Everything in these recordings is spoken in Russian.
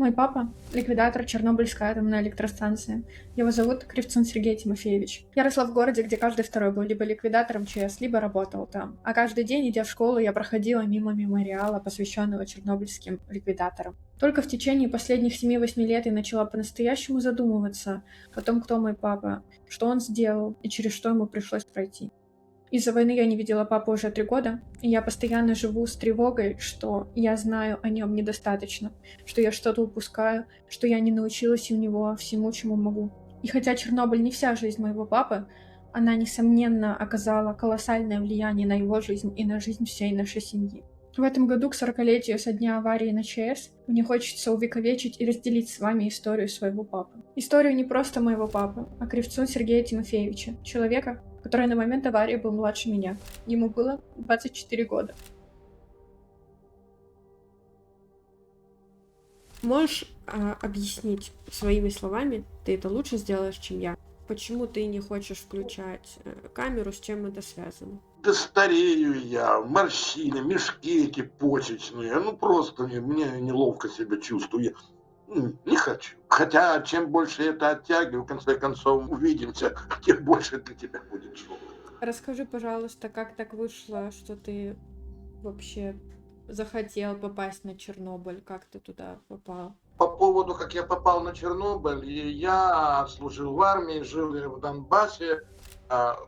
Мой папа — ликвидатор Чернобыльской атомной электростанции. Его зовут Кривцун Сергей Тимофеевич. Я росла в городе, где каждый второй был либо ликвидатором ЧС, либо работал там. А каждый день, идя в школу, я проходила мимо мемориала, посвященного чернобыльским ликвидаторам. Только в течение последних 7-8 лет я начала по-настоящему задумываться о том, кто мой папа, что он сделал и через что ему пришлось пройти. Из-за войны я не видела папу уже 3 года, и я постоянно живу с тревогой, что я знаю о нем недостаточно, что я что-то упускаю, что я не научилась у него всему, чему могу. И хотя Чернобыль не вся жизнь моего папы, она, несомненно, оказала колоссальное влияние на его жизнь и на жизнь всей нашей семьи. В этом году, к 40-летию со дня аварии на ЧС, мне хочется увековечить и разделить с вами историю своего папы. Историю не просто моего папы, а Кривцун Сергея Тимофеевича, человека, который на момент аварии был младше меня. Ему было 24 года. Можешь объяснить своими словами, ты это лучше сделаешь, чем я, почему ты не хочешь включать камеру, с чем это связано? Да старею я, морщины, мешки эти почечные. Ну просто мне неловко себя чувствую. Не хочу. Хотя чем больше это оттягиваю, в конце концов увидимся, тем больше для тебя будет шок. Расскажи, пожалуйста, как так вышло, что ты вообще захотел попасть на Чернобыль, как ты туда попал? По поводу, как я попал на Чернобыль, я служил в армии, жил я в Донбассе,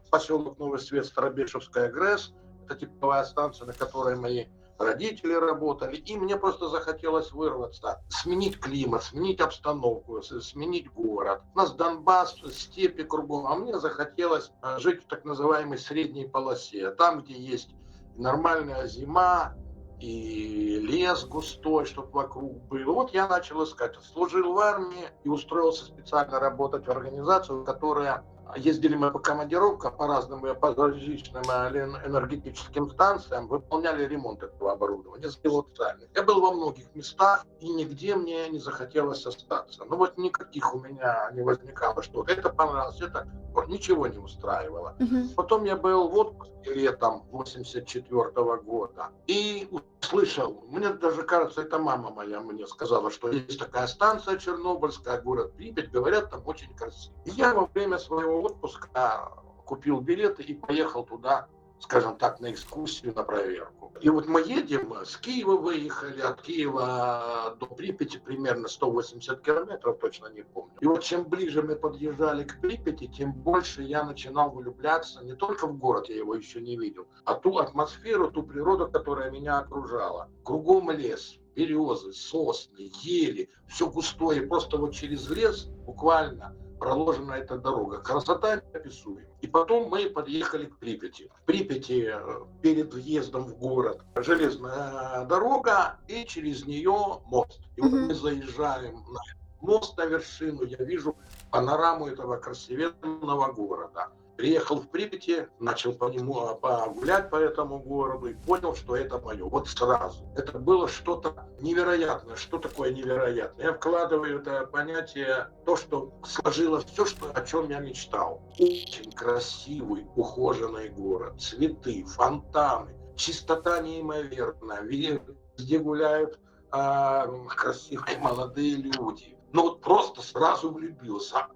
поселок Новый Свет, Старобешевская ГРЭС, это тепловая станция, на которой мои родители работали, и мне просто захотелось вырваться, сменить климат, сменить обстановку, сменить город. У нас Донбасс, степи кругом, а мне захотелось жить в так называемой средней полосе, там, где есть нормальная зима, и лес густой, чтобы вокруг был. Вот я начал искать. Служил в армии и устроился специально работать в организацию, которая ездили мы по командировкам, по разным по различным энергетическим станциям, выполняли ремонт этого оборудования специально. Я был во многих местах, и нигде мне не захотелось остаться. Ну вот никаких у меня не возникало, что это понравилось, это ничего не устраивало. Потом я был в отпуске летом 84 года и услышал, мне даже кажется, это мама моя мне сказала, что есть такая станция Чернобыльская, город Припять, говорят, там очень красиво. И я во время своего отпуска купил билеты и поехал туда, скажем так, на экскурсию, на проверку. И вот мы едем, с Киева выехали, от Киева до Припяти примерно 180 километров, точно не помню. И вот чем ближе мы подъезжали к Припяти, тем больше я начинал влюбляться не только в город, я его еще не видел, а ту атмосферу, ту природу, которая меня окружала. Кругом лес, березы, сосны, ели, все густое, просто вот через лес буквально проложена эта дорога. Красота неописуемая. И потом мы подъехали к Припяти. В Припяти перед въездом в город железная дорога, и через нее мост. И вот мы заезжаем на мост, на вершину, я вижу панораму этого красивенного города. Приехал в Припяти, начал по нему погулять по этому городу и понял, что это мое. Вот сразу. Это было что-то невероятное. Что такое невероятное? Я вкладываю это понятие, то, что сложилось все, о чем я мечтал. Очень красивый, ухоженный город. Цветы, фонтаны, чистота неимоверная. Везде гуляют красивые молодые люди. Ну вот просто сразу влюбился.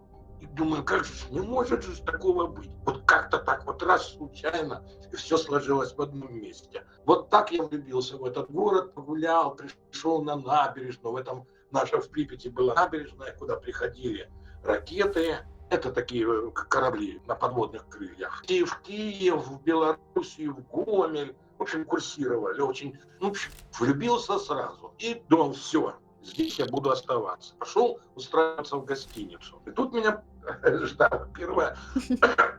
И думаю, как же, не может же такого быть. Вот как-то так, вот раз случайно, и все сложилось в одном месте. Вот так я влюбился в этот город, погулял, пришел на набережную. В этом наша в Припяти была набережная, куда приходили ракеты. Это такие корабли на подводных крыльях. И в Киев, в Белоруссию, в Гомель. В общем, курсировали. Очень, в общем, влюбился сразу. И думал, все, здесь я буду оставаться. Пошел устраиваться в гостиницу. И тут меня ждало первое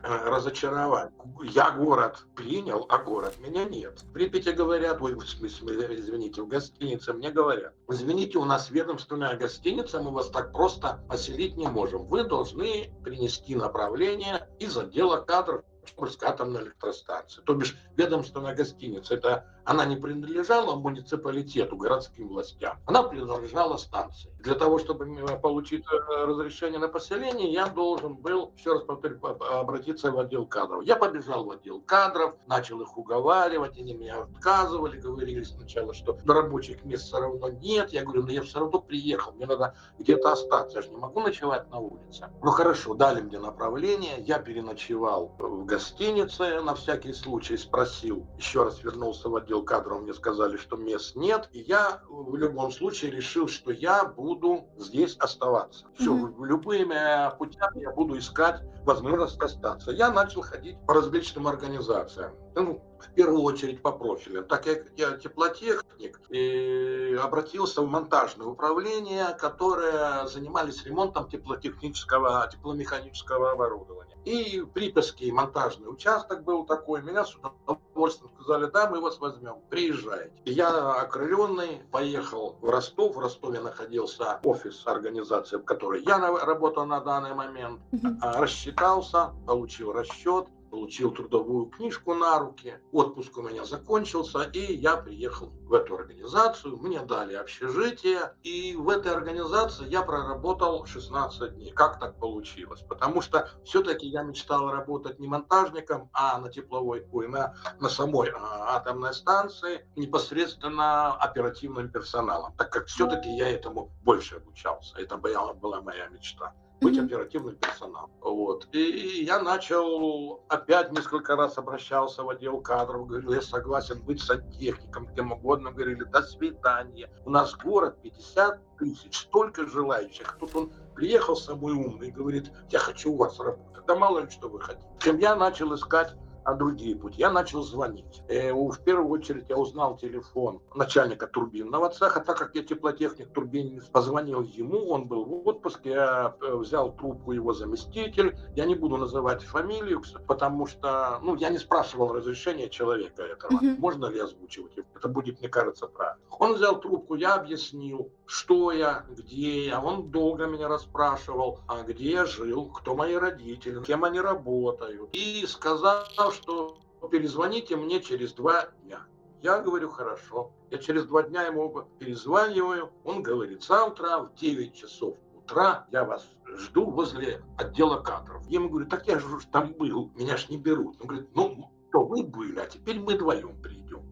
разочарование. Я город принял, а город меня нет. В Припяти говорят, ой, в смысле, извините, в гостинице мне говорят, извините, у нас ведомственная гостиница, мы вас так просто поселить не можем. Вы должны принести направление из отдела кадров Чернобыльской атомной электростанции. То бишь ведомственная гостиница, это Она не принадлежала муниципалитету, городским властям. Она принадлежала станции. Для того, чтобы получить разрешение на поселение, я должен был, еще раз повторю, обратиться в отдел кадров. Я побежал в отдел кадров, начал их уговаривать, они меня отказывали, говорили сначала, что рабочих мест все равно нет. Я говорю, но я все равно приехал, мне надо где-то остаться, я же не могу ночевать на улице. Ну хорошо, дали мне направление, я переночевал в гостинице, на всякий случай спросил, еще раз вернулся в отдел кадров, мне сказали, что мест нет, и я в любом случае решил, что я буду здесь оставаться. Все, любыми путями я буду искать возможность остаться. Я начал ходить по различным организациям. Ну, в первую очередь по профилю. Так как я теплотехник, и обратился в монтажное управление, которые занимались ремонтом тепломеханического оборудования. И Припятский монтажный участок был такой. Меня с удовольствием сказали, да, мы вас возьмем, приезжайте. И я, окрыленный, поехал в Ростов. В Ростове находился офис организации, в которой я работал на данный момент. Рассчитался, получил расчет, получил трудовую книжку на руки, отпуск у меня закончился, и я приехал в эту организацию, мне дали общежитие, и в этой организации я проработал 16 дней. Как так получилось? Потому что все-таки я мечтал работать не монтажником, а на тепловой, на самой атомной станции, непосредственно оперативным персоналом, так как все-таки я этому больше обучался. Это была моя мечта. Быть оперативным персоналом. Вот. И я начал, опять несколько раз обращался в отдел кадров, говорил, я согласен быть сантехником, кем угодно, говорили, до свидания. У нас город 50 тысяч, столько желающих. Тут он приехал самый умный и говорит, я хочу у вас работать. Да мало ли что вы хотите. Чем я начал искать другие пути. Я начал звонить. В первую очередь я узнал телефон начальника турбинного цеха, так как я теплотехник, турбинец, позвонил ему, он был в отпуске, я взял трубку его заместитель, я не буду называть фамилию, потому что, я не спрашивал разрешения человека этого, можно ли озвучивать, это будет, мне кажется, правильно. Он взял трубку, я объяснил, что я, где я, он долго меня расспрашивал, где я жил, кто мои родители, кем они работают, и сказал, что перезвоните мне через 2 дня. Я говорю, хорошо. Я через 2 дня ему перезваниваю. Он говорит, завтра в 9 часов утра я вас жду возле отдела кадров. Я ему говорю, так я же там был, меня ж не берут. Он говорит, то вы были, а теперь мы вдвоем придем.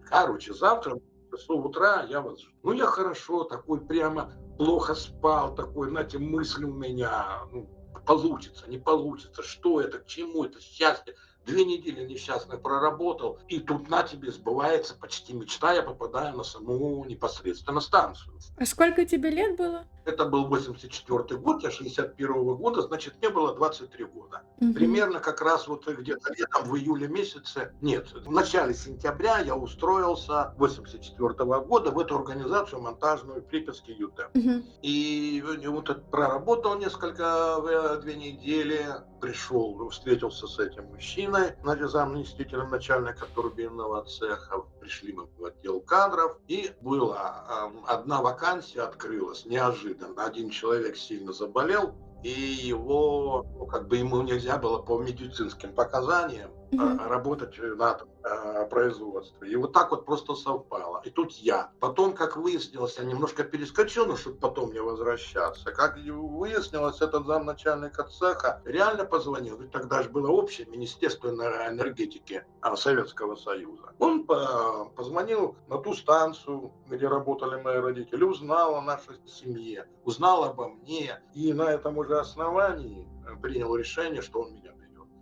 Короче, завтра в 9 часов утра я вас жду. Я хорошо, такой прямо плохо спал, такой, знаете, мысли у меня, получится, не получится, что это, к чему это, счастье. 2 недели несчастно проработал, и тут на тебе сбывается почти мечта, я попадаю на саму непосредственно станцию. А сколько тебе лет было? Это был 84 год, я 61 года, значит, мне было 23 года. Примерно как раз вот где-то летом, в июле месяце, в начале сентября я устроился 84 года в эту организацию монтажную Припятский ЮТ. И вот проработал несколько, 2 недели, пришел, встретился с этим мужчиной, заместителем начальника турбинного цеха, пришли мы в отдел кадров, и была одна вакансия открылась неожиданно. Один человек сильно заболел, и его, ему нельзя было по медицинским показаниям работать на производстве. И вот так вот просто совпало. И тут я. Потом, как выяснилось, я немножко перескочил, чтобы потом не возвращаться. Как выяснилось, этот замначальника цеха реально позвонил. Ведь тогда же было общее Министерство энергетики Советского Союза. Он позвонил на ту станцию, где работали мои родители, узнал о нашей семье, узнал обо мне. И на этом уже основании принял решение, что он меня берет.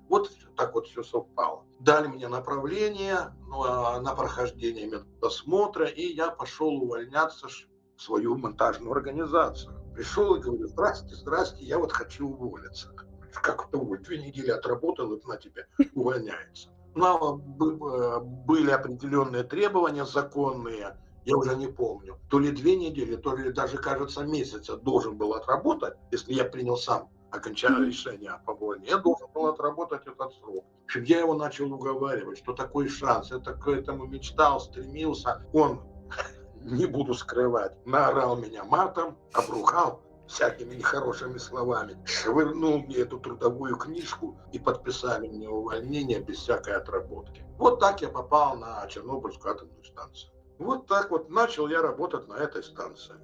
Вот так вот все совпало. Дали мне направление на прохождение медосмотра, и я пошел увольняться в свою монтажную организацию. Пришел и говорю, здрасте, я вот хочу уволиться. Как-то 2 недели отработал, и на тебя увольняется. Но были определенные требования законные, я уже не помню. То ли 2 недели, то ли даже, кажется, месяц я должен был отработать, если я принял сам окончательное решение по увольнению. Я должен был отработать этот срок. Я его начал уговаривать, что такой шанс, я к этому мечтал, стремился. Он, не буду скрывать, наорал меня матом, обругал всякими нехорошими словами, швырнул мне эту трудовую книжку и подписали мне увольнение без всякой отработки. Вот так я попал на Чернобыльскую атомную станцию. Вот так вот начал я работать на этой станции.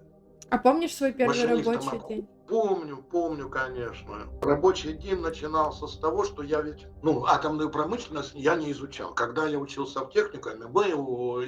А помнишь свой первый Машинистом рабочий день? помню, конечно. Рабочий день начинался с того, что я ведь, атомную промышленность я не изучал. Когда я учился в техникуме, мы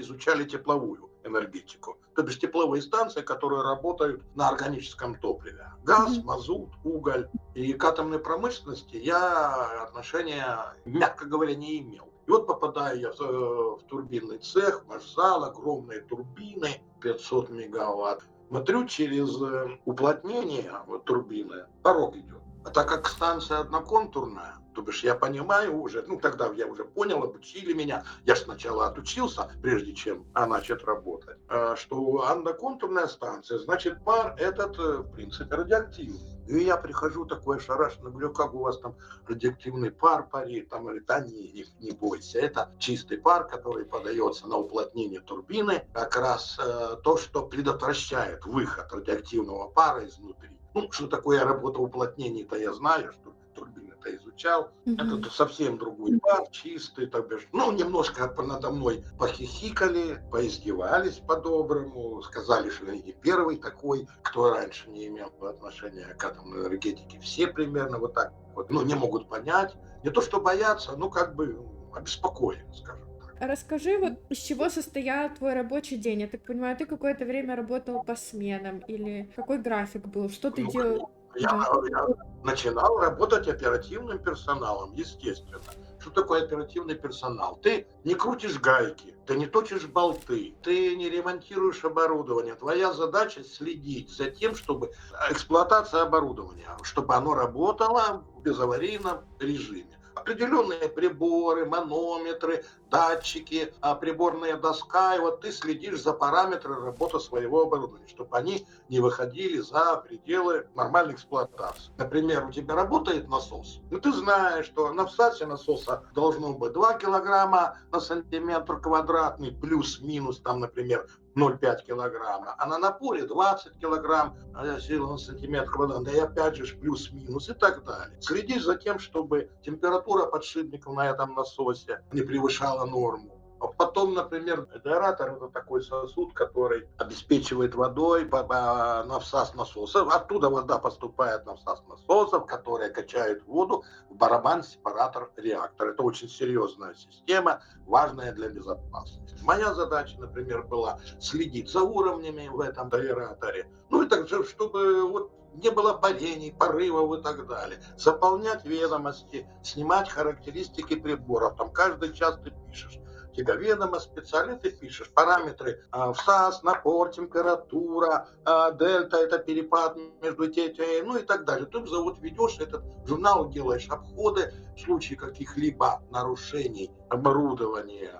изучали тепловую энергетику. То бишь тепловые станции, которые работают на органическом топливе. Газ, Мгм. мазут, уголь. И к атомной промышленности я отношения, мягко говоря, не имел. И вот попадаю я в турбинный цех, в зал, огромные турбины, 500 мегаватт. Смотрю, через уплотнение турбины порог идет. А так как станция одноконтурная, то бишь я понимаю уже, тогда я уже понял, обучили меня, я же сначала отучился, прежде чем начать работать, что одноконтурная станция, значит пар этот, в принципе, радиоактивный. И я прихожу такой ошарашенный, говорю, как у вас там радиоактивный пар парит, там говорит, да не бойся, это чистый пар, который подается на уплотнение турбины, как раз то, что предотвращает выход радиоактивного пара изнутри. Что такое работа уплотнений-то я знаю, что турбины-то изучал. Мгм. Это совсем другой пар, чистый, то бишь. Немножко надо мной похихикали, поиздевались по-доброму, сказали, что я не первый такой, кто раньше не имел отношения к атомной энергетике. Все примерно вот так вот, не могут понять. Не то, что боятся, обеспокоены, скажем. Расскажи, вот из чего состоял твой рабочий день? Я так понимаю, ты какое-то время работал по сменам или какой график был? Что ты делал? Я, Да. я начинал работать оперативным персоналом, естественно. Что такое оперативный персонал? Ты не крутишь гайки, ты не точишь болты, ты не ремонтируешь оборудование. Твоя задача следить за тем, чтобы эксплуатация оборудования, чтобы оно работало в безаварийном режиме. Определенные приборы, манометры, датчики, приборная доска, и вот ты следишь за параметрами работы своего оборудования, чтобы они не выходили за пределы нормальной эксплуатации. Например, у тебя работает насос, ты знаешь, что на всасе насоса должно быть 2 килограмма на сантиметр квадратный, плюс-минус, там, например, 0,5 килограмма, а на напоре 20 килограмм сила на сантиметр квадратный, и опять же плюс-минус и так далее. Следишь за тем, чтобы температура подшипников на этом насосе не превышала норму. А потом, например, аэратор — это такой сосуд, который обеспечивает водой на всас насоса. Оттуда вода поступает на всас насосов, которые качают воду в барабан-сепаратор реактора. Это очень серьезная система, важная для безопасности. Моя задача, например, была следить за уровнями в этом аэраторе. И так же, чтобы не было парений, порывов и так далее. Заполнять ведомости, снимать характеристики приборов. Там каждый час ты пишешь. Тебя ведомо специально, ты пишешь параметры всас, напор, температура, дельта, это перепад между тем, и так далее. Ты ведешь этот журнал, делаешь обходы в случае каких-либо нарушений оборудования,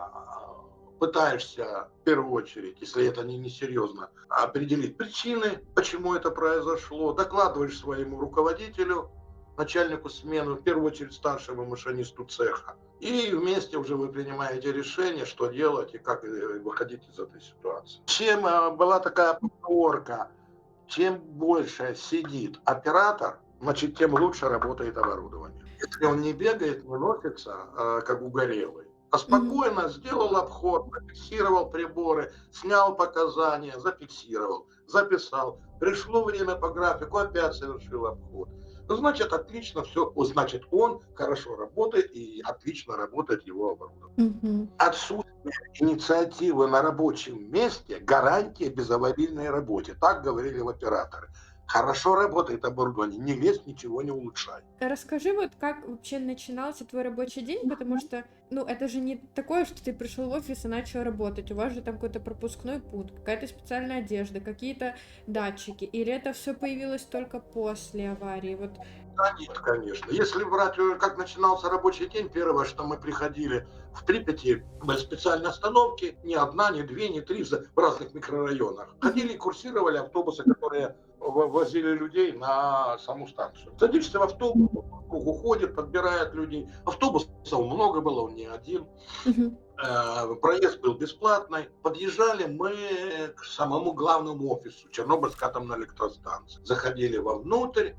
пытаешься в первую очередь, если это не серьезно, определить причины, почему это произошло, докладываешь своему руководителю, начальнику смены, в первую очередь старшему машинисту цеха. И вместе уже вы принимаете решение, что делать и как выходить из этой ситуации. Чем была такая поговорка, чем больше сидит оператор, значит, тем лучше работает оборудование. Если он не бегает, не носится, как угорелый, а спокойно сделал обход, зафиксировал приборы, снял показания, зафиксировал, записал. Пришло время по графику, опять совершил обход. Значит, отлично все, значит, он хорошо работает и отлично работает его оборудование. Мгм. Отсутствие инициативы на рабочем месте — гарантия безаварийной работе. Так говорили в операторы. Хорошо работает оборудование, не лезь, ничего не улучшай. Расскажи, вот как вообще начинался твой рабочий день, потому что, это же не такое, что ты пришел в офис и начал работать. У вас же там какой-то пропускной пункт, какая-то специальная одежда, какие-то датчики. Или это все появилось только после аварии? Вот. Да нет, конечно. Если брать, как начинался рабочий день, первое, что мы приходили в Припяти, были специальные остановки, не одна, не две, не три, в разных микрорайонах. Ходили, курсировали автобусы, которые возили людей на саму станцию. Садишься в автобус, круг уходит, подбирает людей. Автобусов много было, он не один. Мгм. Проезд был бесплатный. Подъезжали мы к самому главному офису Чернобыльской атомной электростанции. Заходили вовнутрь,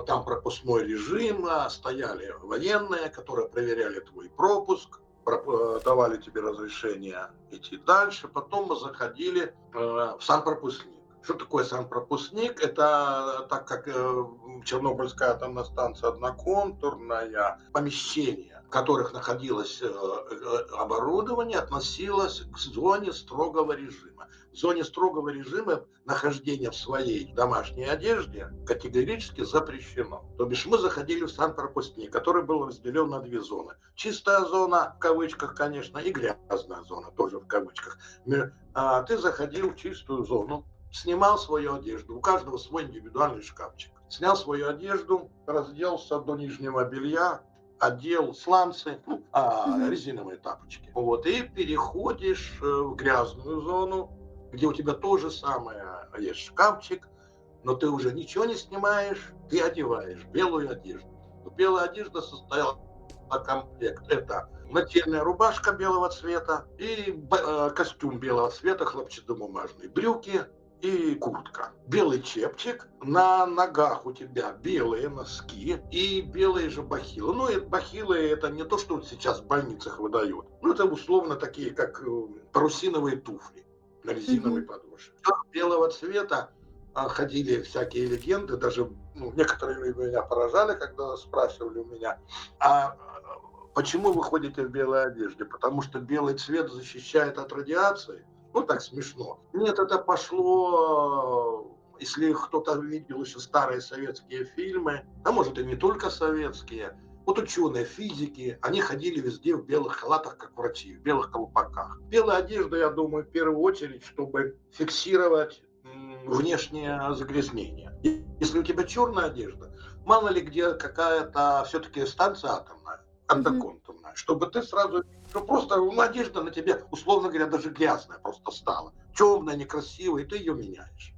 там пропускной режим, стояли военные, которые проверяли твой пропуск. давали тебе разрешение идти дальше. Потом мы заходили в санпропускник. Что такое санпропускник? Это, так как Чернобыльская атомная станция одноконтурная, помещение, в которых находилось оборудование, относилось к зоне строгого режима. В зоне строгого режима нахождение в своей домашней одежде категорически запрещено. То бишь мы заходили в санпропускник, который был разделен на две зоны. Чистая зона, в кавычках, конечно, и грязная зона, тоже в кавычках. Ты заходил в чистую зону, снимал свою одежду, у каждого свой индивидуальный шкафчик. Снял свою одежду, разделся до нижнего белья, одел сланцы, резиновые тапочки. Вот, и переходишь в грязную зону, где у тебя то же самое есть шкафчик, но ты уже ничего не снимаешь, ты одеваешь белую одежду. Белая одежда состояла на комплект. Это нательная рубашка белого цвета и костюм белого цвета, хлопчатобумажные брюки и куртка. Белый чепчик, на ногах у тебя белые носки и белые же бахилы. Ну, и бахилы это не то, что сейчас в больницах выдают. Ну, это условно такие, как парусиновые туфли на резиновой подошве. Белого цвета ходили всякие легенды, даже некоторые меня поражали, когда спрашивали у меня, а почему вы ходите в белой одежде? Потому что белый цвет защищает от радиации. Ну, так смешно. Нет, это пошло, если кто-то видел еще старые советские фильмы, а может и не только советские, вот ученые, физики, они ходили везде в белых халатах, как врачи, в белых колпаках. Белая одежда, я думаю, в первую очередь, чтобы фиксировать внешнее загрязнение. Если у тебя черная одежда, мало ли где какая-то все-таки станция атомная, одноконтурная, чтобы ты сразу, просто одежда на тебе, условно говоря, даже грязная просто стала, темная, некрасивая, и ты ее меняешь.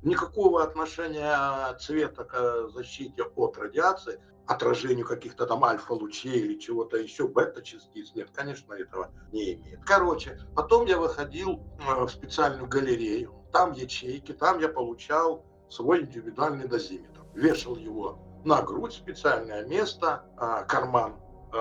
Никакого отношения цвета к защите от радиации, отражению каких-то там альфа-лучей или чего-то еще, бета-частиц, нет, конечно, этого не имеет. Короче, потом я выходил в специальную галерею, там ячейки, там я получал свой индивидуальный дозиметр. Вешал его на грудь, специальное место, карман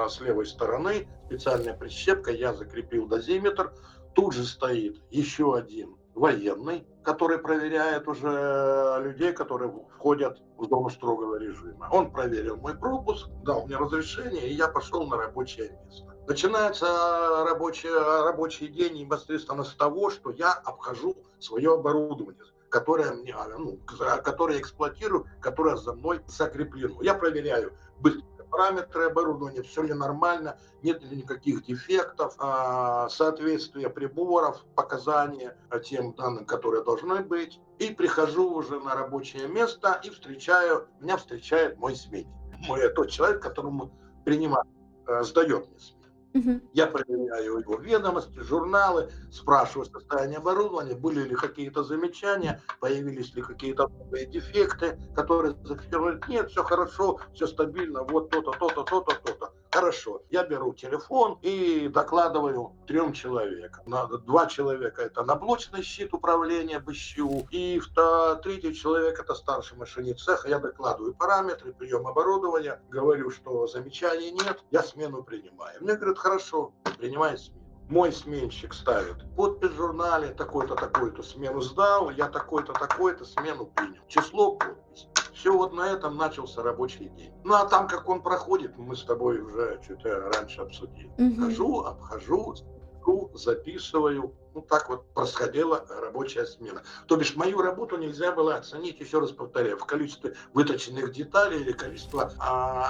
с левой стороны, специальная прищепка, я закрепил дозиметр. Тут же стоит еще один военный, который проверяет уже людей, которые входят в зону строгого режима. Он проверил мой пропуск, дал мне разрешение, и я пошел на рабочее место. Начинается рабочий день непосредственно с того, что я обхожу свое оборудование, которое я эксплуатирую, которое за мной закреплено. Я проверяю параметры оборудования, все ли нормально, нет ли никаких дефектов, соответствие приборов, показания тем данным, которые должны быть. И прихожу уже на рабочее место и меня встречает мой сменщик. Тот человек, которому сдает мне смену. Я проверяю его ведомости, журналы, спрашиваю состояние оборудования, были ли какие-то замечания, появились ли какие-то новые дефекты, которые зафиксировали. Нет, все хорошо, все стабильно, вот то-то, то-то, то-то, то-то. Хорошо. Я беру телефон и докладываю 3 человекам. 2 человека это на блочный щит управления БЩУ, и 3 человек это старший машинист цеха. Я докладываю параметры, прием оборудования, говорю, что замечаний нет, я смену принимаю. Мне говорят, хорошо, принимай смену. Мой сменщик ставит подпись в журнале, такой-то, такой-то смену сдал, я такой-то, такой-то смену принял. Число, подпись. Все, вот на этом начался рабочий день. Ну, а там, как он проходит, мы с тобой уже что-то раньше обсудили. Хожу, обхожу, записываю. Ну, так вот происходила рабочая смена. То бишь, мою работу нельзя было оценить, еще раз повторяю, в количестве выточенных деталей или количество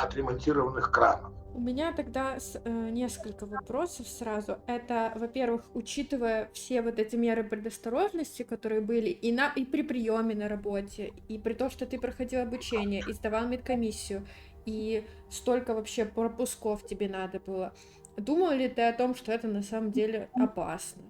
отремонтированных кранов. У меня тогда несколько вопросов сразу. Это, во-первых, учитывая все вот эти меры предосторожности, которые были и при приеме на работе, и при том, что ты проходил обучение, и сдавал медкомиссию, и столько вообще пропусков тебе надо было. Думал ли ты о том, что это на самом деле опасно?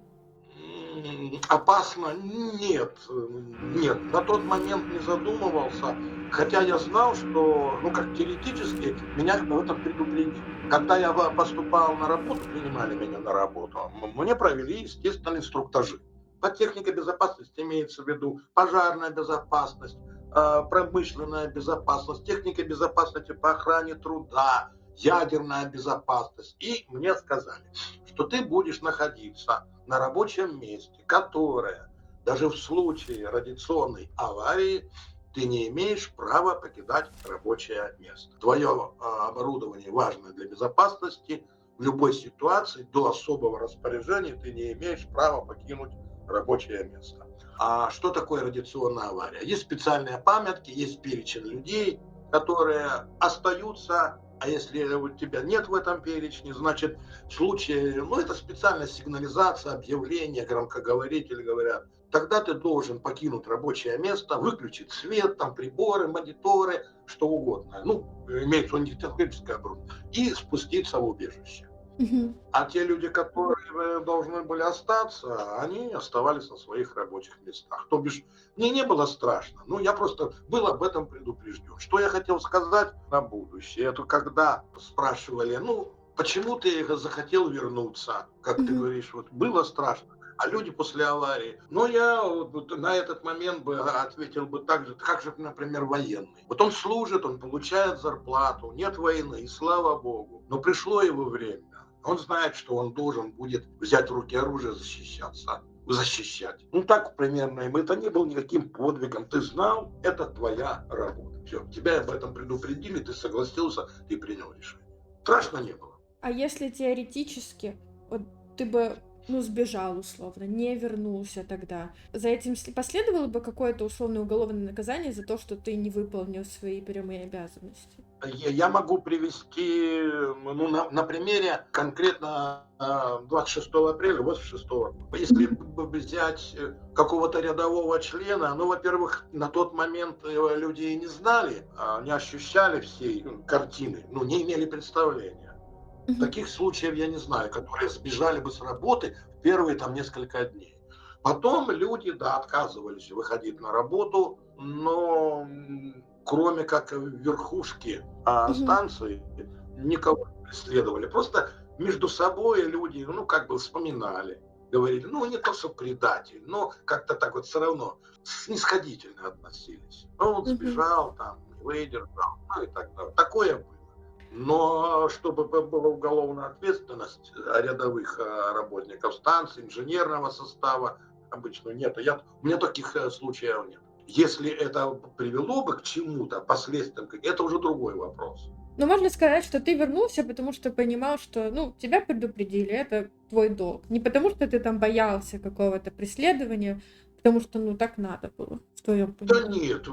Опасно? Нет. На тот момент не задумывался. Хотя я знал, что, как теоретически, меня в этом предупредили. Когда я поступал на работу, принимали меня на работу, мне провели, естественно, инструктажи. По технике безопасности имеется в виду пожарная безопасность, промышленная безопасность, техника безопасности по охране труда, ядерная безопасность. И мне сказали, что ты будешь находиться на рабочем месте, которое даже в случае радиационной аварии ты не имеешь права покидать рабочее место. Твое оборудование важно для безопасности. В любой ситуации до особого распоряжения ты не имеешь права покинуть рабочее место. А что такое радиационная авария? Есть специальные памятки, есть перечень людей, которые остаются, а если у тебя нет в этом перечне, значит, в случае, это специальная сигнализация, объявление, громкоговоритель говорят, тогда ты должен покинуть рабочее место, выключить свет, там приборы, мониторы, что угодно, имеется у них техническое оборудование, и спуститься в убежище. А те люди, которые должны были остаться, они оставались на своих рабочих местах. То бишь, мне не было страшно, я просто был об этом предупрежден. Что я хотел сказать на будущее, это когда спрашивали, почему ты захотел вернуться, как ты говоришь, было страшно. А люди после аварии, я на этот момент бы ответил бы так же, как же, например, военный. Вот он служит, он получает зарплату, нет войны, и слава богу. Но пришло его время. Он знает, что он должен будет взять в руки оружие, защищать. Так примерно. И это не было никаким подвигом. Ты знал, это твоя работа. Все, тебя об этом предупредили, ты согласился, ты принял решение. Страшно не было. А если теоретически, ты бы, сбежал условно, не вернулся тогда, за этим последовало бы какое-то условное уголовное наказание за то, что ты не выполнил свои прямые обязанности? Я могу привести, на примере конкретно 26 апреля 1986 года. Если взять какого-то рядового члена, во-первых, на тот момент люди не знали, не ощущали всей картины, не имели представления. Таких случаев я не знаю, которые сбежали бы с работы в первые несколько дней. Потом люди, отказывались выходить на работу, но кроме как верхушки станции, никого не преследовали. Просто между собой люди, вспоминали, говорили, не то что предатель, но как-то так все равно снисходительно относились. Он сбежал, не выдержал, и так далее. Такое было. Но чтобы была уголовная ответственность рядовых работников станции, инженерного состава, обычно нет. У меня таких случаев нет. Если это привело бы к чему-то, последствиям, это уже другой вопрос. Но можно сказать, что ты вернулся, потому что понимал, что, тебя предупредили, это твой долг. Не потому что ты боялся какого-то преследования, потому что, так надо было, в твоем понимании. Да нет,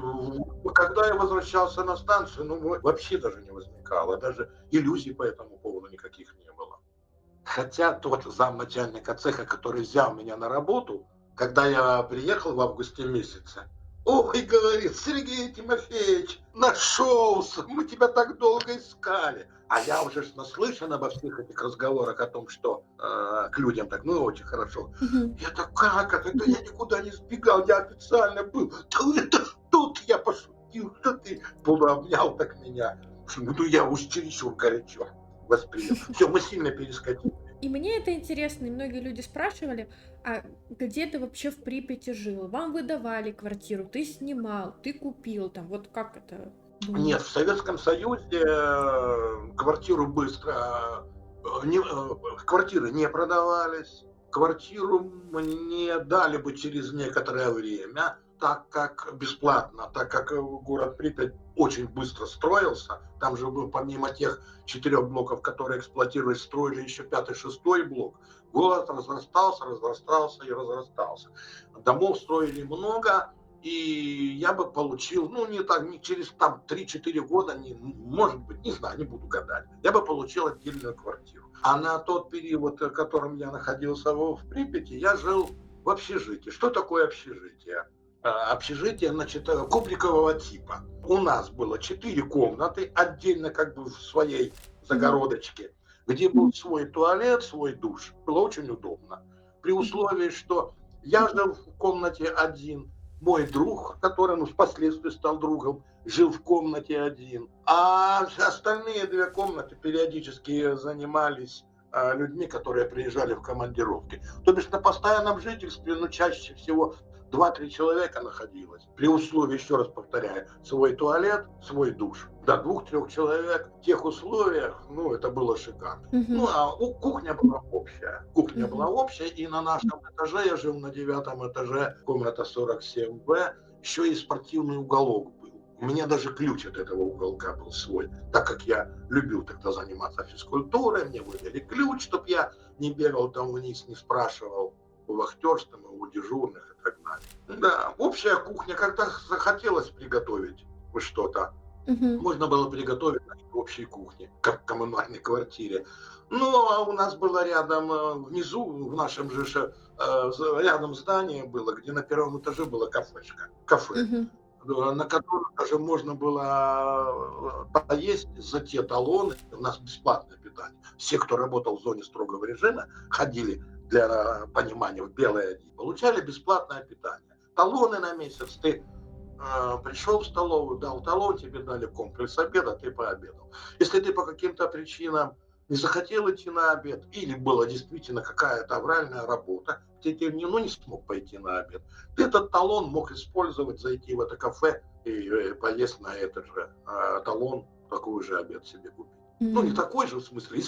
когда я возвращался на станцию, вообще даже не возникало, даже иллюзий по этому поводу никаких не было. Хотя тот замначальника цеха, который взял меня на работу, когда я приехал в августе месяце, ой, говорит, Сергей Тимофеевич, нашелся, мы тебя так долго искали. А я уже наслышан обо всех этих разговорах о том, что к людям так, очень хорошо. Я так, как это? Я никуда не сбегал, я официально был. Да это тут я пошутил, что ты полуобнял так меня. Я уж чересчур горячо воспринял. Все, мы сильно перескочили. И мне это интересно, и многие люди спрашивали, а где ты вообще в Припяти жил? Вам выдавали квартиру, ты снимал, ты купил там, вот как это было? Нет, в Советском Союзе квартиру квартиры не продавались, квартиру мне дали бы через некоторое время, так как бесплатно, так как город Припять очень быстро строился. Там же был, помимо тех 4 блоков, которые эксплуатировались, строили еще 5-й, 6-й блок. Город разрастался и разрастался. Домов строили много, и я бы получил, не через 3-4 года, может быть, не знаю, не буду гадать, я бы получил отдельную квартиру. А на тот период, в котором я находился в Припяти, я жил в общежитии. Что такое общежитие? Общежитие, кубрикового типа. У нас было 4 комнаты, отдельно в своей загородочке, где был свой туалет, свой душ. Было очень удобно. При условии, что я жил в комнате один, мой друг, который впоследствии стал другом, жил в комнате один, а остальные 2 комнаты периодически занимались людьми, которые приезжали в командировки. То бишь на постоянном жительстве, чаще всего 2-3 человека находилось. При условии, еще раз повторяю, свой туалет, свой душ. До 2-3 человек в тех условиях, ну, это было шикарно. Ну, а кухня была общая. Кухня была общая, и на нашем этаже, я жил на 9-м этаже, комната 47Б, еще и спортивный уголок был. У меня даже ключ от этого уголка был свой, так как я любил тогда заниматься физкультурой, мне выдали ключ, чтобы я не бегал там вниз, не спрашивал у вахтерства, у дежурных и так далее. Да, общая кухня, когда захотелось приготовить что-то, можно было приготовить в общей кухне, как в коммунальной квартире. Ну, а у нас было рядом, внизу, в нашем же рядом здание было, где на 1-м этаже была кафе, на котором даже можно было поесть за те талоны. У нас бесплатное питание. Все, кто работал в зоне строгого режима, ходили для понимания в белой одежде, получали бесплатное питание. Талоны на месяц. Ты пришел в столовую, дал талон, тебе дали комплекс обеда, ты пообедал. Если ты по каким-то причинам не захотел идти на обед, или была действительно какая-то авральная работа, ты не смог пойти на обед, ты этот талон мог использовать, зайти в это кафе и поесть на этот же талон, такой же обед себе купить. Ну, не такой же, в смысле,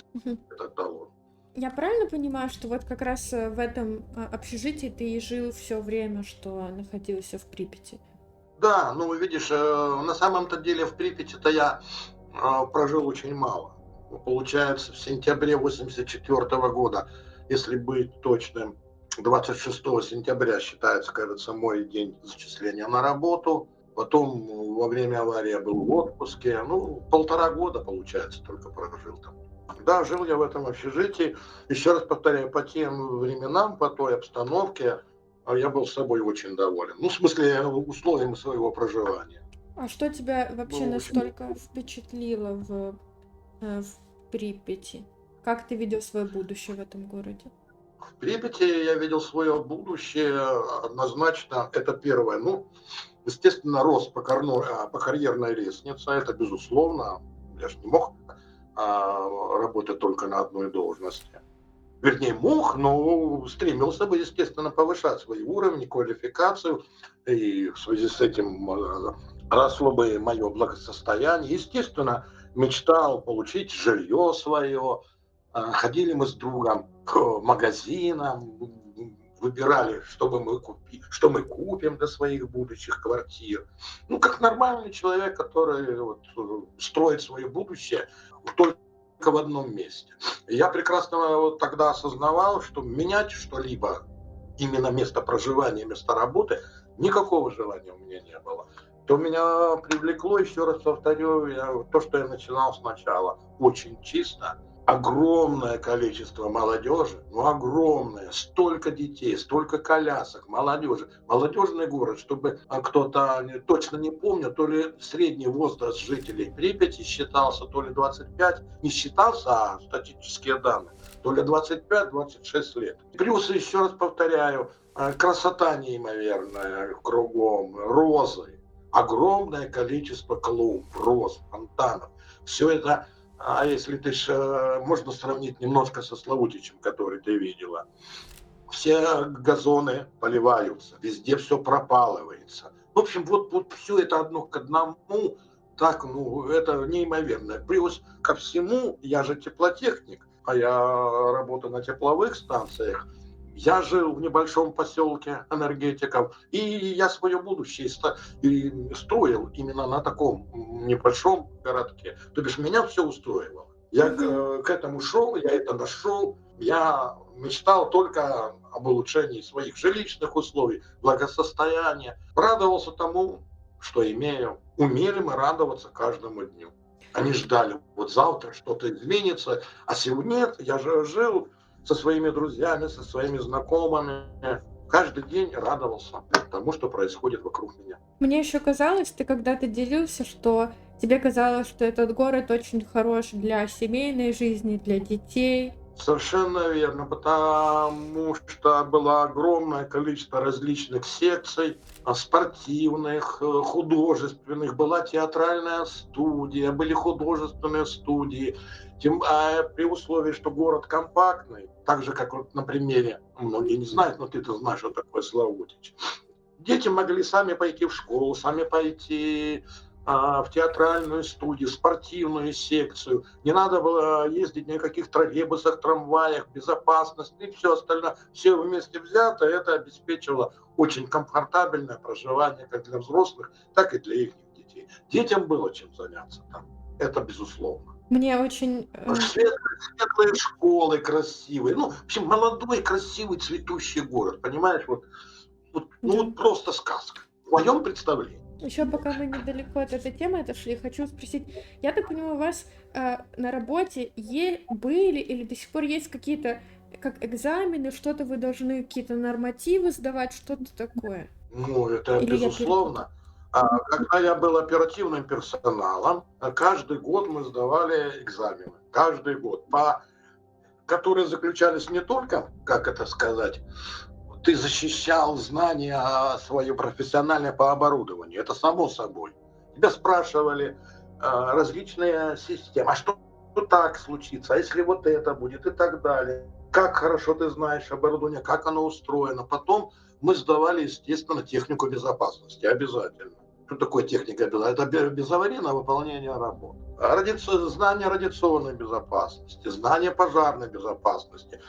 этот талон. Я правильно понимаю, что вот как раз в этом общежитии ты и жил все время, что находился в Припяти? Да, ну, видишь, на самом-то деле в Припяти-то я прожил очень мало. Получается, в сентябре 1984 года, если быть точным, 26 сентября считается, кажется, мой день зачисления на работу. Потом во время аварии я был в отпуске. Ну, 1,5 года, получается, только прожил там. Да, жил я в этом общежитии. Еще раз повторяю, по тем временам, по той обстановке, я был с собой очень доволен. Ну, в смысле, условиями своего проживания. А что тебя вообще настолько впечатлило в Припяти? Как ты видел свое будущее в этом городе? В Припяти я видел свое будущее однозначно. Это первое. Ну, естественно, рост по карьерной лестнице. Это безусловно. Я же не мог работать только на одной должности. Вернее, мог, но стремился бы, естественно, повышать свои уровни, квалификацию. И в связи с этим росло бы мое благосостояние. Естественно, мечтал получить жилье свое. Ходили мы с другом к магазинам, выбирали, что мы купим для своих будущих квартир. Ну, как нормальный человек, который строит свое будущее только в одном месте. Я прекрасно тогда осознавал, что менять что-либо, именно место проживания, место работы, никакого желания у меня не было. То меня привлекло, еще раз повторю, то, что я начинал сначала, очень чисто. Огромное количество молодежи, огромное, столько детей, столько колясок, молодежи. Молодежный город, чтобы кто-то точно не помню, то ли средний возраст жителей Припяти считался, то ли 25, не считался, а статистические данные, то ли 25-26 лет. Плюс, еще раз повторяю, красота неимоверная кругом, розы, огромное количество клумб, роз, фонтанов. Все это. А если можно сравнить немножко со Славутичем, который ты видела. Все газоны поливаются, везде все пропалывается. В общем, вот все это одно к одному, так, это неимоверно. Плюс ко всему, я же теплотехник, а я работаю на тепловых станциях. Я жил в небольшом поселке энергетиков, и я свое будущее строил именно на таком небольшом городке. То бишь меня все устроило. Я к этому шел, я это нашел. Я мечтал только об улучшении своих жилищных условий, благосостояния. Радовался тому, что имею. Умели мы радоваться каждому дню. Они ждали, вот завтра что-то изменится, а сегодня нет, я же жил со своими друзьями, со своими знакомыми. Каждый день радовался тому, что происходит вокруг меня. Мне еще казалось, ты когда-то делился, что тебе казалось, что этот город очень хорош для семейной жизни, для детей. Совершенно верно, потому что было огромное количество различных секций, спортивных, художественных, была театральная студия, были художественные студии. При условии, что город компактный, так же, как вот на примере, многие не знают, но ты-то знаешь, что такое Славутич. Дети могли сами пойти в школу, сами пойти в театральную студию, спортивную секцию. Не надо было ездить ни на каких троллейбусах, трамваях, безопасность и все остальное. Все вместе взято, это обеспечивало очень комфортабельное проживание как для взрослых, так и для их детей. Детям было чем заняться там. Это безусловно. Мне очень... Светлые школы красивые. Ну, в общем, молодой, красивый, цветущий город. Понимаешь, вот просто сказка. В моем представлении. Еще пока мы недалеко от этой темы отошли, хочу спросить, я так понимаю, у вас на работе были или до сих пор есть какие-то как экзамены, что-то вы должны, какие-то нормативы сдавать, что-то такое? Ну, это Или я безусловно. Когда я был оперативным персоналом, каждый год мы сдавали экзамены. Каждый год. Которые заключались не только, как это сказать, ты защищал знания свое профессиональное по оборудованию. Это само собой. Тебя спрашивали различные системы. А что так случится? А если вот это будет и так далее? Как хорошо ты знаешь оборудование, как оно устроено. Потом мы сдавали, естественно, технику безопасности. Обязательно. Что такое техника безопасности? Это безаварийное выполнение работ. Знание радиационной безопасности, знание пожарной безопасности.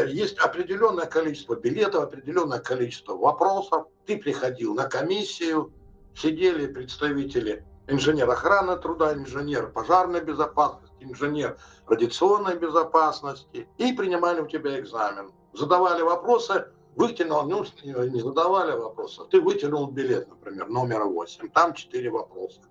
Есть определенное количество билетов, определенное количество вопросов. Ты приходил на комиссию, сидели представители инженер охраны труда, инженер пожарной безопасности, инженер радиационной безопасности и принимали у тебя экзамен. Задавали вопросы, вытянул, не задавали вопросов. Ты вытянул билет, например, номер 8. Там 4 вопроса.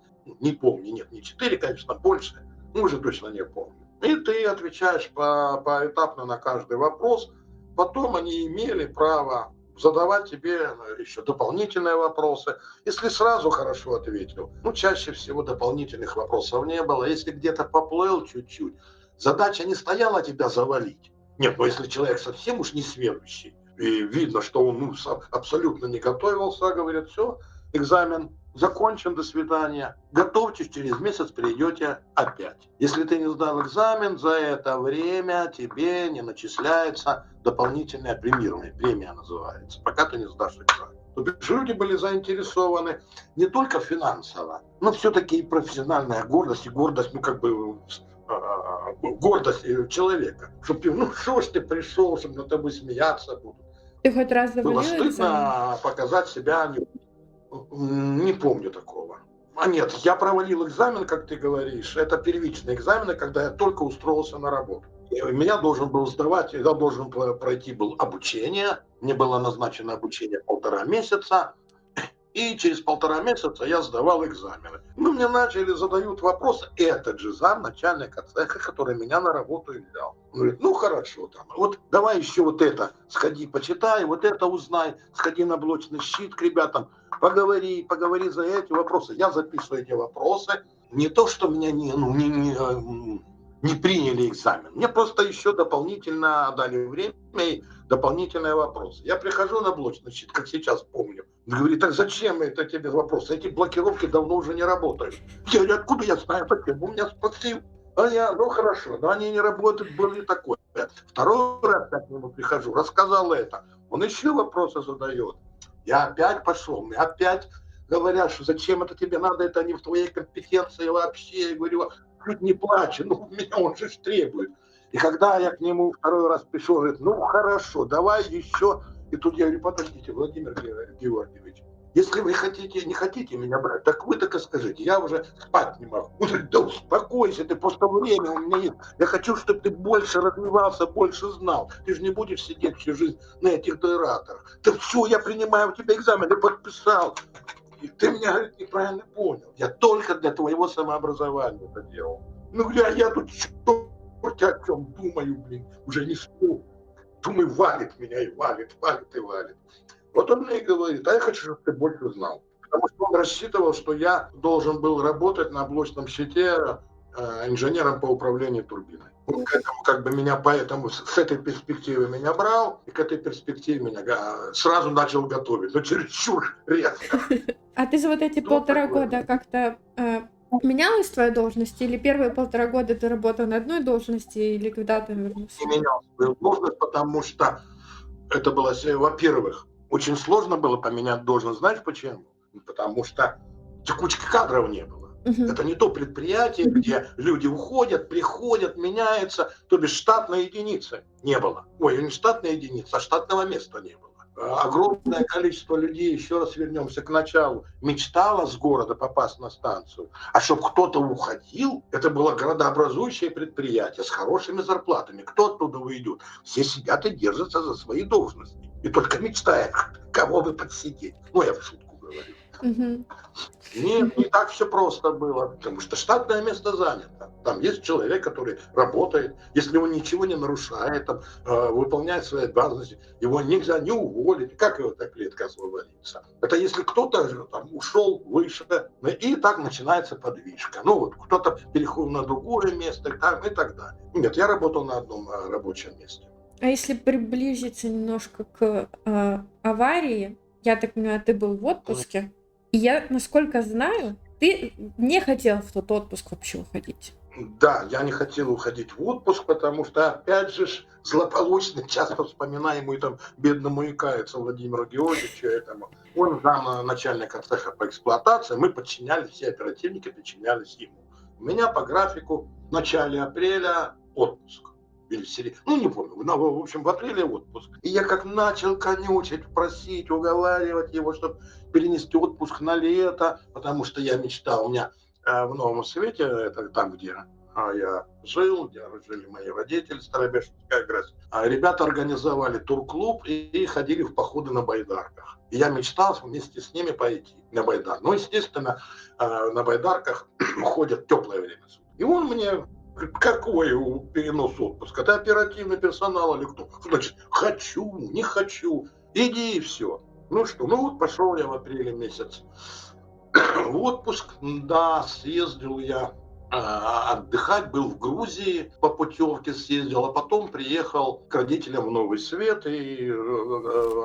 Не помню, нет, не 4, конечно, больше. Уже точно не помню. И ты отвечаешь поэтапно на каждый вопрос. Потом они имели право задавать тебе еще дополнительные вопросы. Если сразу хорошо ответил, чаще всего дополнительных вопросов не было. Если где-то поплыл чуть-чуть, задача не стояла тебя завалить. Нет, но если человек совсем уж не сведущий, и видно, что он абсолютно не готовился, говорит, все, экзамен закончен, до свидания. Готовьтесь, через месяц придете опять. Если ты не сдал экзамен, за это время тебе не начисляется дополнительное премирование. Премия называется, пока ты не сдашь экзамен. То есть люди были заинтересованы не только финансово, но все-таки и профессиональная гордость, и гордость, гордость человека. Чтобы, что ж ты пришел, чтобы над тобой смеяться будут. Ты хоть раз завалил Было стыдно экзамен? показать себя. Не помню такого. Нет, я провалил экзамен, как ты говоришь. Это первичные экзамены, когда я только устроился на работу. И меня должен был сдавать, я должен пройти был обучение. Мне было назначено обучение 1,5 месяца. И через 1,5 месяца я сдавал экзамены. Мне задают вопрос, этот же замначальника цеха, который меня на работу и взял. Он говорит, хорошо, вот давай еще вот это, сходи почитай, вот это узнай, сходи на блочный щит к ребятам, поговори за эти вопросы. Я записываю эти вопросы. Не то, что меня не приняли экзамен. Мне просто еще дополнительно дали время и дополнительные вопросы. Я прихожу на блочный щит, как сейчас помню. Говорит, так зачем это тебе вопросы? Эти блокировки давно уже не работают. Я говорю, откуда я знаю, почему меня спросил? Хорошо, но они не работают, были такое. Второй раз я к нему прихожу, рассказал это. Он еще вопросы задает. Я опять пошел, мне опять говорят, что зачем это тебе надо, это не в твоей компетенции вообще. Я говорю, чуть не плачу, меня он же требует. И когда я к нему второй раз пришел, говорит, хорошо, давай еще. И тут я говорю, подождите, Владимир Георгиевич, если вы не хотите меня брать, так вы так и скажите, я уже спать не могу. Он говорит, да успокойся, ты просто время у меня есть. Я хочу, чтобы ты больше развивался, больше знал. Ты же не будешь сидеть всю жизнь на этих дайраторах. Да все, я принимаю у тебя экзамен, ты подписал. И ты меня, говорит, неправильно понял. Я только для твоего самообразования это делал. Я тут черт о чем думаю, уже не сплю. Думаю, валит меня и валит. Вот он мне и говорит, я хочу, чтобы ты больше знал. Потому что он рассчитывал, что я должен был работать на блочном щите инженером по управлению турбиной. Он меня поэтому с этой перспективы меня брал, и к этой перспективе меня сразу начал готовить. Чересчур резко. А ты за вот эти 1,5 года как-то менялась твоя должность? Или первые 1,5 года ты работал на одной должности, или когда ты вернулся? Не менял свою должность, потому что это было, во-первых, Очень сложно было поменять должность. Знаешь почему? Потому что текучки кадров не было. Мгм. Это не то предприятие, где люди уходят, приходят, меняются, то бишь штатной единицы не было. Ой, не штатной единицы, а штатного места не было. Огромное количество людей, еще раз вернемся к началу, мечтало с города попасть на станцию. А чтобы кто-то уходил, это было градообразующее предприятие с хорошими зарплатами. Кто оттуда уйдет? Все сидят и держатся за свои должности. И только мечтают, кого бы подсидеть. Ну, я в шутку говорю. Мгм. Нет, не так все просто было, потому что штатное место занято. Там есть человек, который работает, если он ничего не нарушает, там, выполняет свои обязанности, его нельзя не уволить. Как его так редко освободиться? Это если кто-то там ушел выше, и так начинается подвижка. Ну вот кто-то переходит на другое место и так далее. Нет, я работал на одном рабочем месте. А если приблизиться немножко к аварии, я так понимаю, ты был в отпуске, и я, насколько знаю, ты не хотел в тот отпуск вообще уходить. Да, я не хотел уходить в отпуск, потому что, опять же, злополучно, часто вспоминаемый там бедному и кается Владимиру Георгиевичу, этому. Он зам начальника цеха по эксплуатации, мы подчинялись, все оперативники подчинялись ему. У меня по графику в начале апреля отпуск. Или ну не помню, но, в общем, в апреле отпуск. И я как начал конючить, просить, уговаривать его, чтобы перенести отпуск на лето, потому что я мечтал, у меня в Новом Свете, это там, где я жил, где жили мои родители, Старобежская ГРЭС. Ребята организовали турклуб и ходили в походы на байдарках. И я мечтал вместе с ними пойти на байдар. Ну, естественно, на байдарках ходят теплое время суток. И он мне: какой перенос отпуска? Ты оперативный персонал или кто? Значит, хочу, не хочу, иди и все. Ну что, ну вот пошел я в апреле месяц в отпуск, да, съездил я отдыхать, был в Грузии, по путевке съездил, а потом приехал к родителям в Новый Свет и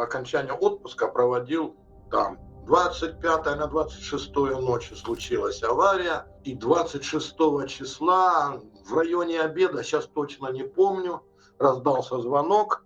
окончание отпуска проводил там. 25 на 26 ночи случилась авария, и 26 числа в районе обеда, сейчас точно не помню, раздался звонок,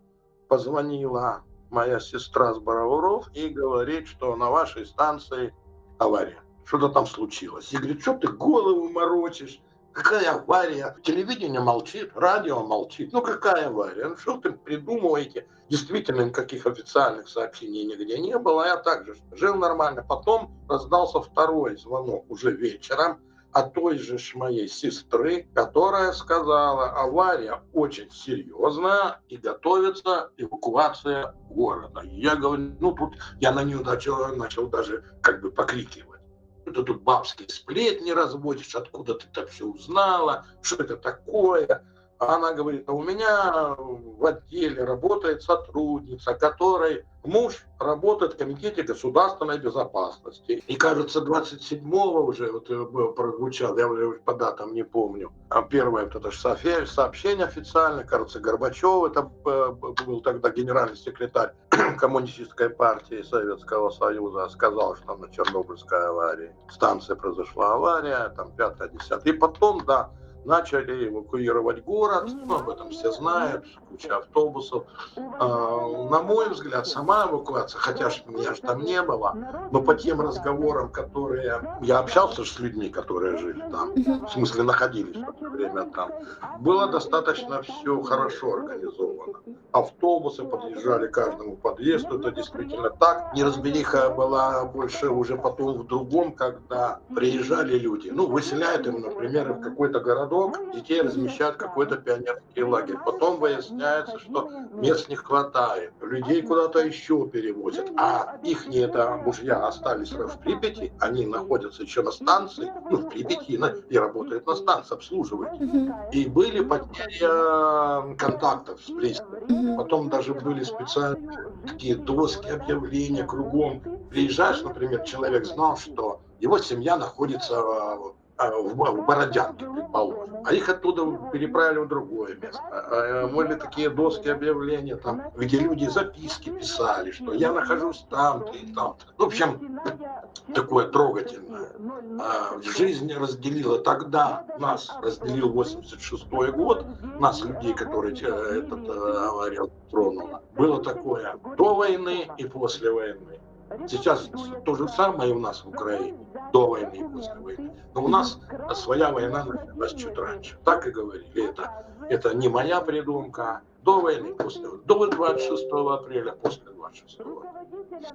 позвонила моя сестра с Боровуров и говорит, что на вашей станции авария. Что-то там случилось. И говорит: что ты голову морочишь? Какая авария? Телевидение молчит, радио молчит. Ну какая авария? Ну что ты придумываете? Действительно, никаких официальных сообщений нигде не было. Я также жил нормально. Потом раздался второй звонок уже вечером от той же моей сестры, которая сказала: авария очень серьезная и готовится эвакуация города. И я говорю, ну тут я на нее начал даже как бы покрикивать. Ты тут бабские сплетни разводишь, откуда ты так все узнала, что это такое? А она говорит: а у меня в отделе работает сотрудница, которой муж работает в Комитете государственной безопасности. И, кажется, 27-го уже вот прозвучал, я уже по датам не помню. А первое вот это сообщение официальное, кажется, Горбачев, это был тогда генеральный секретарь Коммунистической партии Советского Союза, сказал, что на Чернобыльской аварии станции произошла авария, там 5-10. И потом, да, начали эвакуировать город, ну, об этом все знают, куча автобусов. На мой взгляд, сама эвакуация, хотя меня же там не было, но по тем разговорам, которые... Я общался с людьми, которые жили там, в смысле находились в это время там, было достаточно все хорошо организовано. Автобусы подъезжали к каждому подъезду, это действительно так. Неразбериха была больше уже потом в другом, когда приезжали люди. Ну, выселяют им, например, в какой-то городок, детей размещают в какой-то пионерский лагерь. Потом выясняется, что мест не хватает, людей куда-то еще перевозят, а их мужья остались в Припяти, они находятся еще на станции, ну, в Припяти, и работают на станции, обслуживают. И были потери контактов с близкими. Потом даже были специальные такие доски, объявления кругом. Приезжаешь, например, человек знал, что его семья находится в Бородянке, предположим. А их оттуда переправили в другое место. Были такие доски объявления, там, где люди записки писали, что я нахожусь там-то и там-то. В общем, такое трогательное. Жизнь разделила тогда, нас разделил 86-й год, нас, людей, которые этот авария тронула. Было такое до войны и после войны. Сейчас то же самое у нас в Украине, до войны и после войны. Но у нас своя война началась чуть раньше. Так и говорили. Это не моя придумка. До войны, до 26 апреля, после 26.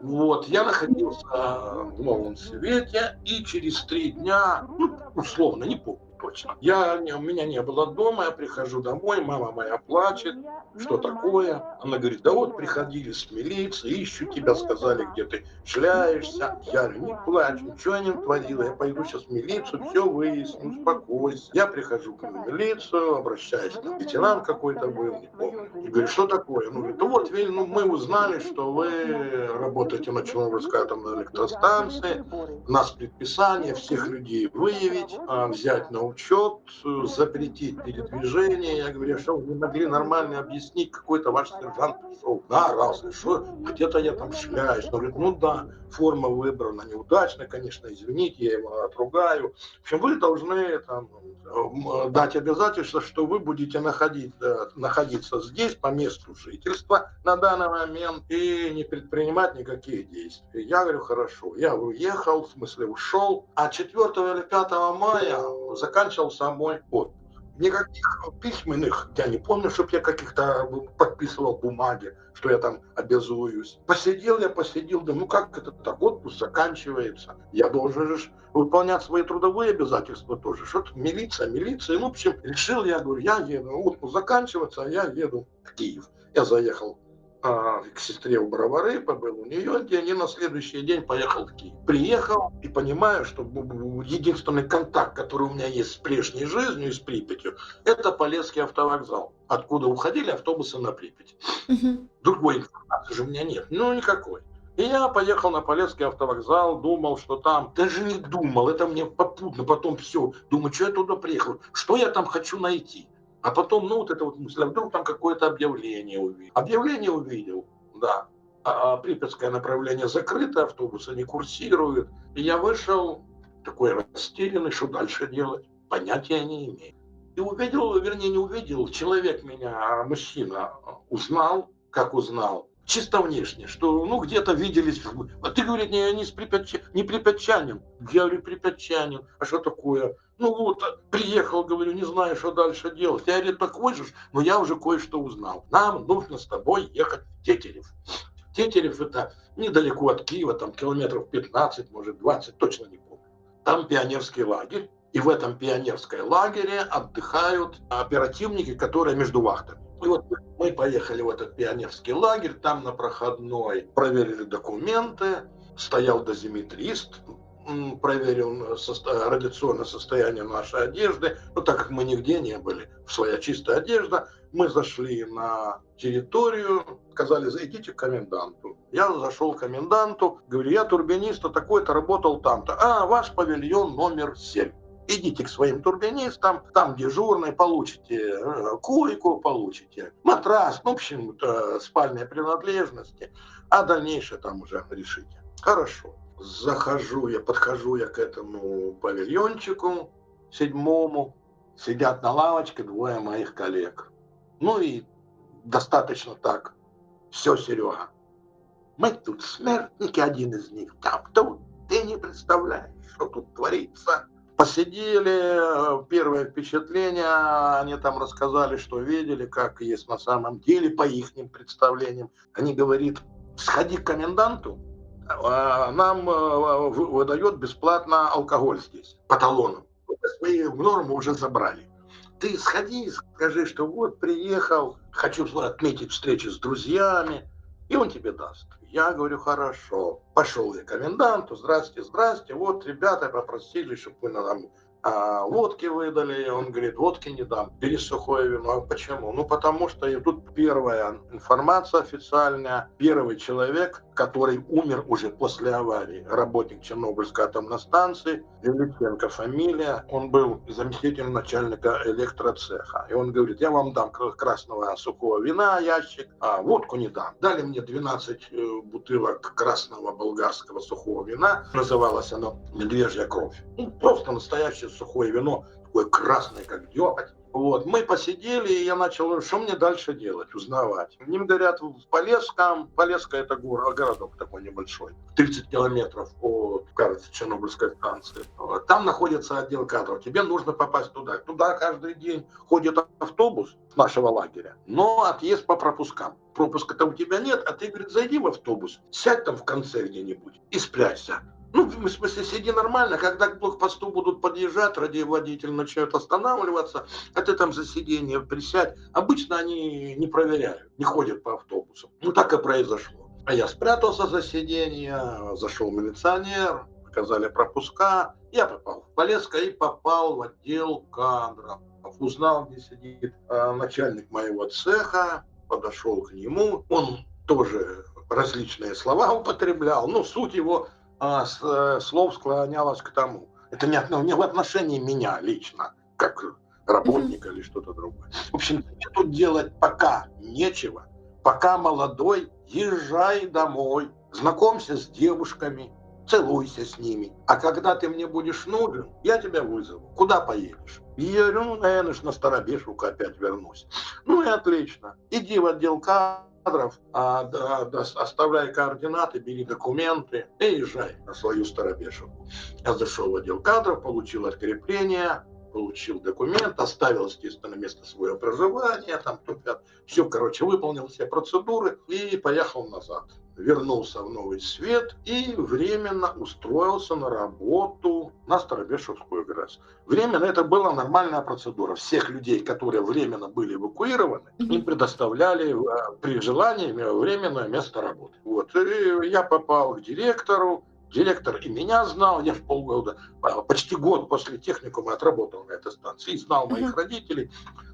Вот, я находился в Новом Свете, и через 3 дня, ну, условно, не помню точно, у меня не было дома, я прихожу домой, мама моя плачет, что такое? Она говорит, да вот приходили с милиции, ищут тебя, сказали, где ты шляешься. Я говорю, не плачь, ничего я не творила, я пойду сейчас в милицию, все выясню, успокойся. Я прихожу к милицию, обращаюсь, там лейтенант какой-то был, не помню. И говорю, что такое? Ну, говорит, вот, мы узнали, что вы работаете на Чернобыльской атомной электростанции, у нас предписание всех людей выявить, взять на учет, запретить передвижение. Я говорю, что вы могли нормально объяснить, какой-то ваш сержант пришел, наорался, что где-то я там шляюсь. Он говорит, ну да, форма выбрана неудачно, конечно, извините, я его отругаю. В общем, вы должны там дать обязательство, что вы будете находиться здесь по месту жительства на данный момент и не предпринимать никаких действий. Я говорю, хорошо. Я уехал, в смысле ушел, а 4 или 5 мая заканчивался мой отпуск. Никаких письменных, я не помню, чтобы я каких-то подписывал бумаги, что я там обязуюсь. Посидел, думаю, ну как это так, отпуск заканчивается. Я должен же выполнять свои трудовые обязательства тоже. Что-то милиция. Ну, в общем, решил, я говорю, я еду, отпуск заканчивается, а я еду в Киев. Я заехал к сестре в Бровары, побыл у нее день, и на следующий день поехал в Киев. Приехал и понимаю, что единственный контакт, который у меня есть с прежней жизнью и с Припятью, это Полесский автовокзал, откуда уходили автобусы на Припять. Другой информации же у меня нет, ну никакой. И я поехал на Полесский автовокзал, думал, что там, даже не думал, это мне попутно, потом все, думаю, что я туда приехал, что я там хочу найти. А потом, ну, вот эта вот мысль, а вдруг там какое-то объявление увидел. Объявление увидел, да. Припятское направление закрыто, автобусы не курсируют. И я вышел, такой растерянный, что дальше делать, понятия не имею. И увидел, вернее, не увидел, человек меня, мужчина, узнал, как узнал, чисто внешне, что, ну, где-то виделись. А ты, говорит, не припятчанин. Я говорю, припятчанин. А что такое? Ну вот, приехал, говорю, не знаю, что дальше делать. Я, говорит, такой же, но я уже кое-что узнал. Нам нужно с тобой ехать в Тетерев. Тетерев это недалеко от Киева, там километров 15, может 20, точно не помню. Там пионерский лагерь. И в этом пионерском лагере отдыхают оперативники, которые между вахтами. И вот мы поехали в этот пионерский лагерь, там на проходной проверили документы, стоял дозиметрист, проверил радиационное состояние нашей одежды. Ну, так как мы нигде не были, своя чистая одежда, мы зашли на территорию, сказали, зайдите к коменданту. Я зашел к коменданту, говорю, я турбинист, такой-то, работал там-то. А, ваш павильон номер 7. Идите к своим турбинистам, там дежурный, получите койку, получите матрас, ну, в общем, спальные принадлежности, а дальнейшее там уже решите. Хорошо. Подхожу я к этому павильончику 7, сидят на лавочке 2 моих коллег. Ну и достаточно так. Все, Серега, мы тут смертники, один из них там, ты не представляешь, что тут творится. Посидели, первое впечатление, они там рассказали, что видели, как есть на самом деле, по их представлениям. Они говорят, сходи к коменданту, нам выдает бесплатно алкоголь здесь, по талонам. Свои нормы уже забрали. Ты сходи, скажи, что вот приехал, хочу отметить встречу с друзьями, и он тебе даст. Я говорю, хорошо. Пошел я к коменданту, здрасте, вот ребята попросили, чтобы вы нам водки выдали, он говорит, водки не дам, бери сухое вино. А почему? Ну, потому что и тут первая информация официальная, первый человек, который умер уже после аварии, работник Чернобыльской атомной станции, Лиличенко фамилия, он был заместителем начальника электроцеха. И он говорит, я вам дам красного сухого вина ящик, а водку не дам. Дали мне 12 бутылок красного болгарского сухого вина, называлось оно «Медвежья кровь». Ну, просто настоящее сухое вино, такое красное, как дёготь. Вот, мы посидели, и я начал, что мне дальше делать, узнавать. Мне говорят, в Полесском, Полесское это городок такой небольшой, 30 километров от, кажется, Чернобыльской станции. Там находится отдел кадров, тебе нужно попасть туда. Туда каждый день ходит автобус с нашего лагеря, но отъезд по пропускам. Пропуска-то у тебя нет, а ты, говорит, зайди в автобус, сядь там в конце где-нибудь и спрячься. Ну, в смысле, сиди нормально, когда к блокпосту будут подъезжать, водители начнут останавливаться, а ты там за сиденье присядь. Обычно они не проверяют, не ходят по автобусам. Ну, так и произошло. А я спрятался за сиденье, зашел милиционер, показали пропуска. Я попал в Полесское и попал в отдел кадров. Узнал, где сидит начальник моего цеха, подошел к нему. Он тоже различные слова употреблял, но суть его слов склонялось к тому. Это не в отношении меня лично, как работника или что-то другое. В общем, мне тут делать пока нечего. Пока молодой, езжай домой, знакомься с девушками, целуйся с ними. А когда ты мне будешь нужен, я тебя вызову. Куда поедешь? И я говорю, ну, наверное, на Старобешевку опять вернусь. Ну и отлично. Иди в отдел кадров, оставляй координаты, бери документы и езжай на свою Старобешевку. Я зашел в отдел кадров, получил открепление, получил документ, оставил, естественно, место своего проживания, там, все, короче, выполнил все процедуры и поехал назад. Вернулся в Новый Свет и временно устроился на работу на Старобешевскую ГРЭС. Временно это была нормальная процедура. Всех людей, которые временно были эвакуированы, им предоставляли при желании временное место работы. Вот. И я попал к директору. Директор и меня знал, я в полгода, почти год после техникума отработал на этой станции, знал моих родителей.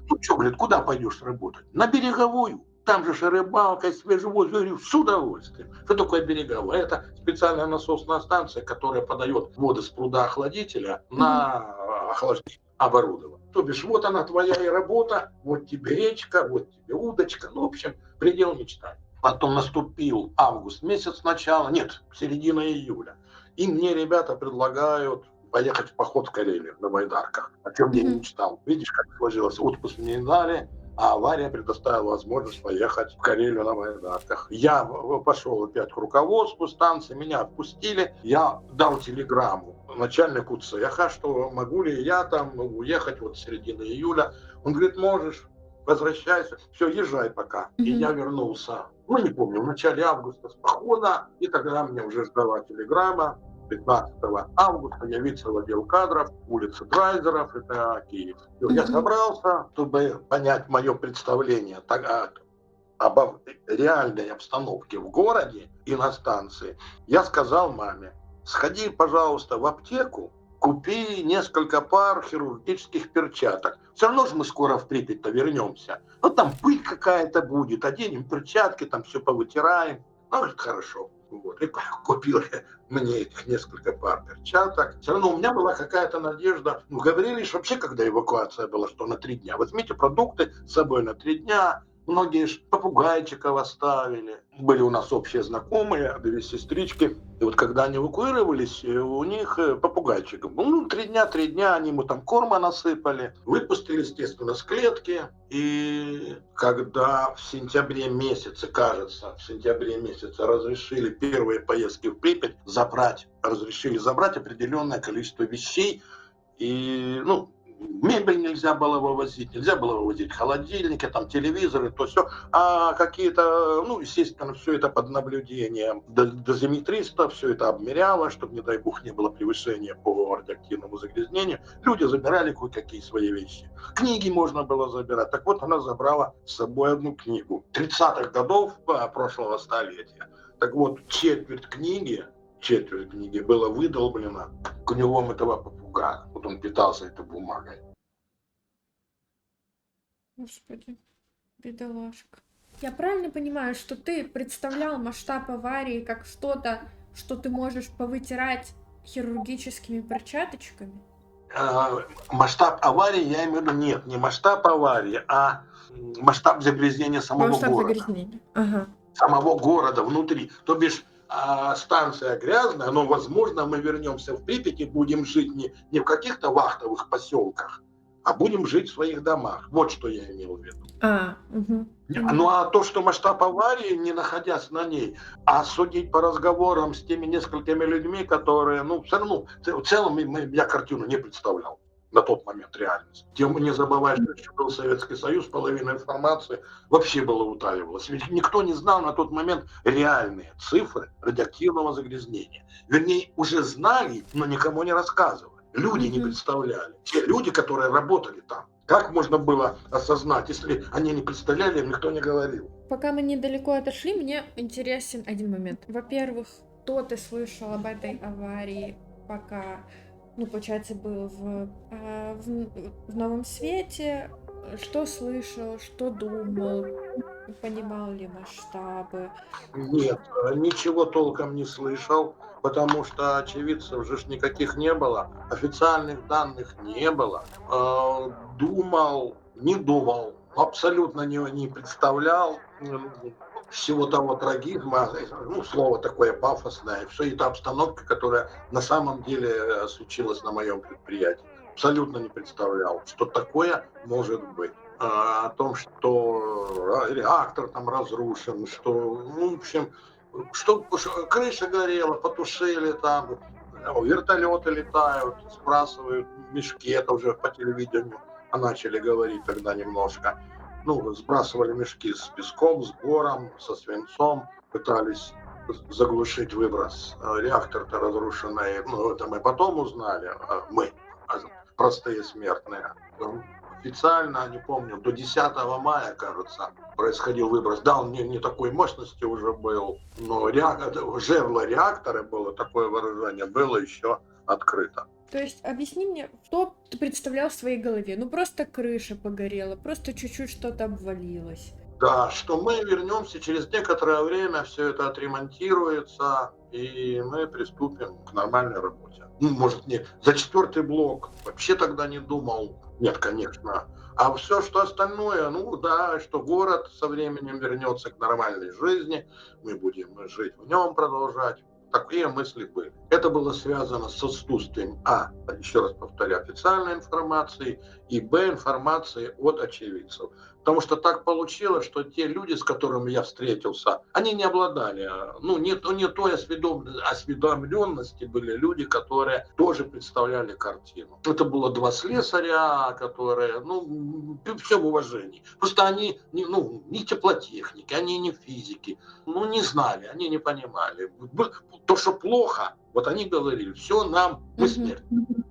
Ну что, говорит, куда пойдешь работать? На береговую. Там же рыбалка, свежий воздух. Я говорю, с удовольствием. Что такое береговая? Это специальная насосная станция, которая подает воды с пруда охладителя на охлаждение оборудования. То бишь, вот она твоя и работа, вот тебе речка, вот тебе удочка. Ну, в общем, предел мечтаний. Потом наступил август месяц начала, нет, середина июля. И мне ребята предлагают поехать в поход в Карелию на байдарках. О чем я мечтал. Видишь, как сложилось. Отпуск мне не дали, а авария предоставила возможность поехать в Карелию на байдарках. Я пошел опять к руководству станции, меня отпустили. Я дал телеграмму начальнику цеха, что могу ли я там уехать вот с середины июля. Он говорит, можешь. Возвращайся, все, езжай пока. И я вернулся, ну не помню, в начале августа с похода, и тогда мне уже ждала телеграмма. 15 августа явиться в отдел кадров, улица Драйзеров, это Киев. Я собрался, чтобы понять мое представление об реальной обстановке в городе и на станции. Я сказал маме, сходи, пожалуйста, в аптеку, купи несколько пар хирургических перчаток. Все равно же мы скоро в Припять-то вернемся. Ну, там пыль какая-то будет, оденем перчатки, там все повытираем. Ну, это хорошо. Вот. И купил мне этих несколько пар перчаток. Все равно у меня была какая-то надежда. Ну, говорили, что вообще, когда эвакуация была, что на 3 дня. Возьмите продукты с собой на 3 дня. Многие же попугайчиков оставили. Были у нас общие знакомые, 2 сестрички. И вот когда они эвакуировались, у них попугайчиков. Ну, 3 дня они ему там корма насыпали. Выпустили, естественно, с клетки. И когда в сентябре месяце, кажется, разрешили первые поездки в Припять, разрешили забрать определенное количество вещей. И, ну, мебель нельзя было вывозить холодильники, там телевизоры, то все, а какие-то, ну, естественно, все это под наблюдением дозиметриста, все это обмеряло, чтобы, не дай бог, не было превышения по радиоактивному загрязнению. Люди забирали кое-какие свои вещи. Книги можно было забирать. Так вот, она забрала с собой одну книгу 30-х годов прошлого столетия. Так вот, четверть книги четверть книги было выдолблено клювом этого попугая. Вот он питался этой бумагой. Господи, бедолашка. Я правильно понимаю, что ты представлял масштаб аварии как что-то, что ты можешь повытирать хирургическими перчаточками? Масштаб аварии, я имею в виду, нет, не масштаб аварии, а масштаб загрязнения самого Масштаб города. загрязнения. Ага. Самого города внутри. То бишь станция грязная, но, возможно, мы вернемся в Припять и будем жить не в каких-то вахтовых поселках, а будем жить в своих домах. Вот что я имел в виду. Угу. Ну а то, что масштаб аварии, не находясь на ней, а судить по разговорам с теми несколькими людьми, которые, ну, все равно, в целом я картину не представлял на тот момент реальность. Тем не забывай, что еще был Советский Союз, половина информации вообще была утаивалась. Ведь никто не знал на тот момент реальные цифры радиоактивного загрязнения. Вернее, уже знали, но никому не рассказывали. Люди не представляли. Те люди, которые работали там. Как можно было осознать, если они не представляли, им никто не говорил? Пока мы недалеко отошли, мне интересен один момент. Во-первых, что ты слышал об этой аварии, пока, ну, получается, был в Новом Свете? Что слышал, что думал, понимал ли масштабы? Нет, ничего толком не слышал, потому что очевидцев же никаких не было, официальных данных не было. Думал, не думал, абсолютно не представлял всего того трагизма, ну, слово такое пафосное, все это обстановка, которая на самом деле случилась на моем предприятии. Абсолютно не представлял, что такое может быть. О том, что реактор там разрушен, что, ну, в общем, что крыша горела, потушили там, вертолеты летают, сбрасывают мешки, это уже по телевидению начали говорить тогда немножко. Ну, сбрасывали мешки с песком, с бором, со свинцом, пытались заглушить выброс. Реактор-то разрушенный, ну, это мы потом узнали, мы, простые смертные. Официально, не помню, до 10 мая, кажется, происходил выброс. Да, он не такой мощности уже был, но жерло реактора, было такое выражение, было еще открыто. То есть объясни мне, что ты представлял в своей голове? Ну просто крыша погорела, просто чуть-чуть что-то обвалилось. Да, что мы вернемся через некоторое время, все это отремонтируется, и мы приступим к нормальной работе. Ну, может, не за 4-й блок вообще тогда не думал. Нет, конечно. А все, что остальное, ну да, что город со временем вернется к нормальной жизни, мы будем жить в нем, продолжать. Такие мысли были. Это было связано с отсутствием, еще раз повторяю, официальной информации, и информации от очевидцев. Потому что так получилось, что те люди, с которыми я встретился, они не обладали, ну, не той осведомленности были люди, которые тоже представляли картину. Это было 2 слесаря, которые, ну, все в уважении. Просто они, не теплотехники, они не физики, ну, не знали, они не понимали. То, что плохо, вот они говорили, все нам, мы смерть.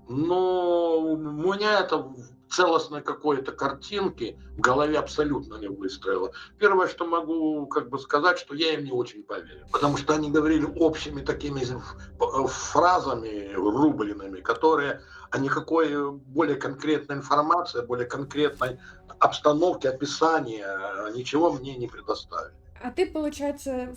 Но у меня это в целостной какой-то картинки в голове абсолютно не выстроило. Первое, что могу сказать, что я им не очень поверил. Потому что они говорили общими такими фразами рубленными, которые никакой более конкретной информации, более конкретной обстановки, описания, ничего мне не предоставили. А ты, получается,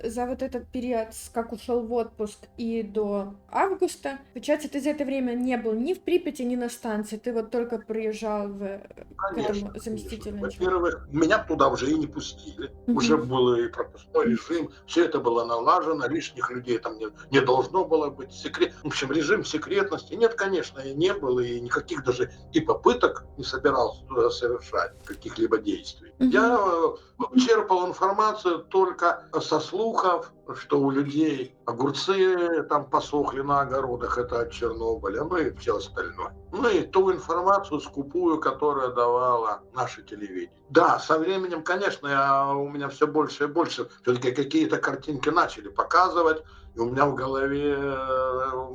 за вот этот период, как ушел в отпуск и до августа, получается, ты за это время не был ни в Припяти, ни на станции, ты вот только приезжал к этому заместителю. Во-первых, меня туда уже и не пустили, уже был и пропускной режим, все это было налажено, лишних людей там не должно было быть, в общем, режим секретности, нет, конечно, и не было, и никаких даже и попыток не собирался туда совершать, каких-либо действий. Я черпал информацию только со слухов, что у людей огурцы там посохли на огородах, это от Чернобыля, ну и все остальное. Ну и ту информацию скупую, которую давала наше телевидение. Да, со временем, конечно, у меня все больше и больше все-таки какие-то картинки начали показывать, и у меня в голове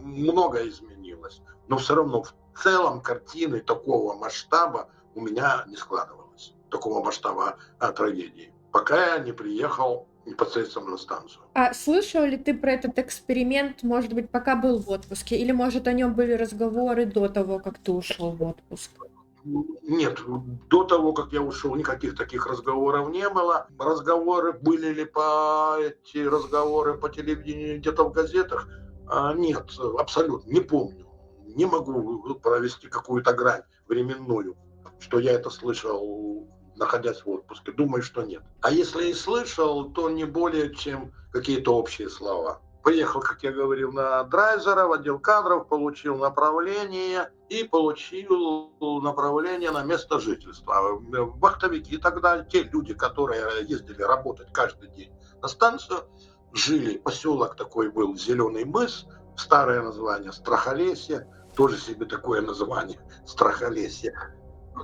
много изменилось. Но все равно в целом картины такого масштаба у меня не складывалось. Такого масштаба трагедии. Пока я не приехал непосредственно на станцию. А слышал ли ты про этот эксперимент, может быть, пока был в отпуске? Или, может, о нем были разговоры до того, как ты ушел в отпуск? Нет, до того, как я ушел, никаких таких разговоров не было. Разговоры были ли эти разговоры по телевидению, где-то в газетах? Нет, абсолютно, не помню. Не могу провести какую-то грань временную, что я это слышал, находясь в отпуске. Думаю, что нет. А если и слышал, то не более чем какие-то общие слова. Приехал, как я говорил, на драйзера в отдел кадров, получил направление и получил направление на место жительства. Вахтовики тогда, те люди, которые ездили работать каждый день на станцию, жили, поселок такой был, Зеленый мыс, старое название Страхолесье, тоже себе такое название, Страхолесье.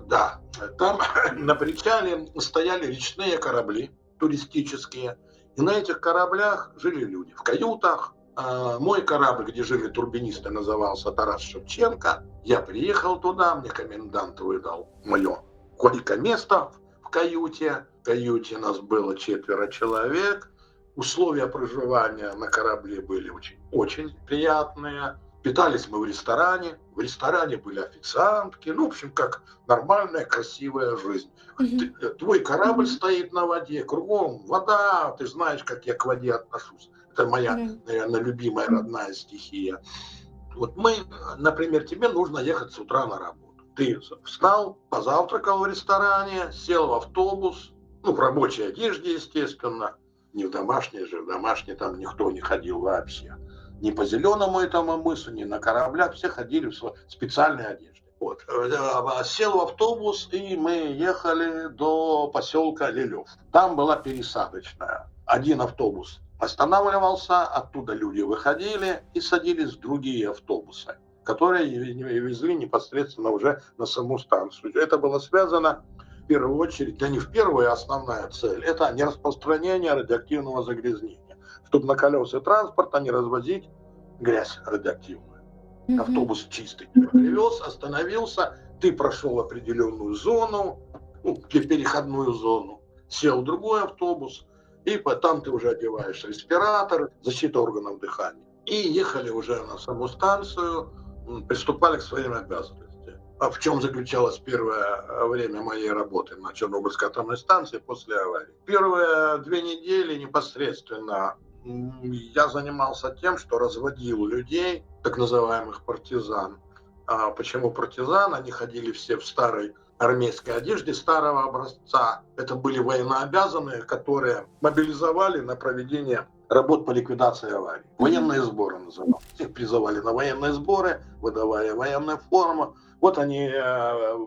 Да, там на причале стояли речные корабли туристические, и на этих кораблях жили люди в каютах. Мой корабль, где жили турбинисты, назывался Тарас Шевченко. Я приехал туда, мне комендант выдал мое койко-место в каюте. В каюте нас было 4 человек. Условия проживания на корабле были очень, очень приятные. Питались мы в ресторане. В ресторане были официантки. Ну, в общем, как нормальная, красивая жизнь. Твой корабль стоит на воде, кругом вода. Ты знаешь, как я к воде отношусь. Это моя, наверное, любимая родная стихия. Вот мы, например, тебе нужно ехать с утра на работу. Ты встал, позавтракал в ресторане, сел в автобус, ну, в рабочей одежде, естественно. Не в домашней же, в домашней там никто не ходил вообще. Ни по Зеленому этому мысу, ни на кораблях, все ходили в специальной одежде. Вот. Сел в автобус, и мы ехали до поселка Лилев. Там была пересадочная. Один автобус останавливался, оттуда люди выходили и садились в другие автобусы, которые везли непосредственно уже на саму станцию. Это было связано в первую очередь, да не в первую, а основная цель, это не распространение радиоактивного загрязнения, чтобы на колеса транспорта не развозить грязь радиоактивную. Автобус чистый привез, остановился, ты прошел определенную зону, ну, переходную зону, сел в другой автобус, и там ты уже одеваешь респиратор, защита органов дыхания. И ехали уже на саму станцию, приступали к своим обязанностям. А в чем заключалось первое время моей работы на Чернобыльской атомной станции после аварии? Первые 2 недели непосредственно я занимался тем, что разводил людей, так называемых партизан. А почему партизан? Они ходили все в старой армейской одежде старого образца. Это были военнообязанные, которые мобилизовали на проведение работ по ликвидации аварий. Военные сборы назывались. Их призывали на военные сборы, выдавая военную форму. Вот они,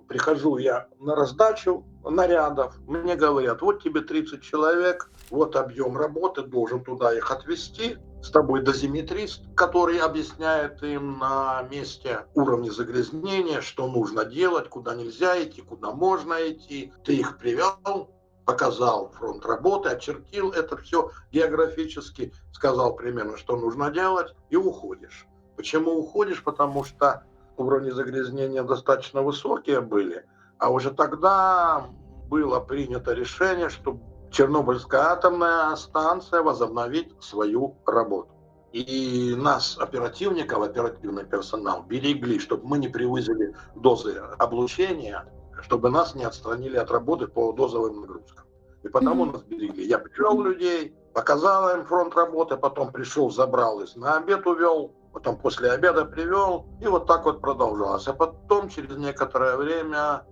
прихожу я на раздачу нарядов, мне говорят, вот тебе 30 человек, вот объем работы, должен туда их отвезти. С тобой дозиметрист, который объясняет им на месте уровни загрязнения, что нужно делать, куда нельзя идти, куда можно идти. Ты их привел, показал фронт работы, очертил это все географически, сказал примерно, что нужно делать, и уходишь. Почему уходишь? Потому что уровни загрязнения достаточно высокие были, а уже тогда было принято решение, что Чернобыльская атомная станция возобновить свою работу. И нас, оперативников, оперативный персонал, берегли, чтобы мы не превысили дозы облучения, чтобы нас не отстранили от работы по дозовым нагрузкам. И потому нас берегли. Я привел людей, показал им фронт работы, потом пришел, забрал их, на обед увел, потом после обеда привел, и вот так вот продолжалось. А потом, через некоторое время,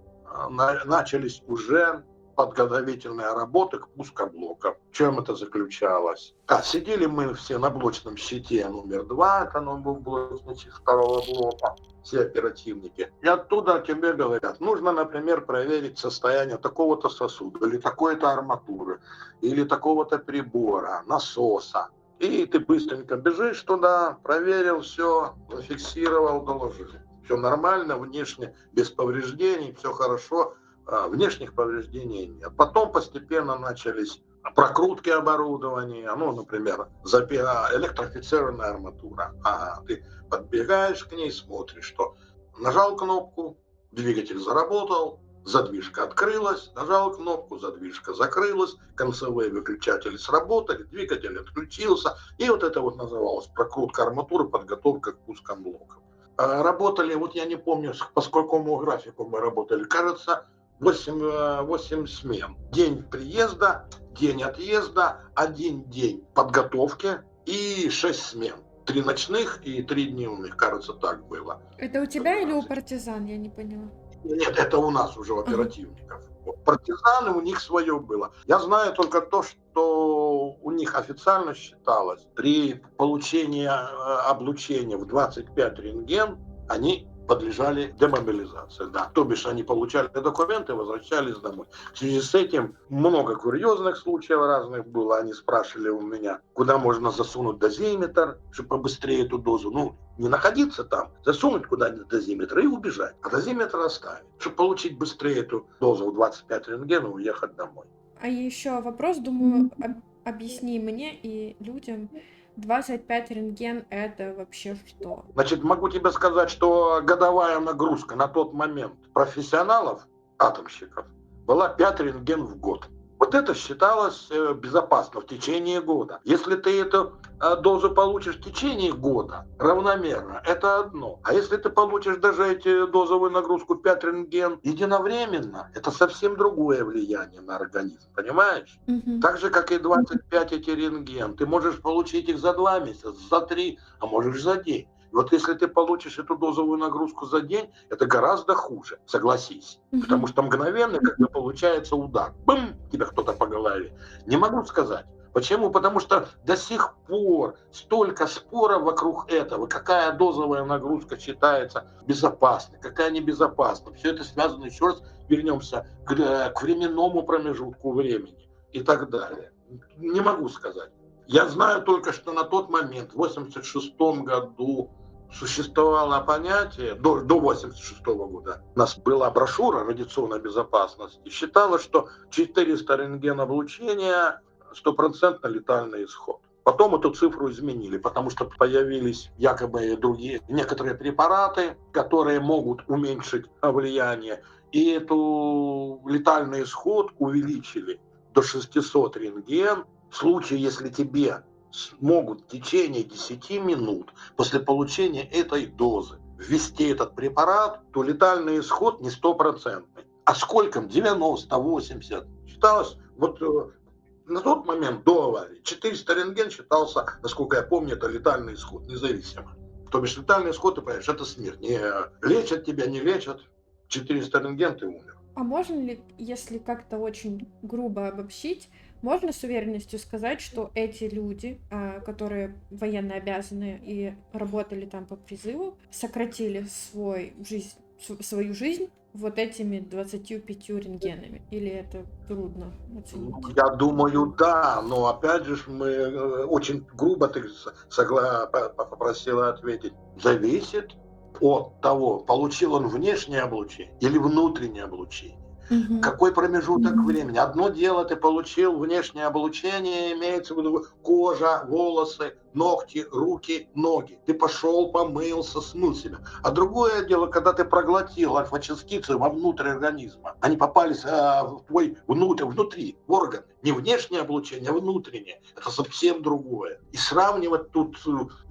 начались уже подготовительные работы к пускоблокам. В чем это заключалось? Сидели мы все на блочном щите номер 2, это был блочный щит 2-го блока, все оперативники. И оттуда тебе говорят, нужно, например, проверить состояние такого-то сосуда, или такой-то арматуры, или такого-то прибора, насоса. И ты быстренько бежишь туда, проверил все, зафиксировал, доложил. Все нормально, внешне, без повреждений, все хорошо. Внешних повреждений нет. Потом постепенно начались прокрутки оборудования, ну, например, электрофицированная арматура. Ты подбегаешь к ней, смотришь, что нажал кнопку, двигатель заработал, задвижка открылась, нажал кнопку, задвижка закрылась, концевые выключатели сработали, двигатель отключился, и вот это вот называлось прокрутка арматуры, подготовка к пускам блоков. Работали, вот я не помню, по сколькому графику мы работали, кажется, 8 смен. День приезда, день отъезда, 1 день подготовки и 6 смен. 3 ночных и 3 дневных, кажется, так было. Это у тебя или у партизан, я не поняла. Нет, это у нас уже у оперативников. Партизаны, у них свое было. Я знаю только то, что у них официально считалось, при получении облучения в 25 рентген они подлежали демобилизации. Да. То бишь они получали документы и возвращались домой. В связи с этим много курьезных случаев разных было. Они спрашивали у меня, куда можно засунуть дозиметр, чтобы побыстрее эту дозу. Ну, не находиться там, засунуть куда-нибудь дозиметр и убежать. А дозиметр оставить, чтобы получить быстрее эту дозу в 25 рентген и уехать домой. А еще вопрос, думаю, объясни мне и людям, 25 рентген это вообще что? Значит, могу тебе сказать, что годовая нагрузка на тот момент профессионалов, атомщиков, была 5 рентген в год. Вот это считалось безопасно в течение года. Если ты эту дозу получишь в течение года равномерно, это одно. А если ты получишь даже эти дозовую нагрузку 5 рентген единовременно, это совсем другое влияние на организм, понимаешь? Так же, как и 25 эти рентген. Ты можешь получить их за 2 месяца, за 3, а можешь за день. Вот если ты получишь эту дозовую нагрузку за день, это гораздо хуже, согласись. Потому что мгновенно, когда получается удар, бум, тебя кто-то по голове. Не могу сказать. Почему? Потому что до сих пор столько споров вокруг этого, какая дозовая нагрузка считается безопасной, какая небезопасна. Все это связано, еще раз вернемся к временному промежутку времени и так далее. Не могу сказать. Я знаю только, что на тот момент, в 1986 году, существовало понятие, до 1986 года, у нас была брошюра радиационной безопасности, считалось, что 400 рентгеноблучения 100% летальный исход. Потом эту цифру изменили, потому что появились якобы другие, некоторые препараты, которые могут уменьшить влияние, и эту летальный исход увеличили до 600 рентген. В случае, если тебе смогут в течение 10 минут после получения этой дозы ввести этот препарат, то летальный исход не 100%. А сколько? 90, 80. Считалось, вот на тот момент до аварии 400 рентген считался, насколько я помню, это летальный исход, независимо. То бишь летальный исход, ты понимаешь, это смерть. Не лечат тебя, не лечат. 400 рентген, ты умер. А можно ли, если как-то очень грубо обобщить, можно с уверенностью сказать, что эти люди, которые военно обязаны и работали там по призыву, сократили свою жизнь вот этими 25 рентгенами? Или это трудно оценить? Я думаю, да, но опять же мы очень грубо ты попросила ответить. Зависит от того, получил он внешнее облучение или внутреннее облучение. Какой промежуток времени? Одно дело, ты получил внешнее облучение, имеется в виду кожа, волосы, ногти, руки, ноги. Ты пошел, помылся, смыл себя. А другое дело, когда ты проглотил альфа-частицы вовнутрь организма. Они попались в твой внутри, в органы. Не внешнее облучение, а внутреннее. Это совсем другое. И сравнивать тут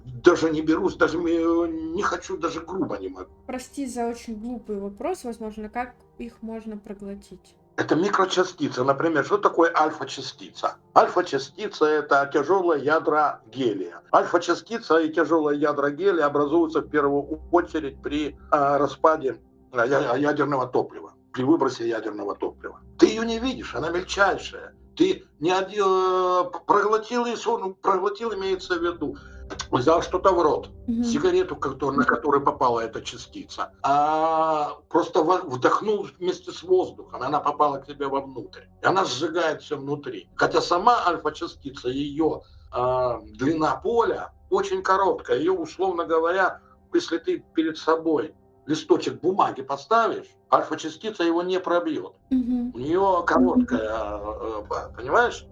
даже не берусь, даже не хочу, даже грубо не могу. Прости за очень глупый вопрос, возможно, как их можно проглотить? Это микрочастицы. Например, что такое альфа-частица? Альфа-частица – это тяжелые ядра гелия. Альфа-частица и тяжелые ядра гелия образуются в первую очередь при распаде ядерного топлива, при выбросе ядерного топлива. Ты ее не видишь, она мельчайшая. Ты не проглотил, имеется в виду, взял что-то в рот, сигарету, на которую попала эта частица, просто вдохнул вместе с воздухом, она попала к тебе вовнутрь. И она сжигает все внутри. Хотя сама альфа-частица, ее длина поля очень короткая. Ее, условно говоря, если ты перед собой листочек бумаги поставишь, альфа-частица его не пробьет. У нее короткая, понимаешь,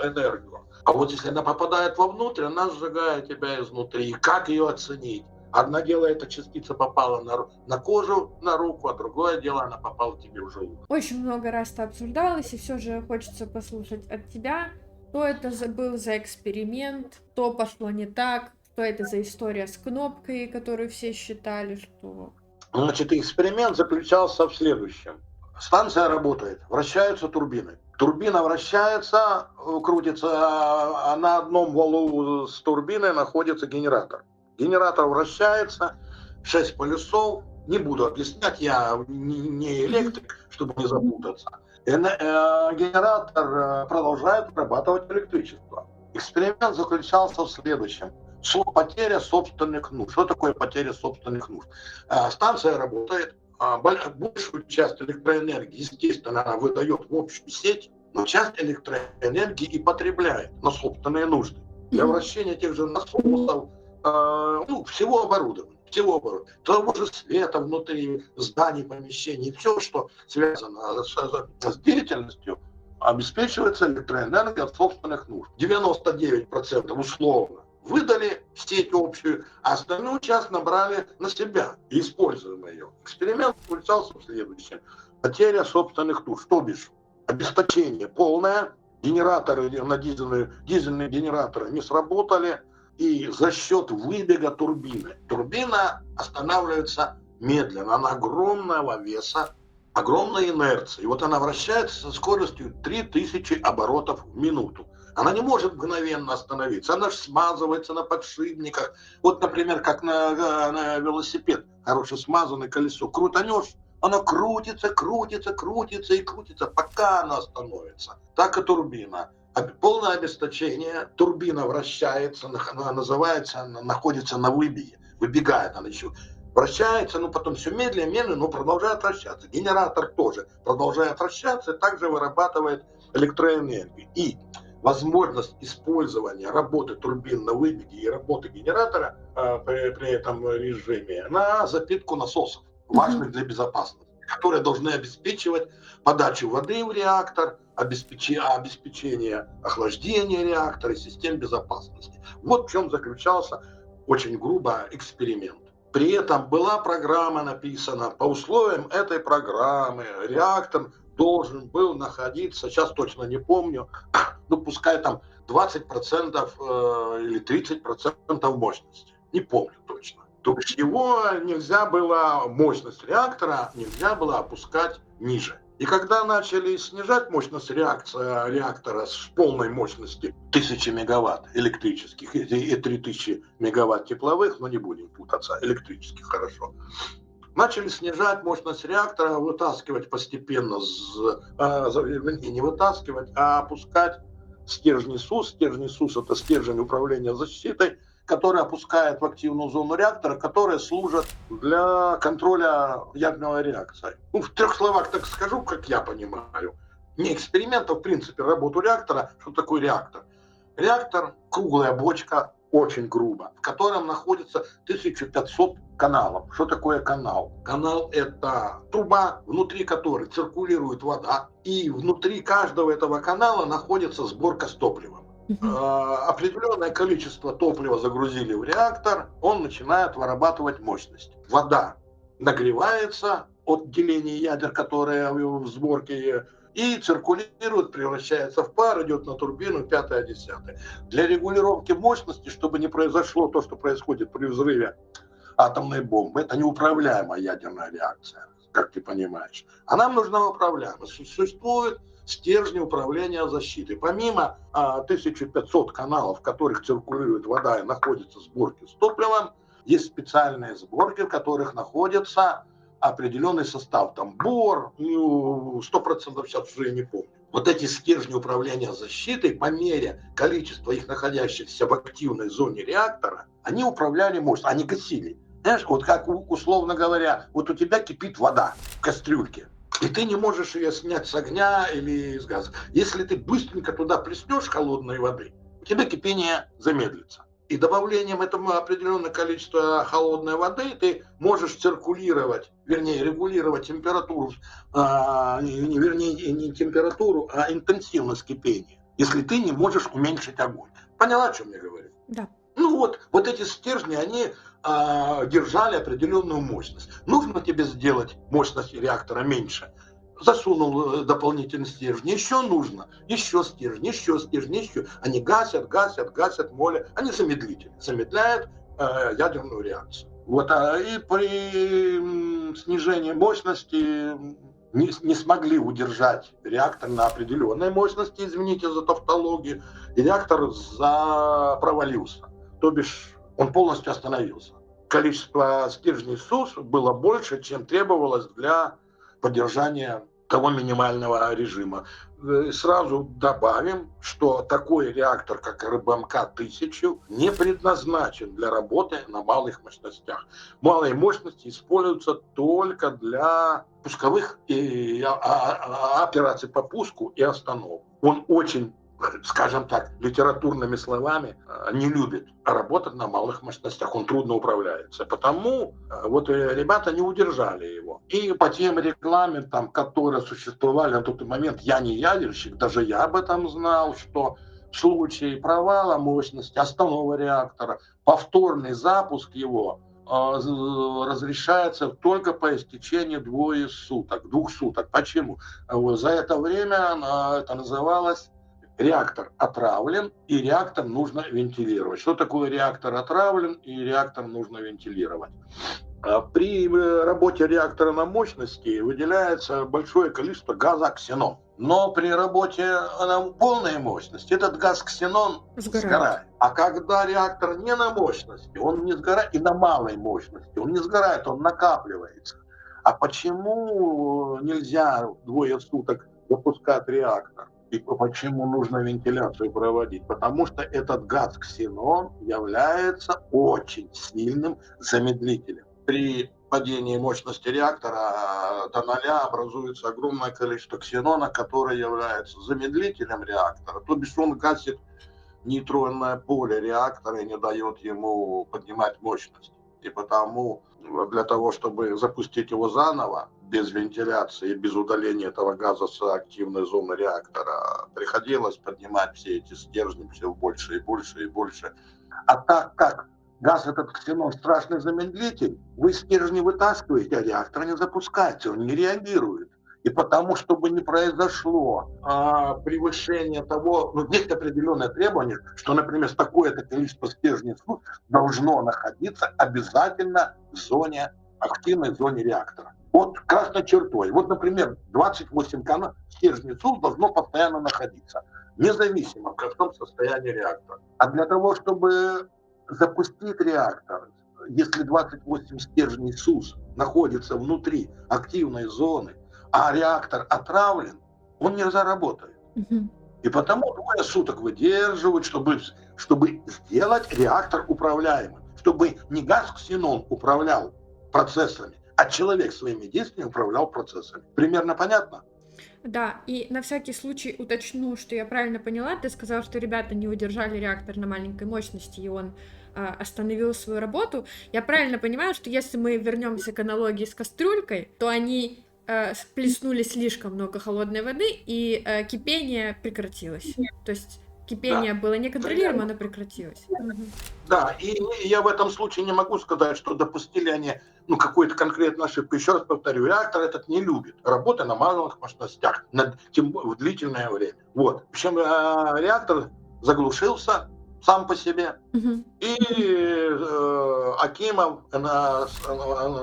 энергия. А вот если она попадает вовнутрь, она сжигает тебя изнутри. И как ее оценить? Одно дело, эта частица попала на кожу, на руку, а другое дело, она попала тебе в желудок. Очень много раз это обсуждалось, и все же хочется послушать от тебя, что это был за эксперимент, что пошло не так, что это за история с кнопкой, которую все считали, что... Значит, эксперимент заключался в следующем. Станция работает, вращаются турбины. Турбина вращается, крутится, а на одном валу с турбиной находится генератор. Генератор вращается, 6 полюсов. Не буду объяснять, я не электрик, чтобы не запутаться. Генератор продолжает вырабатывать электричество. Эксперимент заключался в следующем. Потеря собственных нужд. Что такое потеря собственных нужд? Станция работает, большую часть электроэнергии, естественно, она выдает в общую сеть, но часть электроэнергии и потребляет на собственные нужды. Для вращения тех же насосов, всего оборудования. Того же света внутри зданий, помещений, все, что связано с деятельностью, обеспечивается электроэнергией от собственных нужд. 99% условно выдали в сеть общую, а остальную часть набрали на себя и используем ее. Эксперимент заключался в следующем. Потеря собственных нужд, то бишь обесточение полное, генераторы на дизельные генераторы не сработали, и за счет выбега турбина останавливается медленно, она огромного веса, огромной инерции. И вот она вращается со скоростью 3000 оборотов в минуту. Она не может мгновенно остановиться, она же смазывается на подшипниках. Вот, например, как на велосипед, хорошо смазанное колесо, крутанешь, оно крутится, пока оно остановится. Так и турбина. Полное обесточение, турбина вращается, она называется, она находится на выбеге, выбегает она еще. Вращается, потом все медленно, но продолжает вращаться. Генератор тоже продолжает вращаться и также вырабатывает электроэнергию. И возможность использования работы турбин на выбеге и работы генератора при этом режиме на запитку насосов, важных для безопасности, которые должны обеспечивать подачу воды в реактор, обеспечение охлаждения реактора и систем безопасности. Вот в чем заключался очень грубо эксперимент. При этом была программа написана, по условиям этой программы реактор должен был находиться, сейчас точно не помню, пускай там 20% или 30% мощности, не помню точно. То есть его нельзя было, мощность реактора нельзя было опускать ниже. И когда начали снижать мощность реактора с полной мощности 1000 мегаватт электрических и 3000 мегаватт тепловых, но не будем путаться, электрических хорошо, начали снижать мощность реактора, вытаскивать постепенно, не вытаскивать, а опускать стержни СУС. Стержни СУС — это стержень управления защитой, который опускает в активную зону реактора, которые служат для контроля ядерной реакции. В 3 словах так скажу, как я понимаю. Не эксперимент, а в принципе работу реактора. Что такое реактор? Реактор — круглая бочка, очень грубо, в котором находится 1500 каналов. Что такое канал? Канал — это труба, внутри которой циркулирует вода, и внутри каждого этого канала находится сборка с топливом. Определенное количество топлива загрузили в реактор, он начинает вырабатывать мощность. Вода нагревается от деления ядер, которые в сборке, и циркулирует, превращается в пар, идет на турбину, 5-10. Для регулировки мощности, чтобы не произошло то, что происходит при взрыве атомной бомбы, это неуправляемая ядерная реакция, как ты понимаешь. А нам нужна управляемость. Существует стержни управления защитой. Помимо 1500 каналов, в которых циркулирует вода и находятся сборки с топливом, есть специальные сборки, в которых находится определенный состав. Там бор, 100% сейчас уже не помню. Вот эти стержни управления защитой, по мере количества их находящихся в активной зоне реактора, они управляли мощностью, они гасили. Знаешь, вот как условно говоря, вот у тебя кипит вода в кастрюльке, и ты не можешь ее снять с огня или с газа. Если ты быстренько туда плеснешь холодной воды, у тебя кипение замедлится. И добавлением этого определенного количества холодной воды ты можешь циркулировать, регулировать температуру, не температуру, а интенсивность кипения, если ты не можешь уменьшить огонь. Поняла, о чем я говорю? Да. Вот эти стержни, они держали определенную мощность. Нужно тебе сделать мощность реактора меньше. Засунул дополнительный стержень, еще нужно, еще стержень, еще стержень, еще. Они гасят, молят. Они замедлители, замедляют ядерную реакцию. Вот, и при снижении мощности не смогли удержать реактор на определенной мощности, извините за тавтологию, и реактор провалился. То бишь он полностью остановился. Количество стержней СУС было больше, чем требовалось для поддержания того минимального режима. Сразу добавим, что такой реактор, как РБМК-1000, не предназначен для работы на малых мощностях. Малые мощности используются только для пусковых операций по пуску и остановке. Он очень, скажем так, литературными словами, не любит работать на малых мощностях, он трудно управляется. Потому вот ребята не удержали его. И по тем регламентам, которые существовали на тот момент, я не ядерщик, даже я об этом знал, что в случае провала мощности основного реактора, повторный запуск его разрешается только по истечении 2 суток. Почему? За это время это называлось реактор отравлен, и реактор нужно вентилировать. Что такое реактор отравлен и реактор нужно вентилировать? При работе реактора на мощности выделяется большое количество газа ксенон. Но при работе на полной мощности этот газ ксенон сгорает. А когда реактор не на мощности, он не сгорает, и на малой мощности, он не сгорает, он накапливается. А почему нельзя 2 суток запускать реактор? И почему нужно вентиляцию проводить? Потому что этот газ ксенон является очень сильным замедлителем. При падении мощности реактора до нуля образуется огромное количество ксенона, которое является замедлителем реактора. То бишь он гасит нейтронное поле реактора и не дает ему поднимать мощность. И потому для того, чтобы запустить его заново, без вентиляции, без удаления этого газа с активной зоны реактора, приходилось поднимать все эти стержни все больше и больше и больше. А так как газ этот ксенон страшный замедлитель, вы стержни вытаскиваете, а реактор не запускается, он не реагирует. И потому, чтобы не произошло превышение того, есть определенное требование, что, например, такое-то количество стержней должно находиться обязательно в зоне, активной зоне реактора. Вот красной чертой. Вот, например, 28 стержней СУС должно постоянно находиться, независимо в каком состоянии реактора. А для того, чтобы запустить реактор, если 28 стержней СУС находится внутри активной зоны, а реактор отравлен, он не заработает. И потому 2 суток выдерживают, чтобы сделать реактор управляемым. Чтобы не газ ксенон управлял процессами, а человек своими действиями управлял процессами. Примерно понятно? Да, и на всякий случай уточню, что я правильно поняла. Ты сказал, что ребята не удержали реактор на маленькой мощности, и он остановил свою работу. Я правильно понимаю, что если мы вернемся к аналогии с кастрюлькой, то они сплеснули слишком много холодной воды, и кипение прекратилось. То есть кипение было неконтролируемо, оно прекратилось. Да, и я в этом случае не могу сказать, что допустили они какую-то конкретную ошибку. Еще раз повторю, реактор этот не любит работы на малых мощностях, тем в длительное время. Вот. В общем, реактор заглушился сам по себе. И Акимов,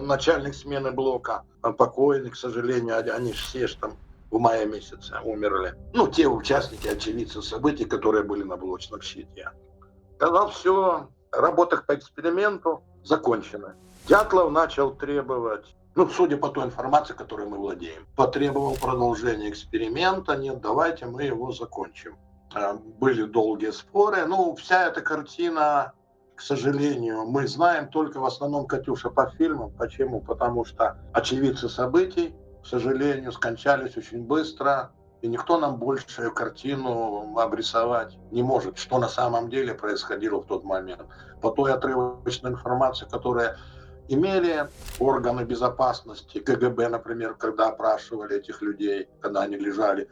начальник смены блока, покойный, к сожалению, они все там в мае месяце умерли. Те участники, очевидцы событий, которые были на блочном щите. Сказал, все, работа по эксперименту закончена. Дятлов начал требовать, судя по той информации, которой мы владеем, потребовал продолжения эксперимента. Нет, давайте мы его закончим. Были долгие споры. Вся эта картина, к сожалению, мы знаем только в основном, Катюша, по фильмам. Почему? Потому что очевидцы событий, к сожалению, скончались очень быстро. И никто нам больше картину обрисовать не может, что на самом деле происходило в тот момент. По той отрывочной информации, которая имели органы безопасности, КГБ, например, когда опрашивали этих людей, когда они лежали.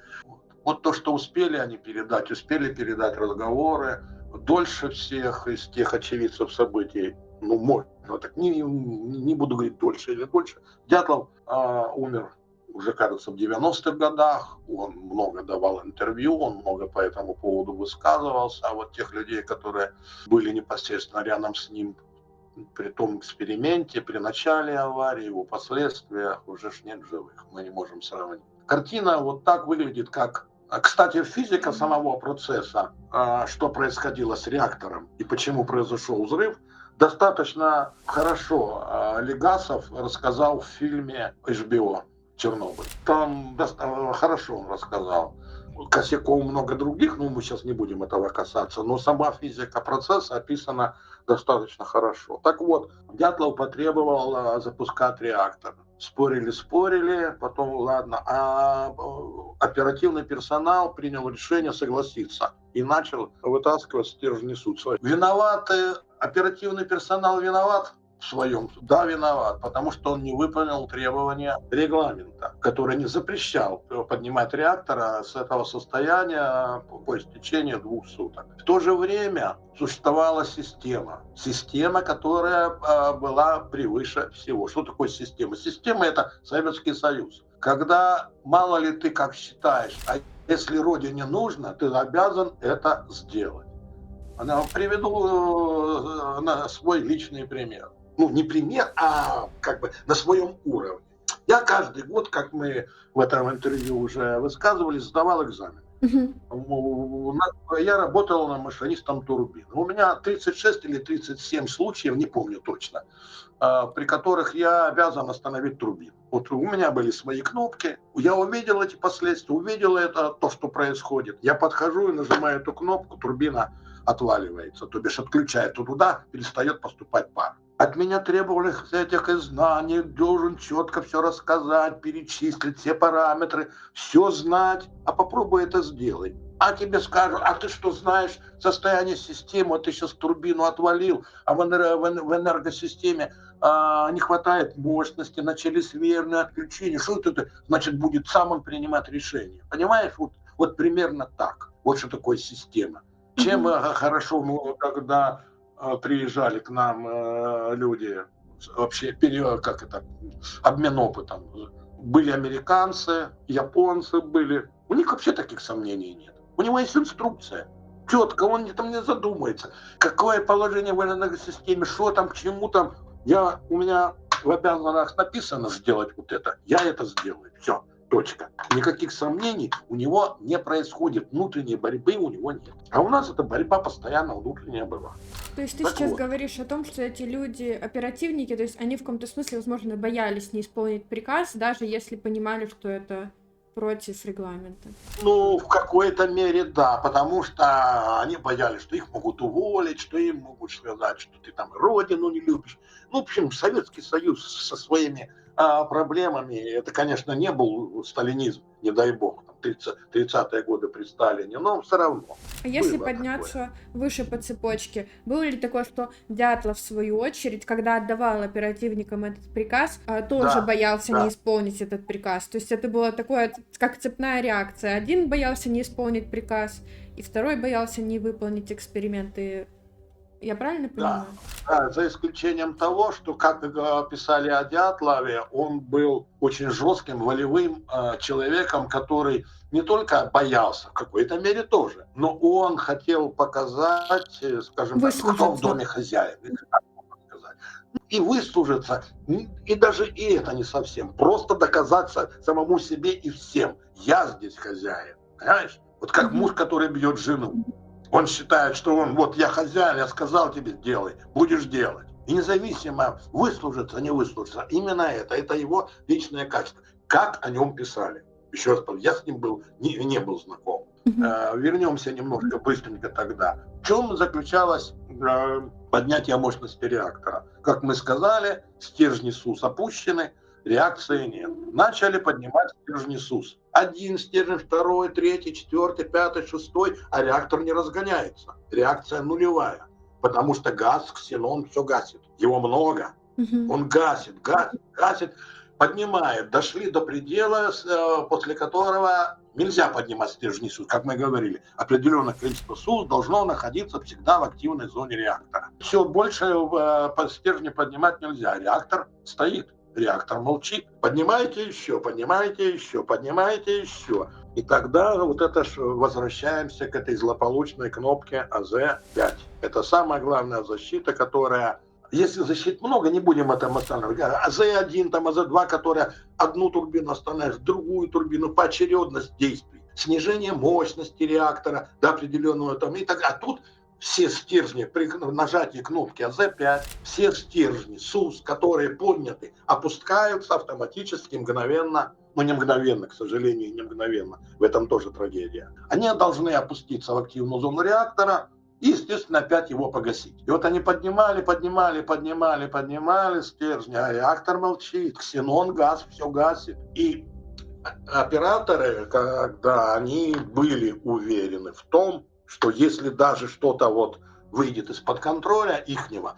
Вот то, что успели передать разговоры. Дольше всех из тех очевидцев событий ну, можно так, не буду говорить дольше или дольше. Дятлов умер уже, кажется, в 90-х годах, он много давал интервью, он много по этому поводу высказывался, а вот тех людей, которые были непосредственно рядом с ним при том эксперименте, при начале аварии, его последствиях, уже ж нет живых, мы не можем сравнить. Картина вот так выглядит, как... Кстати, физика самого процесса, что происходило с реактором и почему произошел взрыв, достаточно хорошо Легасов рассказал в фильме HBO «Чернобыль». Там хорошо он рассказал. Косяков много других, но мы сейчас не будем этого касаться, но сама физика процесса описана достаточно хорошо. Так вот, Дятлов потребовал запускать реактор. Спорили, потом ладно, а оперативный персонал принял решение согласиться и начал вытаскивать стержни суда. Виноваты, оперативный персонал виноват в своем? Да, виноват, потому что он не выполнил требования регламента, который не запрещал поднимать реактора с этого состояния по истечении 2 суток. В то же время существовала система, которая была превыше всего. Что такое система? Система – это Советский Союз. Когда, мало ли ты как считаешь, а если родине нужно, ты обязан это сделать. Приведу на свой личный пример. Ну, не пример, а как бы на своем уровне. Я каждый год, как мы в этом интервью уже высказывались, сдавал экзамен. Я работал на машинистом турбин. У меня 36 или 37 случаев, не помню точно, при которых я обязан остановить турбину. Вот у меня были свои кнопки, я увидел эти последствия, увидел это, то, что происходит. Я подхожу и нажимаю эту кнопку, турбина отваливается, то бишь отключает туда, перестает поступать пар. От меня требовали этих знаний, должен четко все рассказать, перечислить все параметры, все знать, а попробуй это сделай. А тебе скажут, а ты что знаешь состояние системы, ты сейчас турбину отвалил, а в энергосистеме не хватает мощности, начались верные отключения. Что это значит будет сам он принимать решение? Понимаешь, вот примерно так. Вот что такое система. Чем хорошо мы, когда приезжали к нам люди, вообще обмен опытом. Были американцы, японцы были. У них вообще таких сомнений нет. У него есть инструкция. Четко, он там не задумается. Какое положение в энергосистеме, что там, к чему там. У меня в обязанностях написано сделать вот это. Я это сделаю. Все. Точка. Никаких сомнений у него не происходит. Внутренней борьбы у него нет. А у нас эта борьба постоянно внутренняя была. То есть ты сейчас говоришь о том, что эти люди, оперативники, то есть они в каком-то смысле, возможно, боялись не исполнить приказ, даже если понимали, что это против регламента? Ну, в какой-то мере да, потому что они боялись, что их могут уволить, что им могут сказать, что ты там родину не любишь. Ну, в общем, Советский Союз со своими проблемами, это, конечно, не был сталинизм, не дай бог, 30-е годы при Сталине, но все равно. А если подняться выше по цепочке, было ли такое, что Дятлов, в свою очередь, когда отдавал оперативникам этот приказ, тоже боялся не исполнить этот приказ? То есть это было такое, как цепная реакция. Один боялся не исполнить приказ, и второй боялся не выполнить эксперименты. Я правильно понимаю? Да, за исключением того, что, как писали о Дятлове, он был очень жестким, волевым человеком, который не только боялся, в какой-то мере тоже, но он хотел показать, скажем так, кто в доме хозяин. И выслужиться, и даже и это не совсем. Просто доказать самому себе и всем. Я здесь хозяин. Понимаешь? Вот как муж, который бьет жену. Он считает, что вот я хозяин, я сказал тебе делай, будешь делать. И независимо выслужиться, не выслужиться, именно это его личное качество. Как о нем писали. Еще раз, я с ним не был знаком. Вернемся немножко быстренько тогда. В чем заключалось поднятие мощности реактора? Как мы сказали, стержни СУС опущены, реакции нет. Начали поднимать стержни СУС. 1 стержень, 2, 3, 4, 5, 6, а реактор не разгоняется. Реакция нулевая, потому что газ, ксенон все гасит. Его много. Он гасит. поднимает, дошли до предела, после которого нельзя поднимать стержни СУС, как мы говорили. Определенное количество СУС должно находиться всегда в активной зоне реактора. Все, больше стержни поднимать нельзя. Реактор стоит, реактор молчит. Поднимайте еще, поднимайте еще, поднимайте еще. И тогда вот это ж возвращаемся к этой злополучной кнопке АЗ-5. Это самая главная защита, которая... Если защит много, не будем это эмоционально. АЗ-1, там АЗ-2, которая одну турбину останавливает, другую турбину, поочередность действий, снижение мощности реактора до определенного там и так. А тут все стержни при нажатии кнопки АЗ-5, все стержни СУС, которые подняты, опускаются автоматически мгновенно. Ну, не мгновенно, к сожалению, не мгновенно. В этом тоже трагедия. Они должны опуститься в активную зону реактора и, естественно, опять его погасить. И вот они поднимали стержни, а реактор молчит, ксенон газ, все гасит. И операторы, когда они были уверены в том, что если даже что-то вот выйдет из-под контроля ихнего,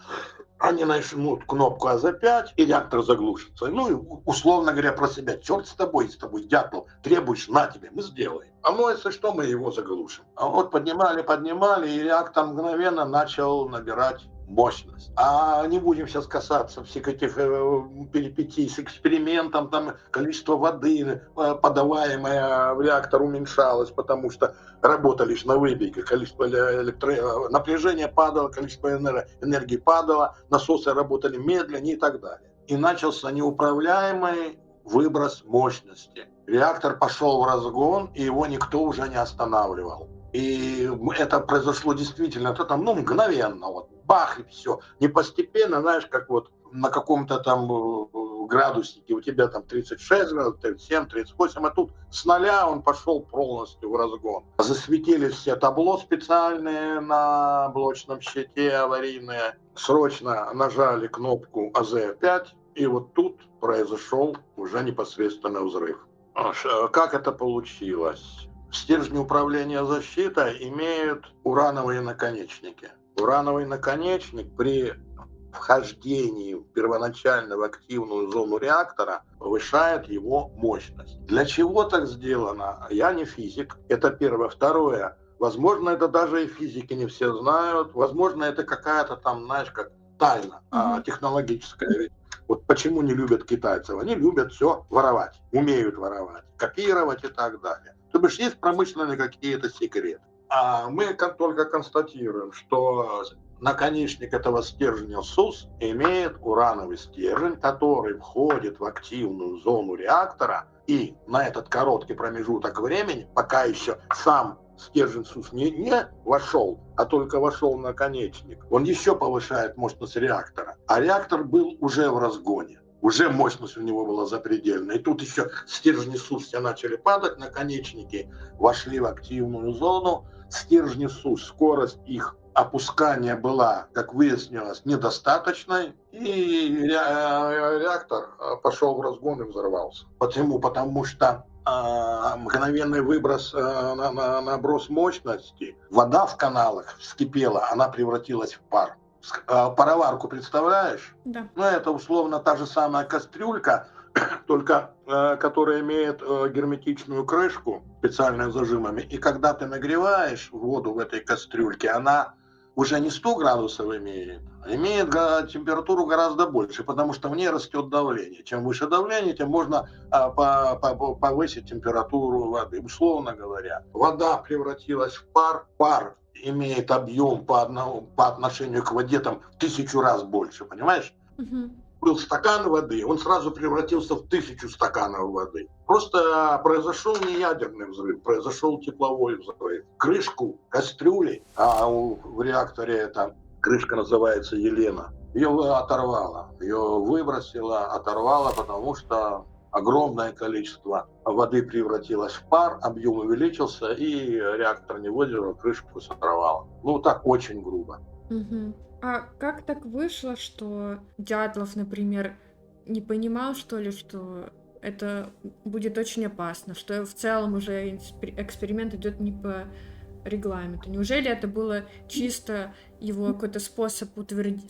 они нажмут кнопку АЗ-5, и реактор заглушится. Ну, и, условно говоря, про себя. Черт с тобой, дятел, требуешь, на тебе, мы сделаем. А ну, если что, мы его заглушим. А вот поднимали, и реактор мгновенно начал набирать мощность. А не будем сейчас касаться всех этих перипетий с экспериментом, там количество воды, подаваемое в реактор, уменьшалось, потому что работа лишь на выбеге, количество напряжения падало, количество энергии падало, насосы работали медленнее и так далее. И начался неуправляемый выброс мощности. Реактор пошел в разгон, и его никто уже не останавливал. И это произошло действительно, мгновенно, вот, бах, и все. Не постепенно, знаешь, как вот на каком-то там градуснике у тебя там 36 градусов, 37, 38, а тут с нуля он пошел полностью в разгон. Засветили все табло специальные на блочном щите аварийные, срочно нажали кнопку АЗ-5, и вот тут произошел уже непосредственно взрыв. Как это получилось? Стержни управления защитой имеют урановые наконечники. Урановый наконечник при вхождении первоначально в активную зону реактора повышает его мощность. Для чего так сделано? Я не физик, это первое. Второе, возможно, это даже и физики не все знают, возможно, это какая-то там, знаешь, как тайна технологическая. Вот почему не любят китайцев? Они любят все воровать, умеют воровать, копировать и так далее. То бишь есть промышленные какие-то секреты. А мы только констатируем, что наконечник этого стержня СУС имеет урановый стержень, который входит в активную зону реактора, и на этот короткий промежуток времени, пока еще сам стержень СУС не вошел, а только вошел наконечник, он еще повышает мощность реактора. А реактор был уже в разгоне. Уже мощность у него была запредельная. И тут еще стержни СУС все начали падать, наконечники вошли в активную зону. Стержни СУС, скорость их опускания была, как выяснилось, недостаточной. И реактор пошел в разгон и взорвался. Почему? Потому что мгновенный выброс, наброс мощности, вода в каналах вскипела, она превратилась в пар. Пароварку представляешь? Да. Ну, это условно та же самая кастрюлька, только которая имеет герметичную крышку, специальными зажимами. И когда ты нагреваешь воду в этой кастрюльке, она уже не 100 градусов имеет, а имеет температуру гораздо больше, потому что в ней растет давление. Чем выше давление, тем можно повысить температуру воды. Условно говоря, вода превратилась в пар, пар имеет объем по отношению к воде там в 1000 раз больше, понимаешь? Был стакан воды, он сразу превратился в 1000 стаканов воды. Просто произошел не ядерный взрыв, произошел тепловой взрыв. Крышку кастрюли, а в реакторе эта крышка называется Елена, ее оторвало, ее выбросило, оторвало, потому что огромное количество воды превратилось в пар, объем увеличился, и реактор не выдержал, крышку сорвало. Ну, так очень грубо. А как так вышло, что Дятлов, например, не понимал, что ли, что это будет очень опасно, что в целом уже эксперимент идет не по регламенту? Неужели это было чисто его какой-то способ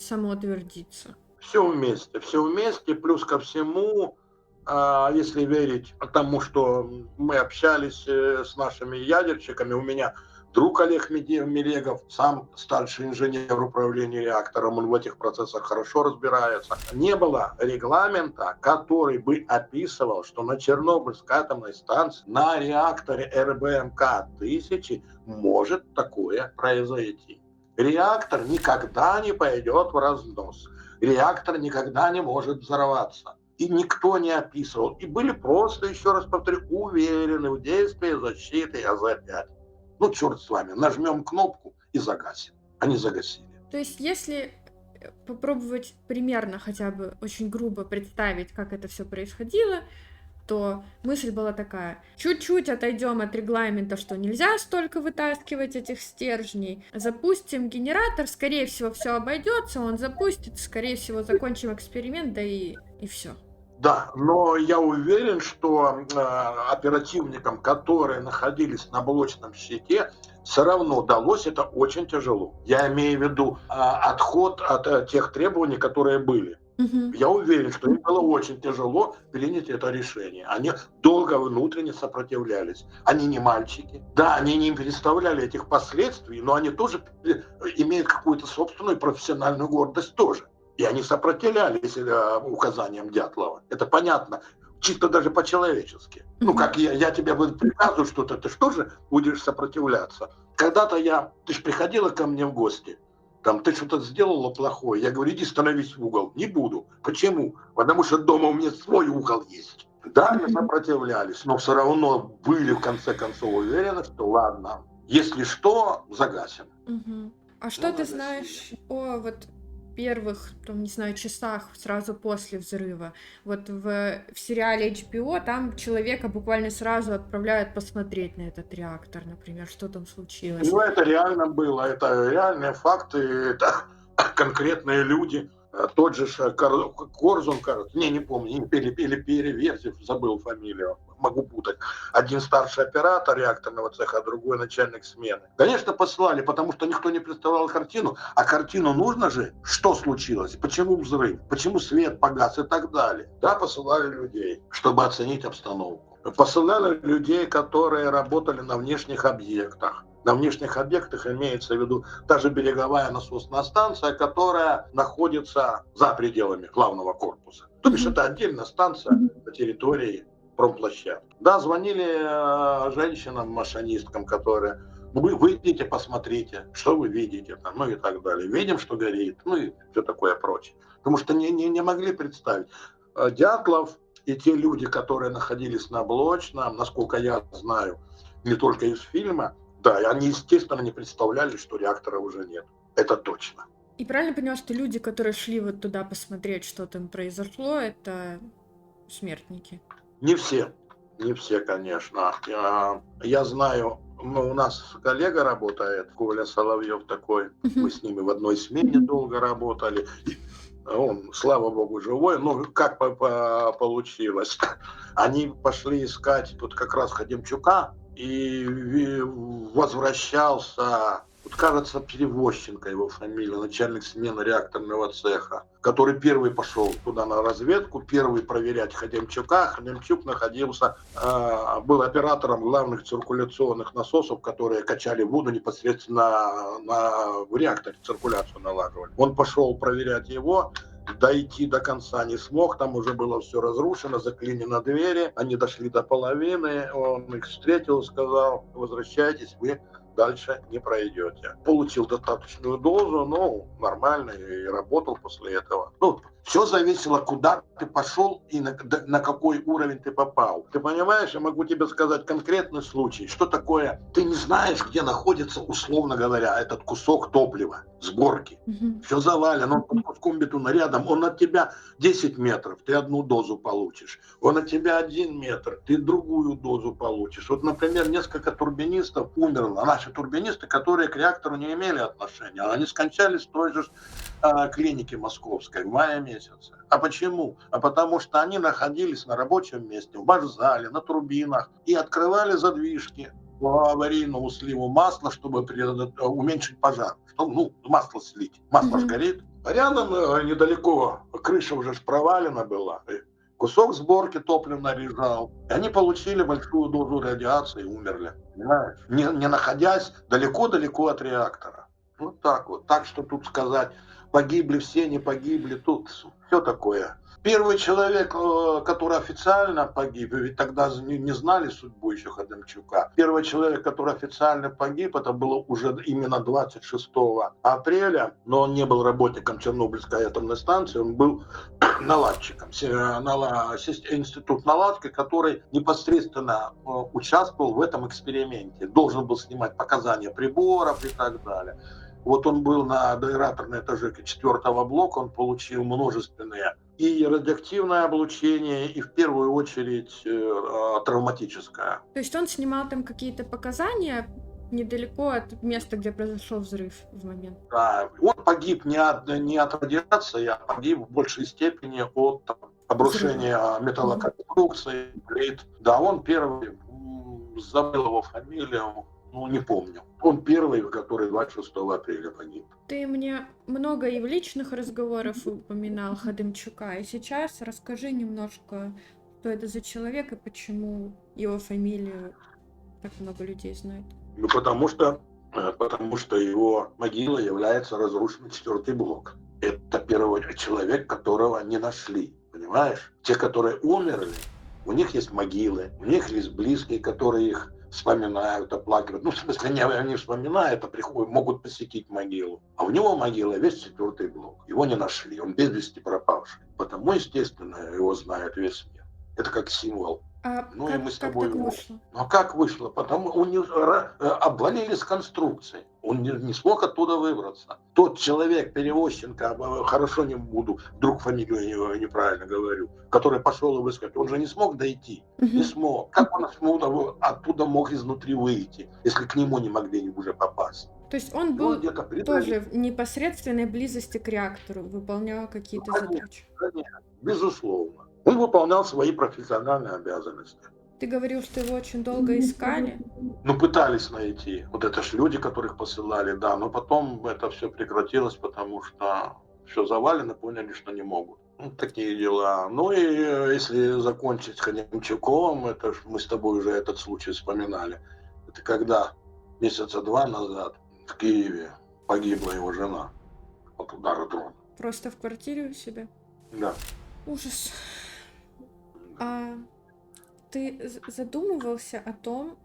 самоутвердиться? Все вместе, плюс ко всему, если верить тому, что мы общались с нашими ядерщиками, у меня друг Олег Мелегов, сам старший инженер управления реактором, он в этих процессах хорошо разбирается. Не было регламента, который бы описывал, что на Чернобыльской атомной станции, на реакторе РБМК-1000 может такое произойти. Реактор никогда не пойдет в разнос. Реактор никогда не может взорваться. И никто не описывал. И были просто, еще раз повторю, уверены в действии защиты АЗ-5. Ну, черт с вами, нажмем кнопку и загасим. Они загасили. То есть, если попробовать примерно хотя бы очень грубо представить, как это все происходило, то мысль была такая: чуть-чуть отойдем от регламента, что нельзя столько вытаскивать этих стержней, запустим генератор, скорее всего, все обойдется, он запустится, скорее всего, закончим эксперимент, да и все. Да, но я уверен, что оперативникам, которые находились на блочном щите, все равно далось это очень тяжело. Я имею в виду отход от тех требований, которые были. Я уверен, что им было очень тяжело принять это решение. Они долго внутренне сопротивлялись. Они не мальчики. Да, они не представляли этих последствий, но они тоже имеют какую-то собственную профессиональную гордость тоже. И они сопротивлялись указаниям Дятлова. Это понятно. Чисто даже по-человечески. Ну, как я тебе приказываю что-то, ты что же будешь сопротивляться? Когда-то ты же приходила ко мне в гости, там, ты что-то сделала плохое, я говорю, иди становись в угол. Не буду. Почему? Потому что дома у меня свой угол есть. Да, они сопротивлялись, но все равно были в конце концов уверены, что ладно, если что, загасим. А что ты знаешь о первых, там, не знаю, часах сразу после взрыва? Вот в сериале HBO там человека буквально сразу отправляют посмотреть на этот реактор, например, что там случилось. Ну, это реально было, это реальные факты, это конкретные люди. Тот же Корзун, кажется, не помню, или Переверзев, забыл фамилию, могу путать. Один старший оператор реакторного цеха, а другой начальник смены. Конечно, послали, потому что никто не представлял картину. А картину нужно же, что случилось, почему взрыв, почему свет погас и так далее. Да, посылали людей, чтобы оценить обстановку. Посылали людей, которые работали на внешних объектах. На внешних объектах имеется в виду та же береговая насосная станция, которая находится за пределами главного корпуса. То есть это отдельная станция на территории промплощадки. Да, звонили женщинам, машинисткам, которые: вы выйдите, посмотрите, что вы видите, там, ну и так далее. Видим, что горит, ну и все такое прочее. Потому что не могли представить. Дятлов и те люди, которые находились на блочном, насколько я знаю, не только из фильма, да, и они, естественно, не представляли, что реактора уже нет. Это точно. И правильно поняла, что люди, которые шли вот туда посмотреть, что там произошло, это смертники? Не все, конечно. Я знаю, у нас коллега работает, Коля Соловьев такой, мы с ними в одной смене долго работали. Он, слава богу, живой, но как получилось. Они пошли искать тут как раз Ходимчука, и возвращался, вот, кажется, Перевозченко его фамилия, начальник смены реакторного цеха, который первый пошел туда на разведку, первый проверять Ходимчука. Ходимчук находился, был оператором главных циркуляционных насосов, которые качали воду непосредственно в реакторе, циркуляцию налаживали. Он пошел проверять его, дойти до конца не смог, там уже было все разрушено, заклинено двери, они дошли до половины, он их встретил и сказал: возвращайтесь, вы дальше не пройдете. Получил достаточную дозу, но нормально, и работал после этого. Ну, все зависело, куда ты пошел и на какой уровень ты попал. Ты понимаешь, я могу тебе сказать конкретный случай. Что такое? Ты не знаешь, где находится, условно говоря, этот кусок топлива, сборки. Все завалено, он под куском бетона рядом, он от тебя 10 метров, ты одну дозу получишь. Он от тебя 1 метр, ты другую дозу получишь. Вот, например, несколько турбинистов умерло. Наши турбинисты, которые к реактору не имели отношения, они скончались в той же клинике московской в мае месяце. А почему? А потому что они находились на рабочем месте, в башзале, на турбинах и открывали задвижки по аварийному сливу масла, чтобы уменьшить пожар. Чтобы, масло слить. Масло же горит. А рядом недалеко крыша уже провалена была. Кусок сборки топлива лежал. И они получили большую дозу радиации и умерли. Понимаешь? Не находясь далеко-далеко от реактора. Вот так вот. Так что тут сказать, погибли все, не погибли, тут все такое. Первый человек, который официально погиб, ведь тогда не знали судьбу еще Ходымчука. Первый человек, который официально погиб, это было уже именно 26 апреля, но он не был работником Чернобыльской атомной станции, он был наладчиком, институт наладки, который непосредственно участвовал в этом эксперименте. Должен был снимать показания приборов и так далее. Вот он был на аэраторной этажерке 4-го блока, он получил множественные и радиоактивное облучение, и в первую очередь травматическое. То есть он снимал там какие-то показания недалеко от места, где произошел взрыв в момент. Да, он погиб не от радиации, а погиб в большей степени от обрушения металлоконструкции, плит. Да, он первый, забыл его фамилию, не помню. Он первый, который 26 апреля погиб. Ты мне много и в личных разговорах упоминал Ходымчука, и сейчас расскажи немножко, что это за человек и почему его фамилию так много людей знает. Ну, потому что его могила является разрушенный 4-й блок. Это первый человек, которого не нашли, понимаешь? Те, которые умерли, у них есть могилы, у них есть близкие, которые их вспоминают, оплакивают. Ну, в смысле, не вспоминают, а приходят, могут посетить могилу. А у него могила весь 4-й блок. Его не нашли, он без вести пропавший. Потому, естественно, его знает весь мир. Это как символ. Ну и мы с тобой... Как так вышло? Ну а как вышло? Потому у него обвалились конструкции. Он не смог оттуда выбраться. Тот человек, перевозчика, хорошо не буду, вдруг фамилию неправильно говорю, который пошел его искать, он же не смог дойти. Не смог. Как он оттуда мог изнутри выйти, если к нему не могли уже попасть? То есть он был тоже в непосредственной близости к реактору, выполнял какие-то задачи? Конечно, безусловно. Он выполнял свои профессиональные обязанности. Ты говорил, что его очень долго искали? Ну, пытались найти. Вот это ж люди, которых посылали, да. Но потом это все прекратилось, потому что все завалено, поняли, что не могут. Ну, такие дела. Ну и если закончить Ходымчуком, это ж мы с тобой уже этот случай вспоминали. Это когда месяца 2 назад в Киеве погибла его жена от удара дрона. Просто в квартире у себя? Да. Ужас. А ты задумывался о том,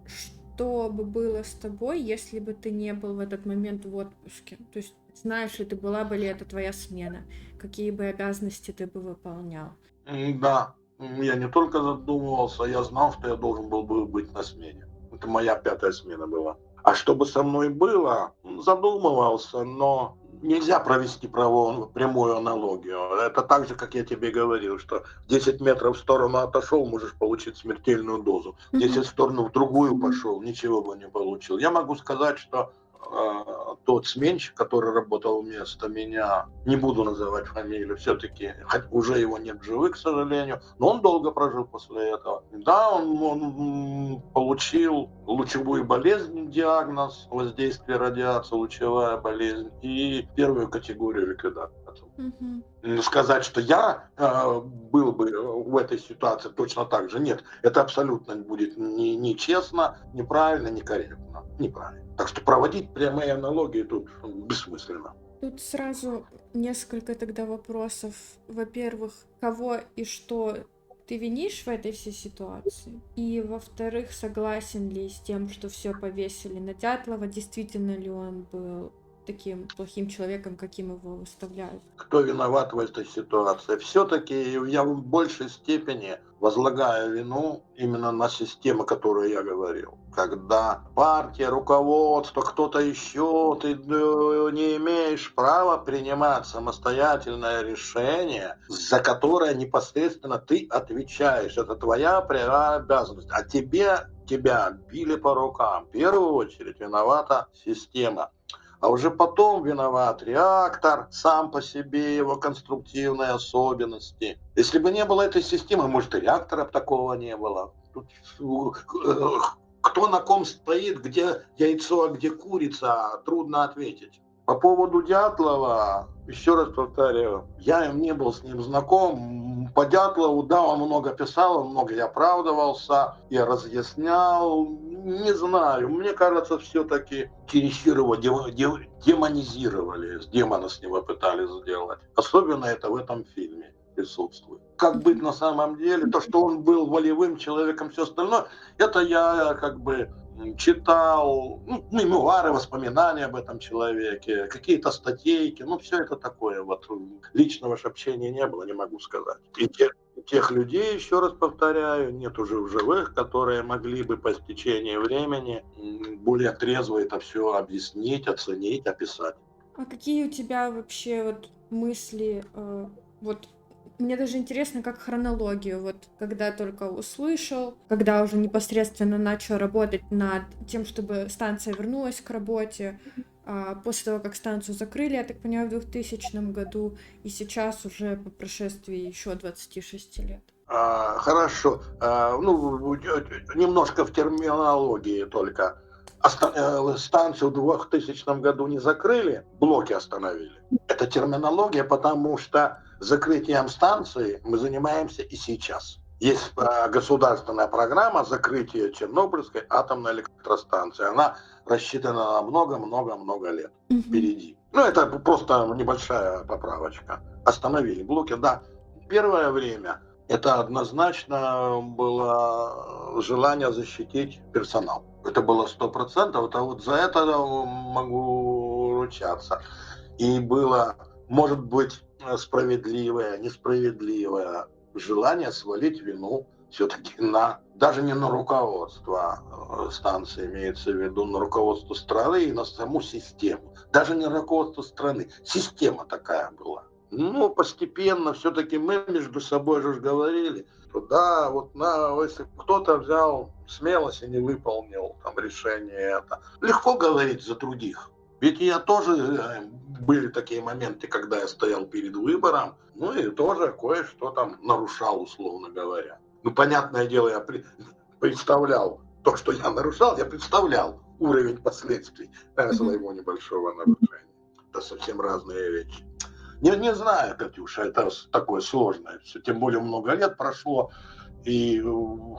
что бы было с тобой, если бы ты не был в этот момент в отпуске? То есть знаешь ли ты, была бы ли это твоя смена? Какие бы обязанности ты бы выполнял? Да, я не только задумывался, я знал, что я должен был бы быть на смене. Это моя 5-я смена была. А что бы со мной было, задумывался, но нельзя провести прямую аналогию. Это так же, как я тебе говорил, что 10 метров в сторону отошел, можешь получить смертельную дозу. 10 в сторону в другую пошел, ничего бы не получил. Я могу сказать, что тот сменщик, который работал вместо меня, не буду называть фамилию, все-таки уже его нет в живых, к сожалению, но он долго прожил после этого. Да, он получил лучевую болезнь, диагноз, воздействие радиации, лучевая болезнь и 1-ю категорию ликвидации. Сказать, что я был бы в этой ситуации точно так же, нет, это абсолютно будет нечестно, неправильно, некорректно, неправильно. Так что проводить прямые аналогии тут бессмысленно. Тут сразу несколько тогда вопросов. Во-первых, кого и что ты винишь в этой всей ситуации? И, во-вторых, согласен ли с тем, что все повесили на Дятлова? Действительно ли он был таким плохим человеком, каким его выставляют? Кто виноват в этой ситуации? Все-таки я в большей степени возлагаю вину именно на систему, о которой я говорил. Когда партия, руководство, кто-то еще, ты не имеешь права принимать самостоятельное решение, за которое непосредственно ты отвечаешь. Это твоя прямая обязанность. А тебя били по рукам. В первую очередь виновата система. А уже потом виноват реактор, сам по себе, его конструктивные особенности. Если бы не было этой системы, может, и реактора такого не было. Тут, кто на ком стоит, где яйцо, а где курица, трудно ответить. По поводу Дятлова, еще раз повторяю, я не был с ним знаком, По Дятлову, да, он много писал, он много и оправдывался, и разъяснял. Не знаю, мне кажется, все-таки чересчур его демонизировали, демона с него пытались сделать. Особенно это в этом фильме присутствует. Как быть на самом деле, то, что он был волевым человеком, все остальное, это я как бы читал, ну, мемуары, воспоминания об этом человеке, какие-то статейки, ну, все это такое, вот, личного ж общения не было, не могу сказать. И тех людей, еще раз повторяю, нет уже в живых, которые могли бы по стечении времени более трезво это все объяснить, оценить, описать. А какие у тебя вообще вот мысли, вот мне даже интересно, как хронологию, вот когда только услышал, когда уже непосредственно начал работать над тем, чтобы станция вернулась к работе, после того, как станцию закрыли, я так понимаю, в 2000 году, и сейчас уже по прошествии еще 26 лет. Хорошо. Ну, немножко в терминологии только. Станцию в 2000 году не закрыли, блоки остановили. Это терминология, потому что закрытием станции мы занимаемся и сейчас. Есть государственная программа закрытия Чернобыльской атомной электростанции. Она рассчитана на много-много-много лет впереди. Ну, это просто небольшая поправочка. Остановили блоки, да. Первое время это однозначно было желание защитить персонал. Это было 100%, это вот за это могу ручаться. И было, может быть, справедливое, несправедливое желание свалить вину все-таки даже не на руководство станции, имеется в виду, на руководство страны и на саму систему. Даже не руководство страны, система такая была. Ну, постепенно все-таки мы между собой же говорили, что да, вот если кто-то взял смелость и не выполнил там решение это. Легко говорить за других. Ведь я тоже, были такие моменты, когда я стоял перед выбором, ну и тоже кое-что там нарушал, условно говоря. Ну, понятное дело, я представлял то, что я нарушал, я представлял уровень последствий своего небольшого нарушения. Это совсем разные вещи. Не знаю, Катюша, это такое сложное все. Тем более много лет прошло, и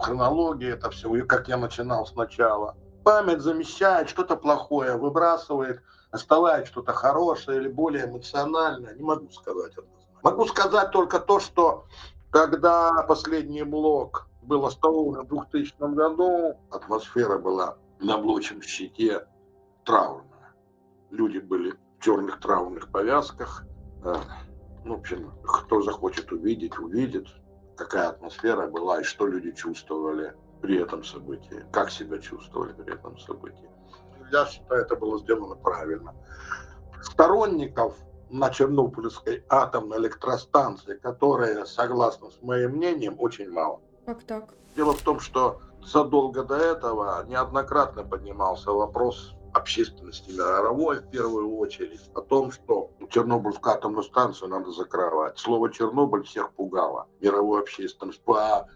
хронология, это все, и как я начинал сначала. Память замещает, что-то плохое выбрасывает, оставляет что-то хорошее или более эмоциональное. Не могу сказать однозначно. Могу сказать только то, что когда последний блок был остановлен в 2000 году, атмосфера была на блочном щите траурная. Люди были в черных траурных повязках. Ну, в общем, кто захочет увидеть, увидит, какая атмосфера была и что люди чувствовали при этом событии, как себя чувствовали при этом событии. Я считаю, это было сделано правильно. Сторонников на Чернобыльской атомной электростанции, которые, согласно с моим мнением, очень мало. Как так? Дело в том, что задолго до этого неоднократно поднимался вопрос общественности мировой, в первую очередь, о том, что Чернобыльскую атомную станцию надо закрывать. Слово «Чернобыль» всех пугало, мировую общественность.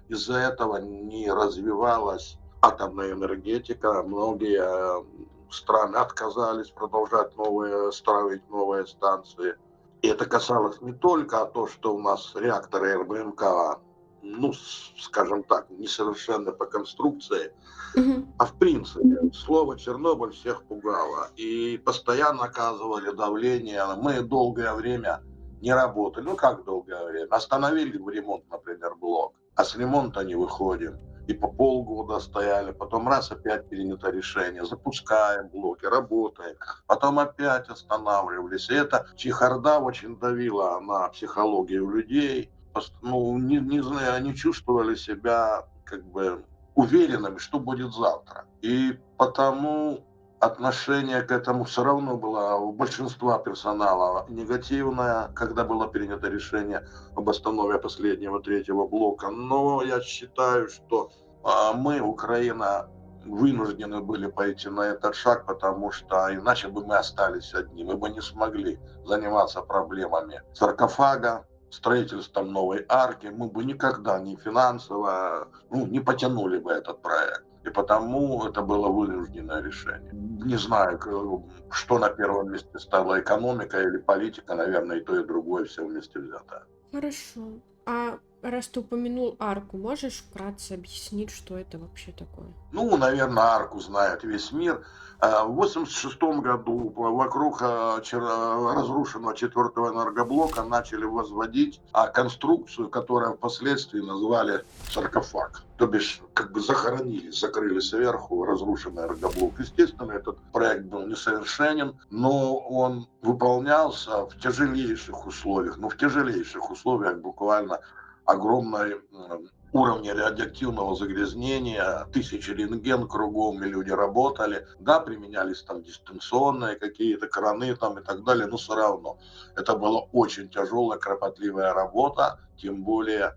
Из-за этого не развивалась атомная энергетика. Многие страны отказались продолжать строить новые станции. И это касалось не только того, что у нас реакторы РБМК, ну, скажем так, несовершенны по конструкции, а в принципе, слово «Чернобыль» всех пугало. И постоянно оказывали давление. Мы долгое время не работали. Ну, как долгое время? Остановили в ремонт, например, блок. А с ремонта не выходим. И по полгода стояли. Потом раз опять принято решение. Запускаем блоки, работаем. Потом опять останавливались. И эта чехарда очень давила на психологию людей. Ну, не чувствовали себя как бы уверенными, что будет завтра. И потому отношение к этому все равно было у большинства персонала негативное, когда было принято решение об остановке последнего третьего блока. Но я считаю, что мы, Украина, вынуждены были пойти на этот шаг, потому что иначе бы мы остались одни. Мы бы не смогли заниматься проблемами саркофага, строительством новой арки, мы бы никогда не финансово не потянули бы этот проект. И потому это было вынужденное решение. Не знаю, что на первом месте стала экономика или политика, наверное, и то, и другое все вместе взятое. Хорошо. А Раз ты упомянул арку, можешь вкратце объяснить, что это вообще такое? Ну, наверное, арку знает весь мир. В 1986 году вокруг разрушенного четвертого энергоблока начали возводить конструкцию, которую впоследствии назвали саркофаг. То бишь, как бы захоронили, закрыли сверху разрушенный энергоблок. Естественно, этот проект был несовершенен, но он выполнялся в тяжелейших условиях. Ну, в тяжелейших условиях буквально огромной уровни радиоактивного загрязнения, тысячи рентген кругом, и люди работали. Да, применялись там дистанционные какие-то краны там и так далее, но все равно. Это была очень тяжелая, кропотливая работа, тем более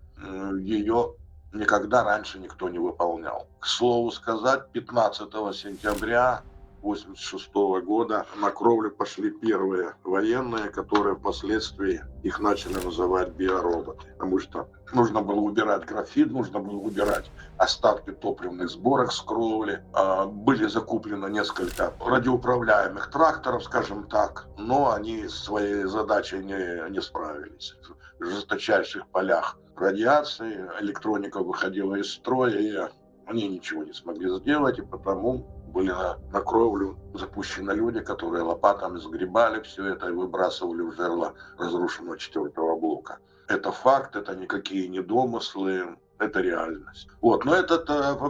ее никогда раньше никто не выполнял. К слову сказать, 15 сентября 1986 года на кровлю пошли первые военные, которые впоследствии их начали называть биороботы, потому что нужно было убирать графит, нужно было убирать остатки топливных сборок с кровли. Были закуплены несколько радиоуправляемых тракторов, скажем так, но они с своей задачей не справились. В жесточайших полях радиации электроника выходила из строя, и они ничего не смогли сделать, и потому были на кровлю запущены люди, которые лопатами сгребали все это и выбрасывали в жерло разрушенного четвертого блока. Это факт, это никакие не домыслы, это реальность. Вот. Но этот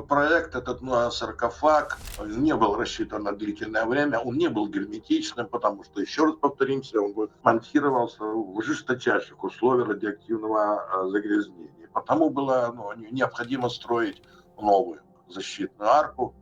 проект, этот саркофаг не был рассчитан на длительное время, он не был герметичным, потому что, еще раз повторимся, он монтировался в жесточайших условиях радиоактивного загрязнения. Потому было необходимо строить новую защитную арку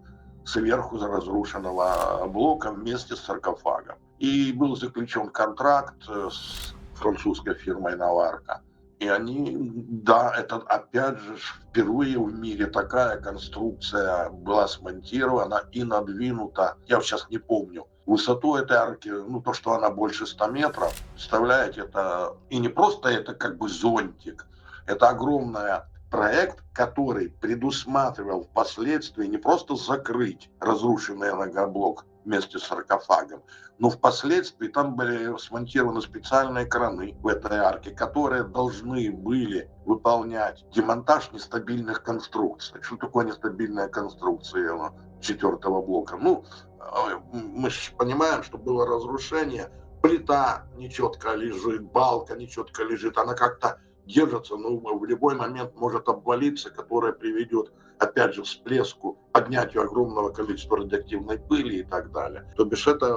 сверху разрушенного блока вместе с саркофагом. И был заключен контракт с французской фирмой «Наварка». И они, да, это опять же впервые в мире такая конструкция была смонтирована и надвинута, я сейчас не помню, высоту этой арки, то, что она больше 100 метров, представляете, это и не просто это как бы зонтик, это огромная проект, который предусматривал впоследствии не просто закрыть разрушенный энергоблок вместе с саркофагом, но впоследствии там были смонтированы специальные краны в этой арке, которые должны были выполнять демонтаж нестабильных конструкций. Что такое нестабильная конструкция четвертого блока? Мы же понимаем, что было разрушение, плита нечетко лежит, балка нечетко лежит, она как-то держится, но в любой момент может обвалиться, которая приведет, опять же, к всплеску, поднятию огромного количества радиоактивной пыли и так далее. То бишь это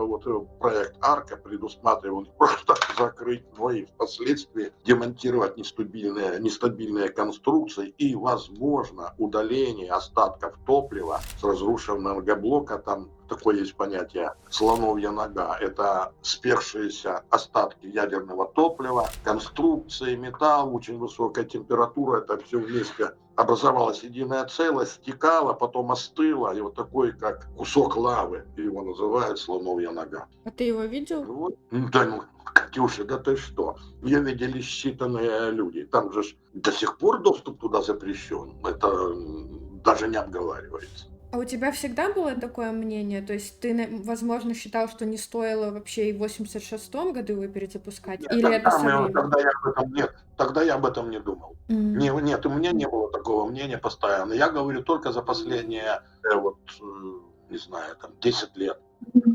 проект Арка предусматривал не просто закрыть, но и впоследствии демонтировать нестабильные конструкции и, возможно, удаление остатков топлива с разрушенного энергоблока. Там такое есть понятие слоновья нога. Это спекшиеся остатки ядерного топлива, конструкции, металл, очень высокая температура, это все вместе образовалась единая целость, стекала, потом остыла, и вот такой, как кусок лавы, его называют слоновья нога. А ты его видел? Вот. Да, Катюша, да ты что? Ее видели считанные люди. Там же до сих пор доступ туда запрещен. Это даже не обговаривается. А у тебя всегда было такое мнение? То есть ты, возможно, считал, что не стоило вообще и в 86-м году его перезапускать? Нет, Или это со временем? Тогда я об этом не думал. Нет, у меня не было такого мнения постоянно. Я говорю только за последние, не знаю, 10 лет.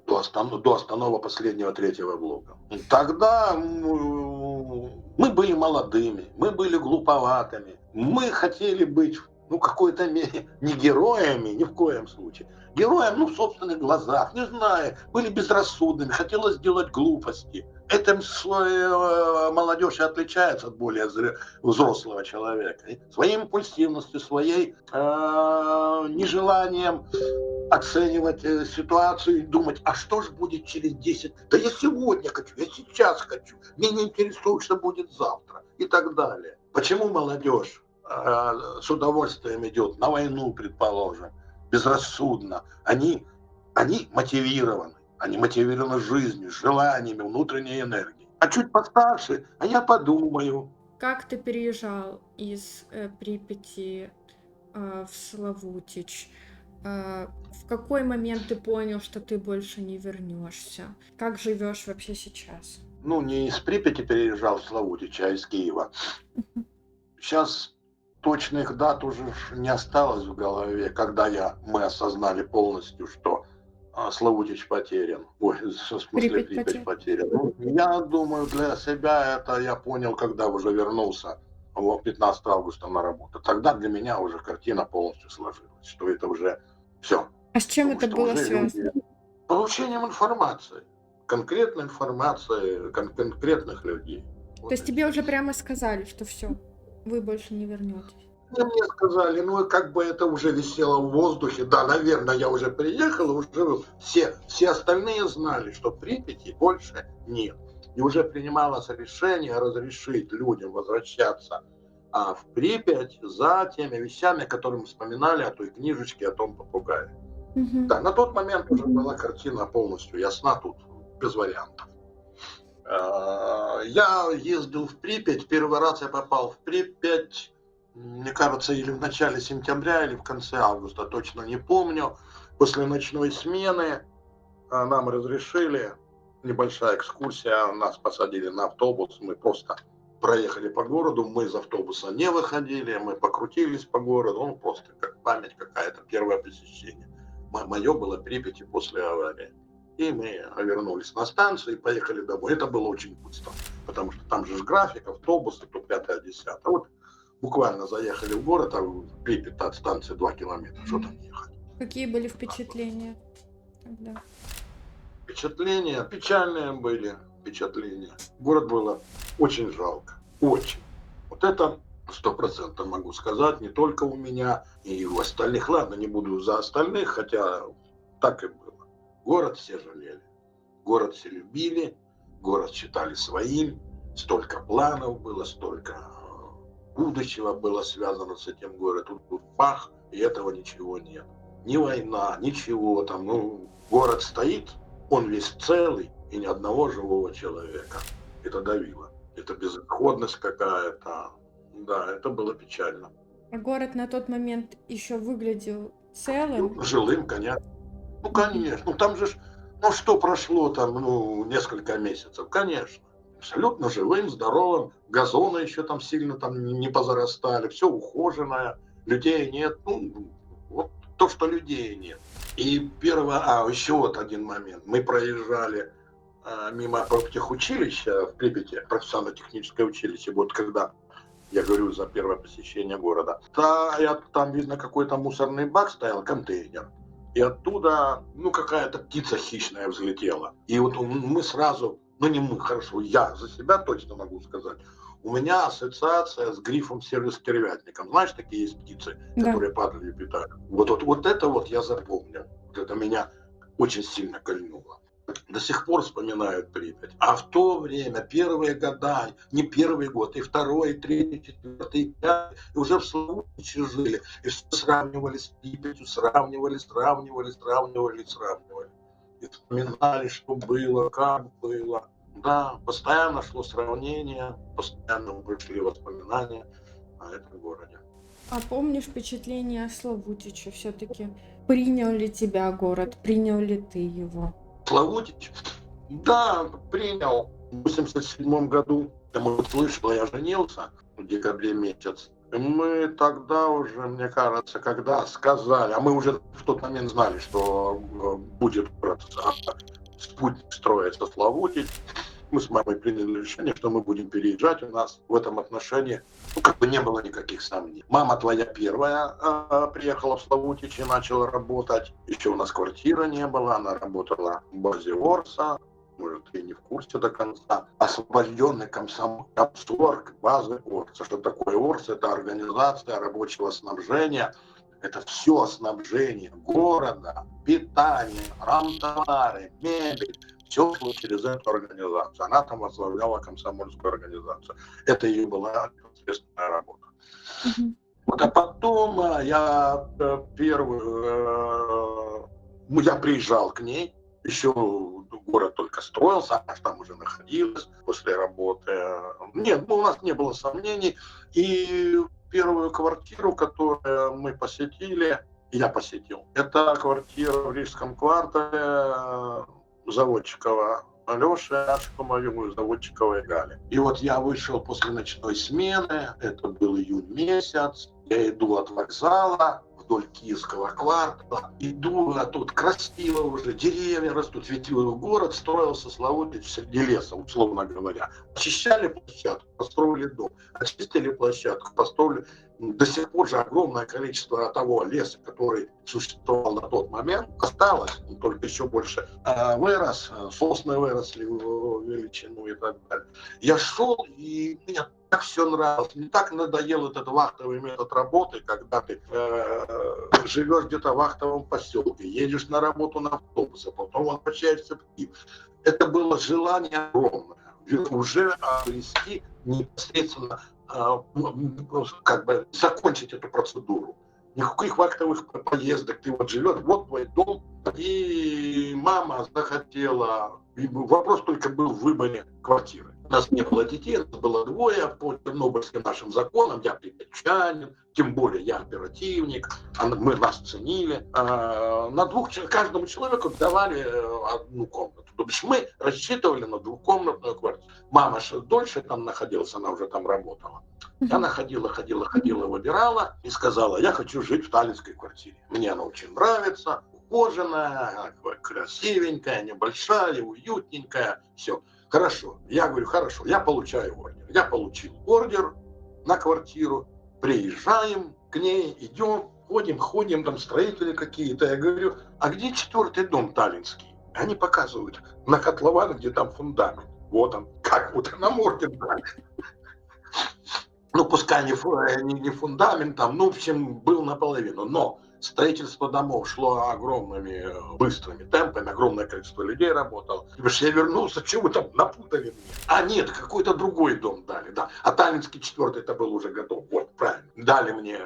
До останова последнего третьего блока. Тогда мы были молодыми, мы были глуповатыми, мы хотели быть какой-то мере не героями, ни в коем случае. Героем, в собственных глазах, не знаю, были безрассудными, хотелось делать глупости. Этим молодежь и отличается от более взрослого человека. Своей импульсивностью, своей нежеланием оценивать ситуацию и думать, а что же будет через 10? Да я сегодня хочу, я сейчас хочу. Меня не интересует, что будет завтра и так далее. Почему молодежь с удовольствием идет на войну, предположим, безрассудно? Они мотивированы. Они мотивированы жизнью, желаниями, внутренней энергией. А чуть постарше, а я подумаю. Как ты переезжал из Припяти в Славутич? В какой момент ты понял, что ты больше не вернешься? Как живешь вообще сейчас? Не из Припяти переезжал в Славутич, а из Киева. Сейчас точных дат уже не осталось в голове, когда мы осознали полностью, что Славутич потерян. Ой, в смысле Припять Припять потерь. потерян. Ну, я думаю, для себя это я понял, когда уже вернулся 15 августа на работу. Тогда для меня уже картина полностью сложилась, что это уже все. А с чем Потому это что было уже связано? люди... Получением информации. Конкретной информации, конкретных людей. То Вот есть и тебе всё. уже прямо сказали, что все, вы больше не вернетесь. Ну, мне сказали, ну, как бы это уже висело в воздухе. Да, наверное, я уже приехал, и уже все остальные знали, что Припяти больше нет. И уже принималось решение разрешить людям возвращаться в Припять за теми вещами, которые мы вспоминали о той книжечке о том попугае. Мгм. Да, на тот момент уже была картина полностью ясна, тут без вариантов. Я ездил в Припять, первый раз я попал в Припять, мне кажется, или в начале сентября, или в конце августа, точно не помню. После ночной смены нам разрешили небольшая экскурсия, нас посадили на автобус, мы просто проехали по городу, мы из автобуса не выходили, мы покрутились по городу, ну просто как память какая-то, первое посещение. Мое было в Припяти после аварии. И мы вернулись на станцию и поехали домой. Это было очень быстро, потому что там же график, автобусы, то 5-10. Вот буквально заехали в город, а в Припять от станции 2 километра, что там ехать. Какие были впечатления тогда? Впечатления печальные были, впечатления. Город было очень жалко, очень. Вот это 100% могу сказать, не только у меня и у остальных. Ладно, не буду за остальных, хотя так и было. Город все жалели, город все любили, город считали своим, столько планов было, столько будущего было связано с этим городом. Тут пах, и этого ничего нет. Ни война, ничего там. Ну, город стоит, он весь целый, и ни одного живого человека. Это давило. Это безысходность какая-то. Да, это было печально. А город на тот момент еще выглядел целым. Ну, жилым, конечно. Ну, Мгм. конечно. Ну, там же, ну, что прошло там, ну, несколько месяцев, конечно. Абсолютно живым, здоровым. Газоны еще там сильно там не позарастали. Все ухоженное. Людей нет. Ну, вот то, что людей нет. И еще вот один момент. Мы проезжали мимо профтехучилища в Припяти, профессионально-техническое училище, вот когда я говорю за первое посещение города. Там видно какой-то мусорный бак стоял, контейнер. И оттуда, ну, какая-то птица хищная взлетела. И вот мы сразу, ну не мы, хорошо, я за себя точно могу сказать. У меня ассоциация с грифом сервис-стервятником. Знаешь, такие есть птицы, Да. которые падали и питают. Вот это вот я запомнил. Вот это меня очень сильно кольнуло. До сих пор вспоминают Припять. А в то время, первые года, не первый год, и второй, и третий, и четвертый, и пятый, и уже в Славутиче жили. И все сравнивали с Припятью, сравнивали. И вспоминали, что было, как было. Да, постоянно шло сравнение, постоянно были воспоминания о этом городе. А помнишь впечатление о Славутиче? Все-таки принял ли тебя город? Принял ли ты его? Славутич, да, принял в 87 году. Ты, может, слышала, я женился в декабре месяц. И мы тогда уже, мне кажется, когда сказали, а мы уже в тот момент знали, что будет спутник строиться Славутич, мы с мамой приняли решение, что мы будем переезжать. У нас в этом отношении как бы не было никаких сомнений. Мама твоя первая приехала в Славутич и начала работать. Еще у нас квартиры не было, она работала в базе Орса. Может, ты не в курсе до конца. Освобожденный комсорг базы Орса. Что такое Орс? Это организация рабочего снабжения. Это все снабжение города, питание, рамтовары, мебель. Все шло через эту организацию. Она там возглавляла комсомольскую организацию. Это ее была ответственная работа. Вот, а потом я приезжал к ней, еще город только строился, а там уже находилась после работы. Нет, у нас не было сомнений. И первую квартиру, которую мы посетили, я посетил, это квартира в Рижском квартале Заводчикова, Лешечку мою, заводчиковой Гали. И вот я вышел после ночной смены, это был июнь месяц, я иду от вокзала вдоль Киевского квартала, иду, а тут красиво уже, деревья растут, ведь город строился, Славутич, среди леса, условно говоря. Очищали площадку, построили дом, очистили площадку, построили. До сих пор же огромное количество того леса, который существовал на тот момент, осталось, только еще больше вырос, сосны выросли в величину и так далее. Я шел, и мне так все нравилось. Мне так надоел этот вахтовый метод работы, когда ты живешь где-то в вахтовом поселке, едешь на работу на автобусе, потом возвращаешься в Киев. Это было желание огромное. Уже обрести непосредственно как бы закончить эту процедуру. Никаких вахтовых поездок. Ты вот живешь, вот твой дом, и мама захотела. И вопрос только был в выборе квартиры. У нас не было детей, нас было двое. По чернобыльским нашим законам я припечанин, тем более я оперативник, мы нас ценили. На каждому человеку давали одну комнату. То бишь мы рассчитывали на двухкомнатную квартиру. Мама же дольше там находилась, она уже там работала. Она ходила, выбирала и сказала, я хочу жить в таллинской квартире. Мне она очень нравится, ухоженная, красивенькая, небольшая, уютненькая, все. Хорошо. Я говорю, хорошо, я получаю ордер. Я получил ордер на квартиру, приезжаем к ней, идем, ходим, там строители какие-то. Я говорю, а где 4-й дом таллинский? Они показывают на котлован, где там фундамент. Вот он, как вот нам ордер дали. Ну, пускай не фундамент, там, ну, в общем, был наполовину. Но строительство домов шло огромными быстрыми темпами, огромное количество людей работало. Потому что я вернулся, что вы там напутали мне? А нет, какой-то другой дом дали, да. А таллинский 4-й это был уже готов. Вот, правильно. Дали мне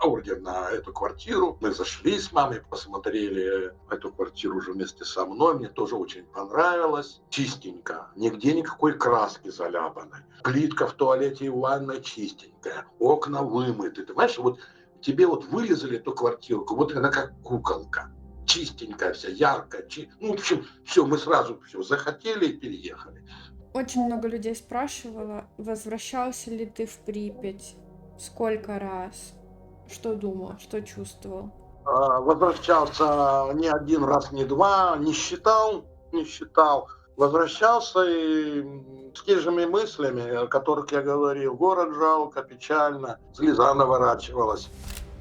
ордер на эту квартиру. Мы зашли с мамой, посмотрели эту квартиру уже вместе со мной. Мне тоже очень понравилось. Чистенько. Нигде никакой краски заляпанной. Плитка в туалете и в ванной чистенькая. Окна вымыты. Ты знаешь, вот тебе вот вылезали эту квартирку, вот она как куколка. Чистенькая вся, яркая. Ну, в общем, все, мы сразу все захотели и переехали. Очень много людей спрашивало, возвращался ли ты в Припять, сколько раз, что думал, что чувствовал. Возвращался не один раз, не два, не считал. Возвращался и с теми же мыслями, о которых я говорил. Город жалко, печально, слеза наворачивалась.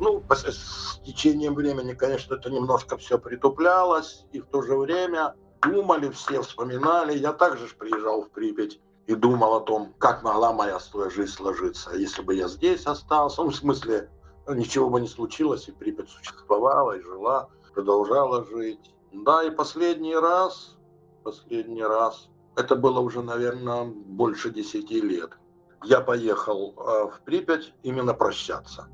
Ну, с течением времени, конечно, это немножко все притуплялось, и в то же время думали все, вспоминали. Я также приезжал в Припять и думал о том, как могла моя жизнь сложиться, если бы я здесь остался. Ну, в смысле, ничего бы не случилось, и Припять существовала, и жила, продолжала жить. Да, и последний раз, это было уже, наверное, больше 10 лет. Я поехал в Припять именно прощаться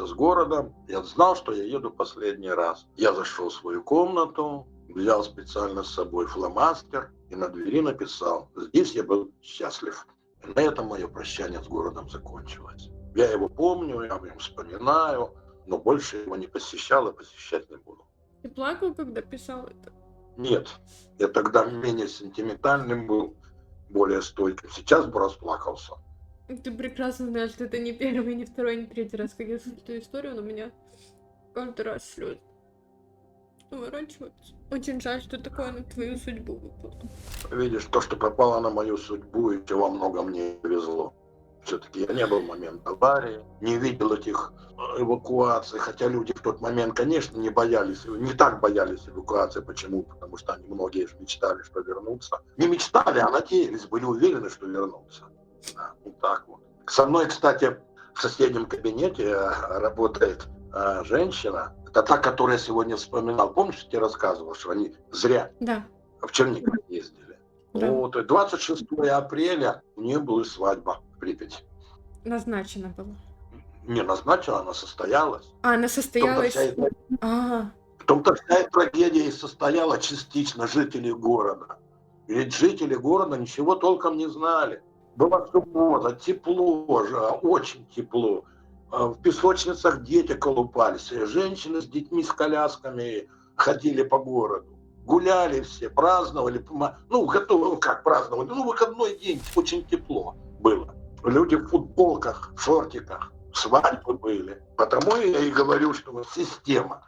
с городом. Я знал, что я еду последний раз. Я зашел в свою комнату, взял специально с собой фломастер и на двери написал: «Здесь я был счастлив». И на этом мое прощание с городом закончилось. Я его помню, я о нем вспоминаю, но больше его не посещал и посещать не буду. Ты плакал, когда писал это? Нет, я тогда менее сентиментальным был, более стойким. Сейчас бы расплакался. Ты прекрасно знаешь, что это не первый, не второй, не третий раз, как я слышу эту историю, но у меня каждый раз слезы уворачиваются. Очень жаль, что такое на твою судьбу выпало. Видишь, то, что попало на мою судьбу, и во многом мне повезло. Все-таки я не был в момент аварии, не видел этих эвакуаций, хотя люди в тот момент, конечно, не так боялись эвакуации. Почему? Потому что они многие мечтали, что вернутся. Не мечтали, а надеялись, были уверены, что вернутся. Да, вот так вот. Со мной, кстати, в соседнем кабинете работает женщина. Это та, которую я сегодня вспоминал. Помнишь, я тебе рассказывал, что они зря в Чернигов ездили? Да. Вот, и 26 апреля у нее была свадьба в Припяти. Назначено было. Не назначила, она состоялась. Она состоялась. В том-то вся трагедия и состояла частично жителей города. Ведь жители города ничего толком не знали. Была суббота, тепло, очень тепло. В песочницах дети колупались. Женщины с детьми, с колясками ходили по городу. Гуляли все, праздновали. Ну, готовы, как праздновали? Ну, выходной день, очень тепло было. Люди в футболках, в шортиках, свадьбы были. Потому я и говорю, что вот система.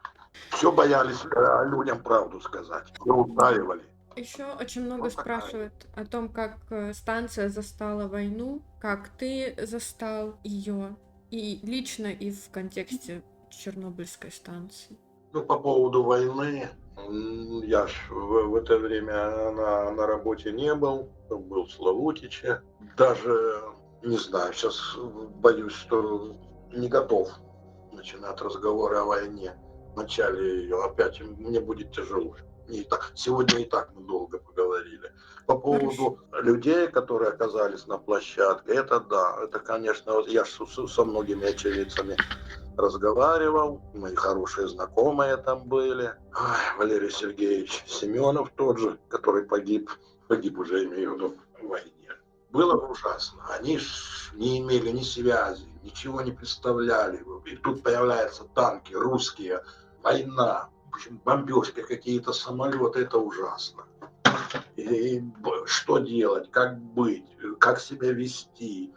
Все боялись людям правду сказать. Все утаивали. Еще очень много Вот такая. спрашивают о том, как станция застала войну, как ты застал ее, и лично, и в контексте Чернобыльской станции. Ну, по поводу войны, я ж в это время на работе не был в Славутиче. Даже, не знаю, сейчас боюсь, что не готов начинать разговоры о войне. В начале ее опять мне будет тяжело. И так, сегодня и так мы долго поговорили. По поводу людей, которые оказались на площадке, это да, это, конечно, вот я со многими очевидцами разговаривал, мои хорошие знакомые там были. Ой, Валерий Сергеевич Семенов тот же, который погиб уже, имею в виду, в войне. Было ужасно. Они ж не имели ни связи, ничего не представляли. И тут появляются танки русские, война, в общем, бомбежки, какие-то самолеты, это ужасно. И что делать, как быть, как себя вести.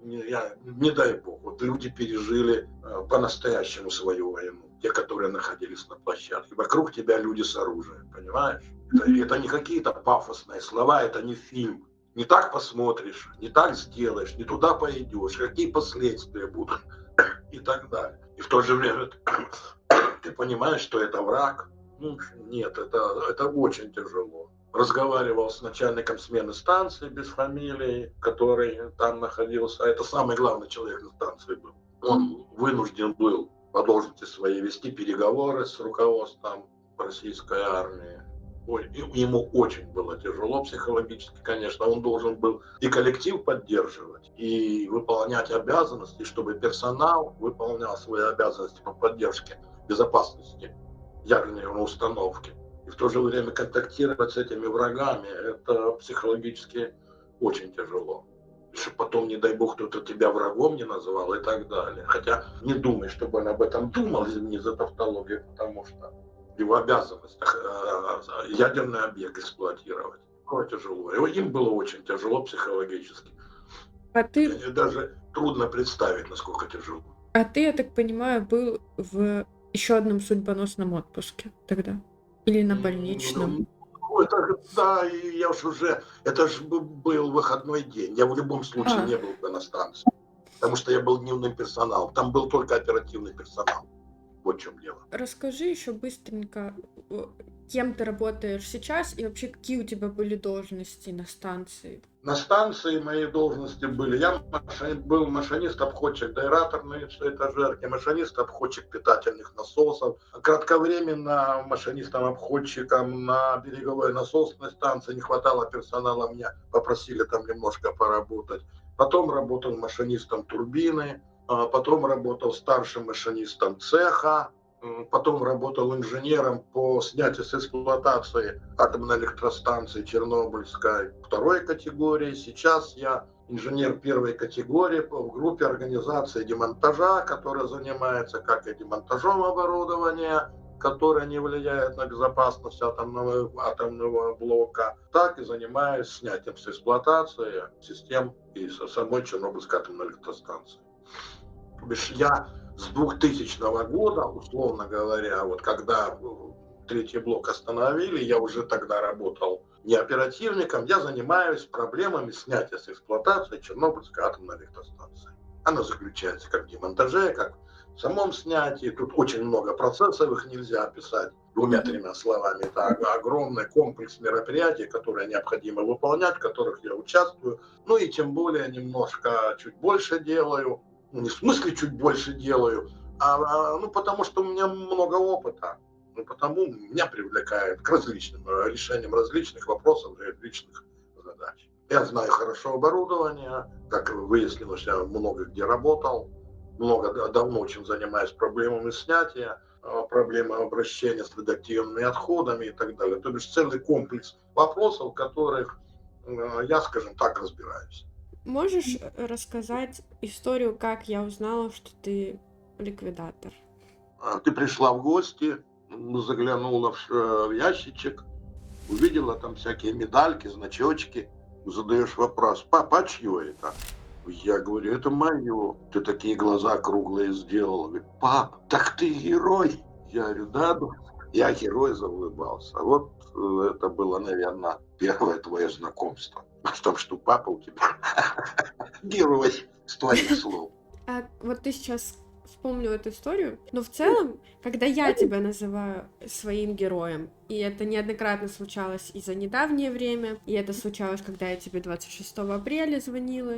Не дай бог, вот люди пережили по-настоящему свою войну, те, которые находились на площадке. Вокруг тебя люди с оружием, понимаешь? Это не какие-то пафосные слова, это не фильм. Не так посмотришь, не так сделаешь, не туда пойдешь, какие последствия будут и так далее. И в то же время ты понимаешь, что это враг. Ну, нет, это очень тяжело. Разговаривал с начальником смены станции без фамилии, который там находился. Это самый главный человек на станции был. Он вынужден был по должности своей вести переговоры с руководством российской армии. Ой, ему очень было тяжело психологически, конечно. Он должен был и коллектив поддерживать, и выполнять обязанности, чтобы персонал выполнял свои обязанности по поддержке безопасности ядерной установки. И в то же время контактировать с этими врагами, это психологически очень тяжело. Чтобы потом, не дай бог, кто-то тебя врагом не называл и так далее. Хотя не думай, чтобы он об этом думал, извини за тавтологию, потому что в его обязанностях ядерный объект эксплуатировать. Было тяжело. Им было очень тяжело психологически. А ты, Даже трудно представить, насколько тяжело. я так понимаю, был в еще одном судьбоносном отпуске тогда? Или на больничном? Да, и я уже, это же был выходной день. Я в любом случае не был бы на станции, потому что я был дневным персоналом. Там был только оперативный персонал. Вот в чем дело. Расскажи еще быстренько, кем ты работаешь сейчас и вообще какие у тебя были должности на станции? На станции мои должности были. Я был машинист-обходчик дайраторной этажерки, машинист-обходчик питательных насосов. Кратковременно машинистом-обходчиком на береговой насосной станции не хватало персонала, меня попросили там немножко поработать. Потом работал машинистом турбины, потом работал старшим машинистом цеха, потом работал инженером по снятию с эксплуатации атомной электростанции Чернобыльской второй категории. Сейчас я инженер первой категории в группе организации демонтажа, которая занимается как и демонтажом оборудования, которое не влияет на безопасность атомного блока, так и занимаюсь снятием с эксплуатации систем и самой Чернобыльской атомной электростанции. То бишь я с 2000 года, условно говоря, вот когда третий блок остановили, я уже тогда работал не оперативником, я занимаюсь проблемами снятия с эксплуатации Чернобыльской атомной электростанции. Она заключается как в демонтаже, как в самом снятии. Тут очень много процессов, их нельзя описать двумя-тремя словами. Это огромный комплекс мероприятий, которые необходимо выполнять, в которых я участвую. Ну и тем более немножко чуть больше делаю. Не в смысле чуть больше делаю, потому что у меня много опыта. Потому меня привлекает к различным решениям различных вопросов, различных задач. Я знаю хорошо оборудование, как выяснилось, я много где работал, давно очень занимаюсь проблемами снятия, проблемой обращения с радиоактивными отходами и так далее. То бишь целый комплекс вопросов, в которых я, скажем так, разбираюсь. Можешь рассказать историю, как я узнала, что ты ликвидатор? Ты пришла в гости, заглянула в ящичек, увидела там всякие медальки, значочки, задаешь вопрос: папа, а чье это? Я говорю: это мое. Ты такие глаза круглые сделал. Говорит: пап, так ты герой. Я говорю: да, да. Я герой, заулыбался. Вот это было, наверное, первое твое знакомство. В том, что папа у тебя герой, с твоих слов. А вот ты сейчас вспомнил эту историю, но в целом, когда я тебя называю своим героем, и это неоднократно случалось и за недавнее время, и это случалось, когда я тебе 26 апреля звонила,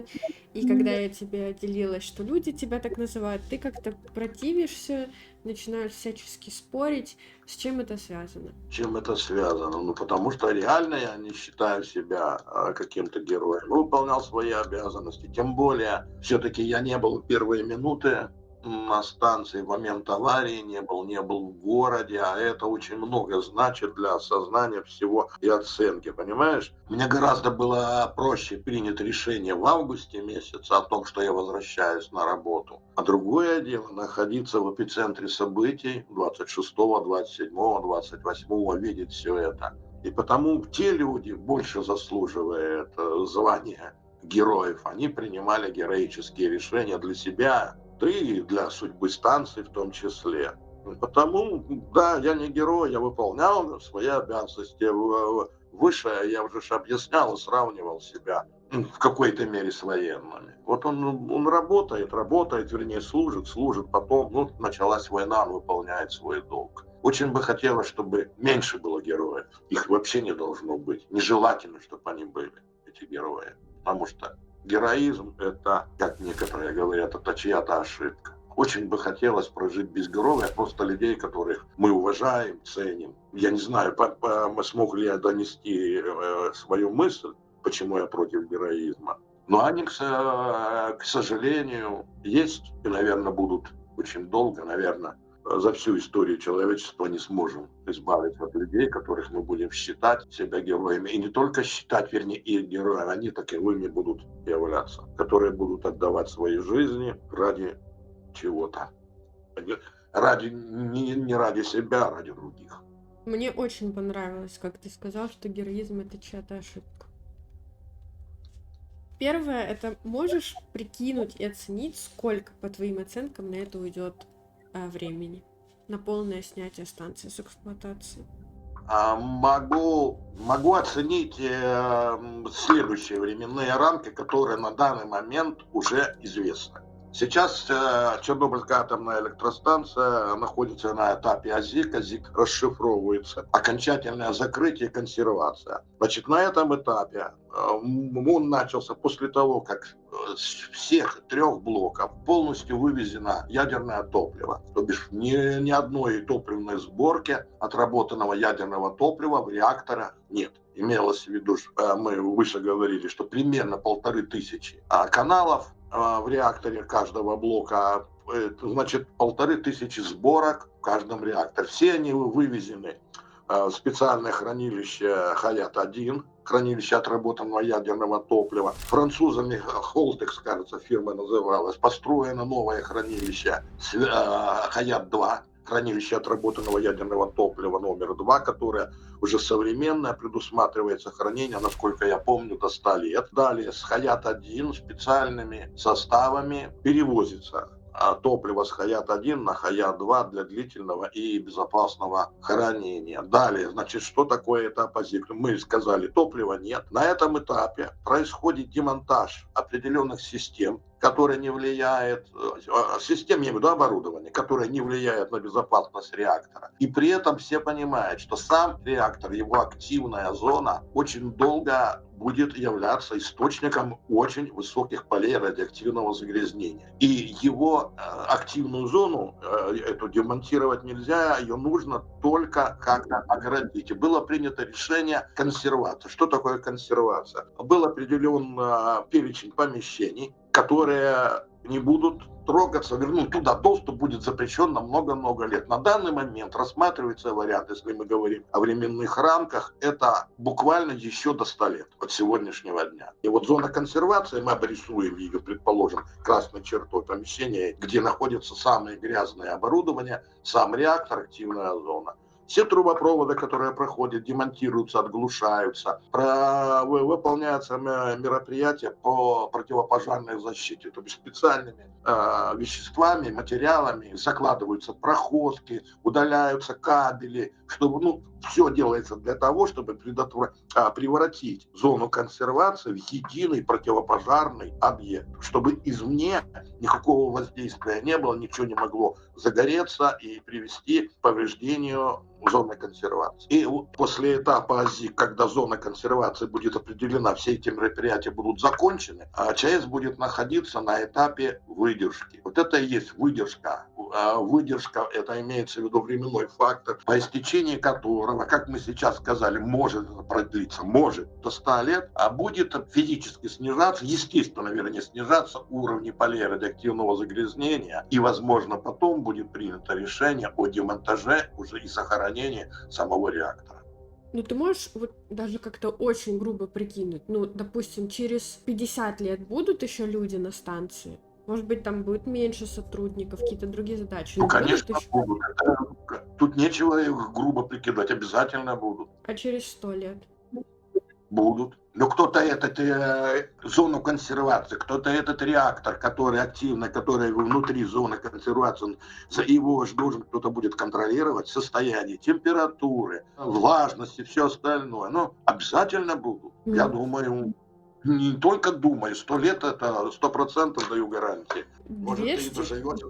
и когда я тебе делилась, что люди тебя так называют, ты как-то противишься, начинаешь всячески спорить. С чем это связано? Чем это связано? Ну, потому что реально я не считаю себя каким-то героем. Выполнял свои обязанности. Тем более, все-таки я не был в первые минуты на станции в момент аварии, не был в городе, а это очень много значит для осознания всего и оценки, понимаешь? Мне гораздо было проще принять решение в августе месяце о том, что я возвращаюсь на работу. А другое дело находиться в эпицентре событий 26, 27, 28, видеть все это. И потому те люди, больше заслуживая это звание героев, они принимали героические решения для себя, да и для судьбы станции в том числе. Потому, да, я не герой, я выполнял свои обязанности. Выше я уже объяснял и сравнивал себя в какой-то мере с военными. Вот он работает, вернее, служит, потом, началась война, он выполняет свой долг. Очень бы хотелось, чтобы меньше было героев. Их вообще не должно быть. Нежелательно, чтобы они были, эти герои. Потому что героизм – это, как некоторые говорят, это чья-то ошибка. Очень бы хотелось прожить без героев, просто людей, которых мы уважаем, ценим. Я не знаю, смог ли я донести свою мысль, почему я против героизма. Но они, к сожалению, есть и, наверное, будут очень долго, наверное. За всю историю человечества не сможем избавиться от людей, которых мы будем считать себя героями. И не только считать, вернее, их героями, они таковыми будут являться, которые будут отдавать свои жизни ради чего-то. Не ради себя, а ради других. Мне очень понравилось, как ты сказал, что героизм — это чья-то ошибка. Первое, это можешь прикинуть и оценить, сколько, по твоим оценкам, на это уйдет времени, на полное снятие станции с эксплуатации? Могу оценить следующие временные рамки, которые на данный момент уже известны. Сейчас Чернобыльская атомная электростанция находится на этапе АЗИК. АЗИК расшифровывается. Окончательное закрытие и консервация. Значит, на этом этапе он начался после того, как с всех 3 блоков полностью вывезено ядерное топливо. То бишь ни одной топливной сборки отработанного ядерного топлива в реакторах нет. Имелось в виду, мы выше говорили, что примерно 1500 каналов в реакторе каждого блока, значит, 1500 сборок в каждом реакторе. Все они вывезены в специальное хранилище Хаят-1, хранилище отработанного ядерного топлива. Французами Холтекс, кажется, фирма называлась, построено новое хранилище Хаят-2, хранилище отработанного ядерного топлива номер 2, которое уже современное, предусматривается хранение, насколько я помню, до 100 лет. Далее с Хаят-1 специальными составами перевозится топливо с Хаят-1 на Хаят-2 для длительного и безопасного хранения. Далее, значит, что такое этап АЗИК? Мы сказали, топлива нет. На этом этапе происходит демонтаж определенных систем, которые не влияет, систем, я имею в виду оборудование, которое не влияет на безопасность реактора. И при этом все понимают, что сам реактор, его активная зона очень долго будет являться источником очень высоких полей радиоактивного загрязнения. И его активную зону, эту демонтировать нельзя, ее нужно только как-то оградить. И было принято решение консервации. Что такое консервация? Был определен перечень помещений, которые не будут трогаться, туда доступ будет запрещен на много-много лет. На данный момент рассматривается вариант, если мы говорим о временных рамках, это буквально еще до 100 лет от сегодняшнего дня. И вот зона консервации, мы обрисуем ее, предположим, красной чертой помещения, где находится самое грязное оборудование, сам реактор, активная зона. Все трубопроводы, которые проходят, демонтируются, отглушаются, выполняются мероприятия по противопожарной защите, то есть специальными веществами, материалами закладываются проходки, удаляются кабели, чтобы, ну, все делается для того, чтобы превратить зону консервации в единый противопожарный объект, чтобы извне никакого воздействия не было, ничего не могло загореться и привести к повреждению зоны консервации. И после этапа АЗИК, когда зона консервации будет определена, все эти мероприятия будут закончены, а ЧАЭС будет находиться на этапе выдержки. Вот это и есть выдержка. Выдержка, это имеется в виду временной фактор, по истечении которого, как мы сейчас сказали, может продлиться, может до 100 лет, а будет физически снижаться, естественно, вернее, снижаться уровни полей радиоактивного загрязнения, и, возможно, потом будет принято решение о демонтаже уже и захоронении самого реактора. Ну, ты можешь вот даже как-то очень грубо прикинуть, ну, допустим, через 50 лет будут еще люди на станции? Может быть, там будет меньше сотрудников, какие-то другие задачи. Ну, Но конечно, еще... будут. Тут нечего их грубо прикидывать, обязательно будут. А через 100 лет? Будут. Но кто-то зону консервации, кто-то этот реактор, который активный, который внутри зоны консервации, его же должен кто-то будет контролировать, состояние температуры, влажности, все остальное. Ну, обязательно будут. Я думаю, не только думаю, 100 лет это 100% даю гарантии. Может, 200? ты доживешь.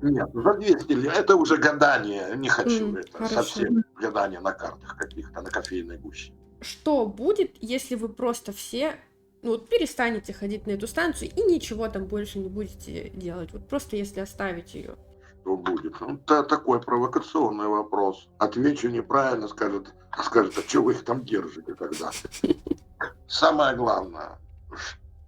Нет, за 200 лет. Это уже гадание. Не хочу это. Хорошо. Совсем гадание на картах каких-то, на кофейной гуще. Что будет, если вы просто все, ну, вот перестанете ходить на эту станцию и ничего там больше не будете делать? Вот просто если оставить ее. Что будет? Ну, это такой провокационный вопрос. Отвечу неправильно, скажет, а что вы их там держите тогда? Самое главное,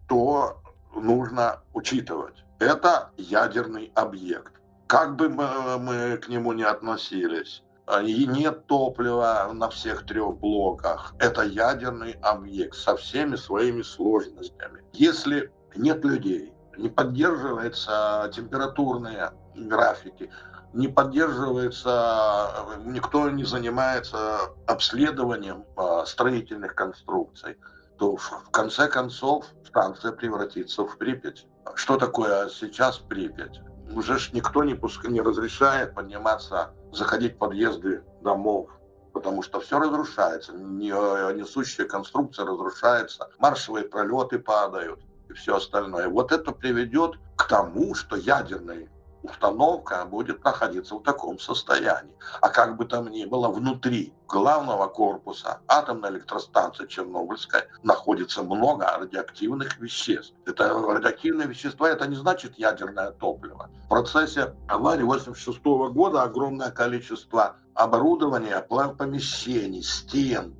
что нужно учитывать, это ядерный объект. Как бы мы к нему ни относились, и нет топлива на всех 3 блоках. Это ядерный объект со всеми своими сложностями. Если нет людей, не поддерживаются температурные графики, не поддерживается, никто не занимается обследованием строительных конструкций, то в конце концов станция превратится в Припять. Что такое сейчас Припять? Уже ж никто не разрешает подниматься, заходить в подъезды домов, потому что все разрушается, несущая конструкция разрушается, маршевые пролеты падают и все остальное. Вот это приведет к тому, что ядерная установка будет находиться в таком состоянии. А как бы там ни было, внутри главного корпуса атомной электростанции Чернобыльской находится много радиоактивных веществ. Это радиоактивные вещества, это не значит ядерное топливо. В процессе аварии 1986 года огромное количество оборудования, помещений, стен,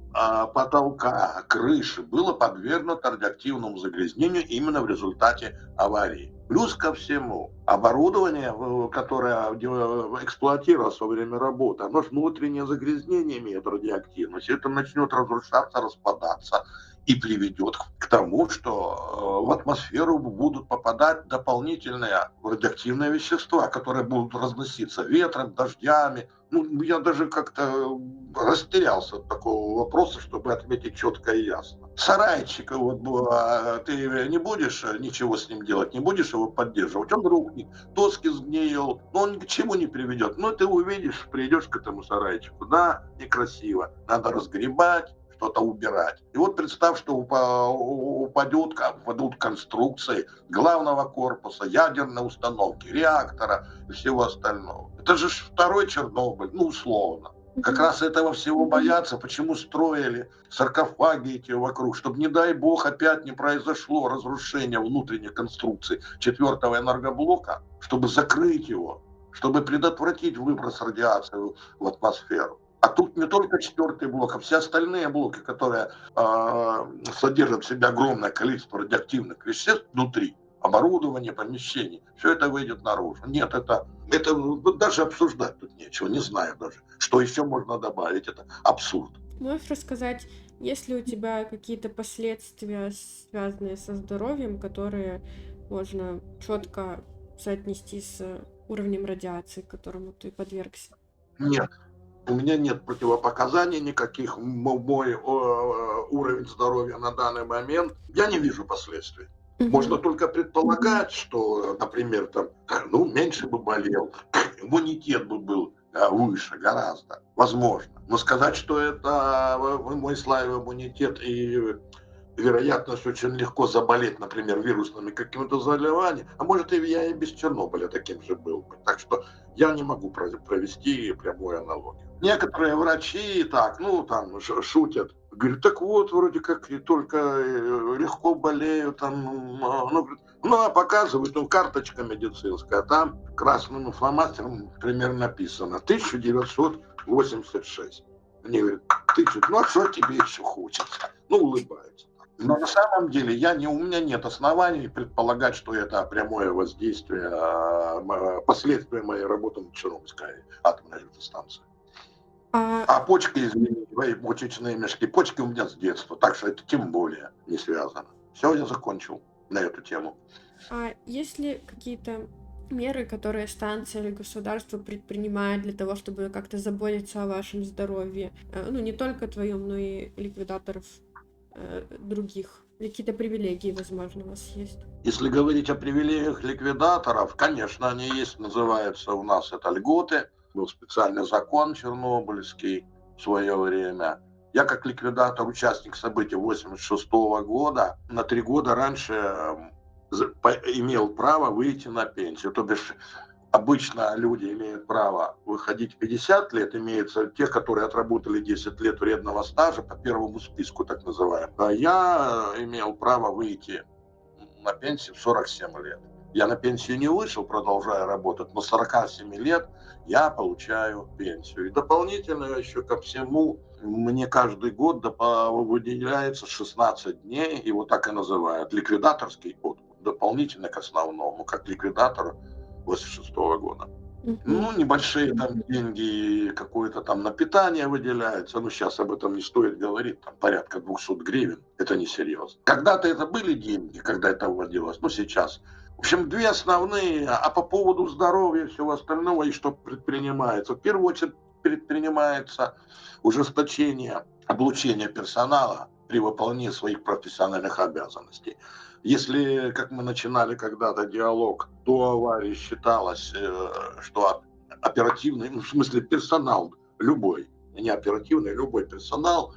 потолка, крыши было подвергнуто радиоактивному загрязнению именно в результате аварии. Плюс ко всему, оборудование, которое эксплуатировалось во время работы, оно же внутреннее загрязнение имеет радиоактивность. Это начнет разрушаться, распадаться и приведет к тому, что в атмосферу будут попадать дополнительные радиоактивные вещества, которые будут разноситься ветром, дождями. Ну, я даже как-то растерялся от такого вопроса, чтобы ответить четко и ясно. Сарайчик, вот, ты не будешь ничего с ним делать, не будешь его поддерживать, он рухнет, доски сгниет, но он ни к чему не приведет. Но ты увидишь, придешь к этому сарайчику, да, некрасиво, надо разгребать, что-то убирать. И вот представь, что упадут конструкции главного корпуса, ядерной установки, реактора и всего остального. Это же второй Чернобыль, ну условно. Как раз этого всего боятся, почему строили саркофаги эти вокруг, чтобы, не дай бог, опять не произошло разрушение внутренних конструкций 4-го энергоблока, чтобы закрыть его, чтобы предотвратить выброс радиации в атмосферу. А тут не только 4-й блок, а все остальные блоки, которые содержат в себе огромное количество радиоактивных веществ внутри, оборудование, помещений, все это выйдет наружу. Нет, это даже обсуждать тут нечего, не знаю даже, что еще можно добавить, это абсурд. Можешь рассказать, есть ли у тебя какие-то последствия, связанные со здоровьем, которые можно четко соотнести с уровнем радиации, к которому ты подвергся? Нет, У меня нет противопоказаний никаких, мой уровень здоровья на данный момент, я не вижу последствий. Можно Мгм. только предполагать, что, например, там, ну, меньше бы болел, иммунитет бы был выше гораздо, возможно. Но сказать, что это мой слабый иммунитет и вероятность очень легко заболеть, например, вирусными какими-то заболеваниями, а может и я и без Чернобыля таким же был бы. Так что я не могу провести прямую аналогию. Некоторые врачи так, ну, там, шутят. Говорят, так вот, вроде как и только легко болеют, там, ну, а показывают, ну, карточка медицинская, там красным фломастером примерно написано 1986. Они говорят, ну, а что тебе еще хочется? Ну, улыбаются. Но на самом деле у меня нет оснований предполагать, что это прямое воздействие, последствия моей работы на Чернобыльской атомной электростанции. А А почки, извини, мои почечные мешки, почки у меня с детства, так что это тем более не связано. Все, я закончил на эту тему. есть ли какие-то меры, которые станция или государство предпринимает для того, чтобы как-то заботиться о вашем здоровье? Ну, не только твоем, но и ликвидаторов других. Или какие-то привилегии, возможно, у вас есть? Если говорить о привилегиях ликвидаторов, конечно, они есть, называются у нас это льготы. Был специальный закон чернобыльский в свое время. Я как ликвидатор, участник событий 1986 года, на 3 года раньше имел право выйти на пенсию. То бишь обычно люди имеют право выходить в 50 лет, имеется те, которые отработали 10 лет вредного стажа по первому списку, так называемому. А я имел право выйти на пенсию в 47 лет. Я на пенсию не вышел, продолжая работать, но с 47 лет я получаю пенсию. И дополнительно еще ко всему, мне каждый год выделяется 16 дней, его так и называют, ликвидаторский отпуск, дополнительно к основному, как ликвидатор 86 года. Мгм. Ну, небольшие там деньги, какое-то там на питание выделяется. Ну, сейчас об этом не стоит говорить, там порядка 200 гривен. Это несерьезно. Когда-то это были деньги, когда это вводилось, но сейчас. В общем, две основные. А по поводу здоровья и всего остального, и что предпринимается. В первую очередь предпринимается ужесточение облучения персонала при выполнении своих профессиональных обязанностей. Если, как мы начинали когда-то диалог, до аварии считалось, что оперативный, ну, в смысле персонал любой, не оперативный, любой персонал,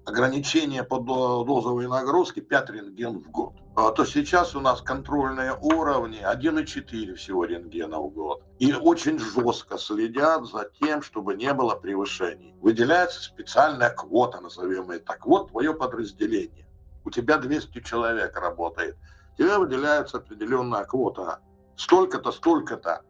ограничение по дозовой нагрузке 5 рентген в год. То сейчас у нас контрольные уровни 1,4 всего рентгена в год. И очень жестко следят за тем, чтобы не было превышений. Выделяется специальная квота, назовем ее так. Вот твое подразделение. У тебя 200 человек работает. Тебе выделяется определенная квота. Столько-то, столько-то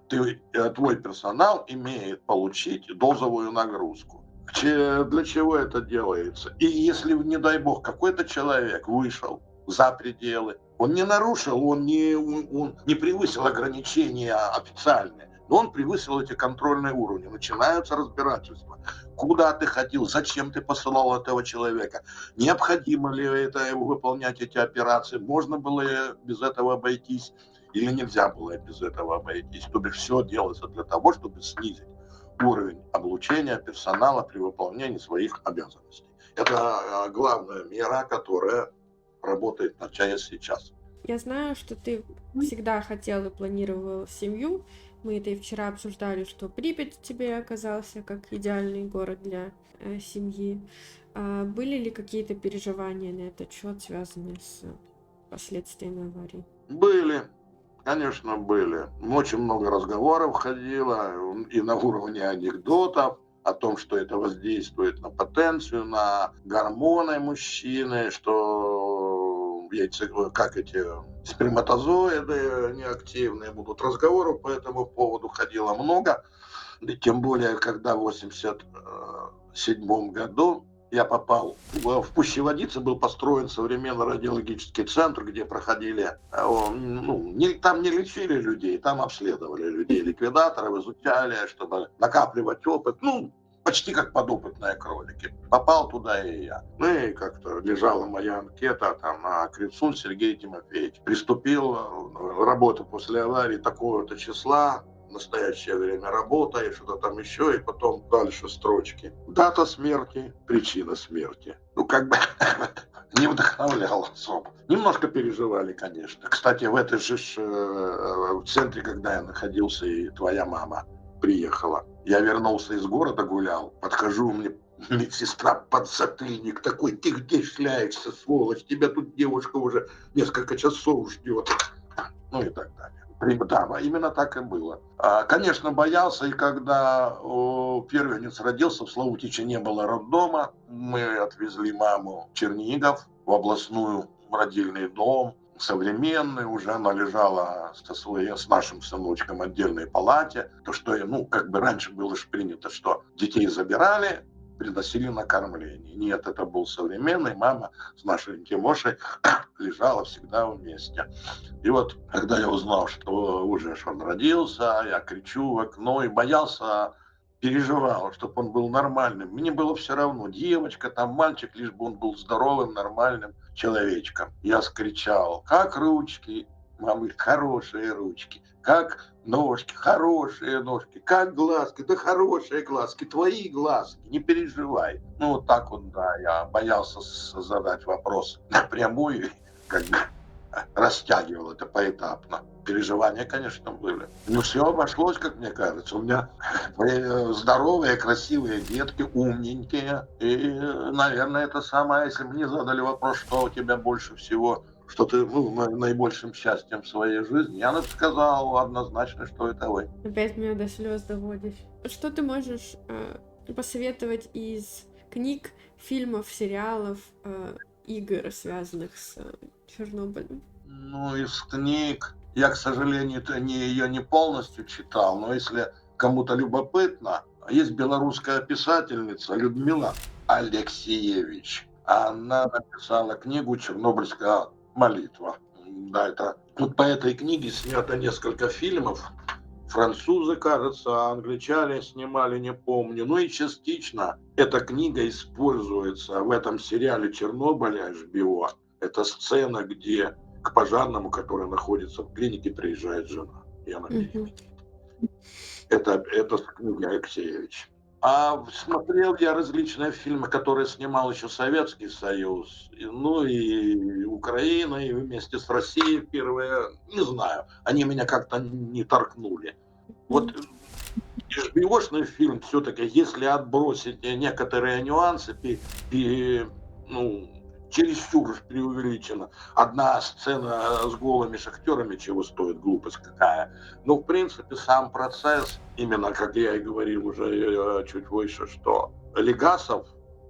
твой персонал имеет получить дозовую нагрузку. Для чего это делается? И если, не дай бог, какой-то человек вышел за пределы, он не нарушил, он не превысил ограничения официальные, но он превысил эти контрольные уровни. Начинаются разбирательства. Куда ты ходил, зачем ты посылал этого человека, необходимо ли это выполнять эти операции, можно было без этого обойтись или нельзя было без этого обойтись. То бишь все делается для того, чтобы снизить уровень облучения персонала при выполнении своих обязанностей. Это главная мера, которая работает начиная сейчас. Я знаю, что ты всегда хотел и планировал семью. Мы это и вчера обсуждали, что Припять тебе оказался как идеальный город для семьи. Были ли какие-то переживания на этот счет, связанные с последствиями аварии? Были, конечно, были. Очень много разговоров ходило и на уровне анекдотов о том, что это воздействует на потенцию, на гормоны мужчины, что как эти сперматозоиды неактивные будут. Разговоров по этому поводу ходило много. И тем более, когда в 1987 году я попал в Пущеводице, был построен современный радиологический центр, где проходили, там не лечили людей, там обследовали людей, ликвидаторов, изучали, чтобы накапливать опыт, почти как подопытные кролики. Попал туда и я. Ну и как-то лежала моя анкета, там, Крицун Сергей Тимофеевич. Приступил работу после аварии такого-то числа, в настоящее время работаешь, что-то там еще, и потом дальше строчки. Дата смерти, причина смерти. Ну, как бы не вдохновлял особо. Немножко переживали, конечно. Кстати, в этой же в центре, когда я находился, и твоя мама приехала. Я вернулся из города, гулял, подхожу, мне медсестра подзатыльник такой: ты где шляешься, сволочь, тебя тут девушка уже несколько часов ждет. Ну и так далее. Да, именно так и было. Конечно, боялся, и когда первенец родился, в Славутиче не было роддома, мы отвезли маму в Чернигов, в областную, в родильный дом, современный, уже она лежала с нашим сыночком в отдельной палате. То, что, как бы раньше было же принято, что детей забирали, приносили на кормление. Нет, это был современный, мама с нашей Тимошей лежала всегда вместе. И вот, когда я узнал, что уже он родился, я кричу в окно и боялся, переживал, чтобы он был нормальным. Мне было все равно, девочка, там мальчик, лишь бы он был здоровым, нормальным человечком. Я скричал: как ручки, мамы, хорошие ручки, как ножки, хорошие ножки, как глазки, да хорошие глазки, твои глазки, не переживай. Ну, вот так вот, да, я боялся задать вопрос напрямую, как бы растягивал это поэтапно. Переживания, конечно, были. Но все обошлось, как мне кажется. У меня здоровые, красивые детки, умненькие. И, наверное, это самое, если бы мне задали вопрос, что у тебя больше всего, что ты наибольшим счастьем в своей жизни, я бы сказал однозначно, что это вы. Опять меня до слез доводишь. Что ты можешь посоветовать из книг, фильмов, сериалов, игр, связанных с Чернобылем? Ну, из книг я, к сожалению, ее не полностью читал, но если кому-то любопытно, есть белорусская писательница Людмила Алексеевич. Она написала книгу «Чернобыльская молитва». Да, это вот по этой книге снято несколько фильмов. Французы, кажется, англичане снимали, не помню. Ну и частично эта книга используется в этом сериале «Чернобыль» HBO. Это сцена, где к пожарному, который находится в клинике, приезжает жена. И она беременеет. Это с книги Алексеевич. А смотрел я различные фильмы, которые снимал еще Советский Союз, ну и Украина, и вместе с Россией первые, не знаю, они меня как-то не торкнули. Вот HBO-шный фильм все-таки, если отбросить некоторые нюансы, чересчур преувеличено. Одна сцена с голыми шахтерами, чего стоит, глупость какая. Но, в принципе, сам процесс, именно, как я и говорил уже чуть выше, что Легасов,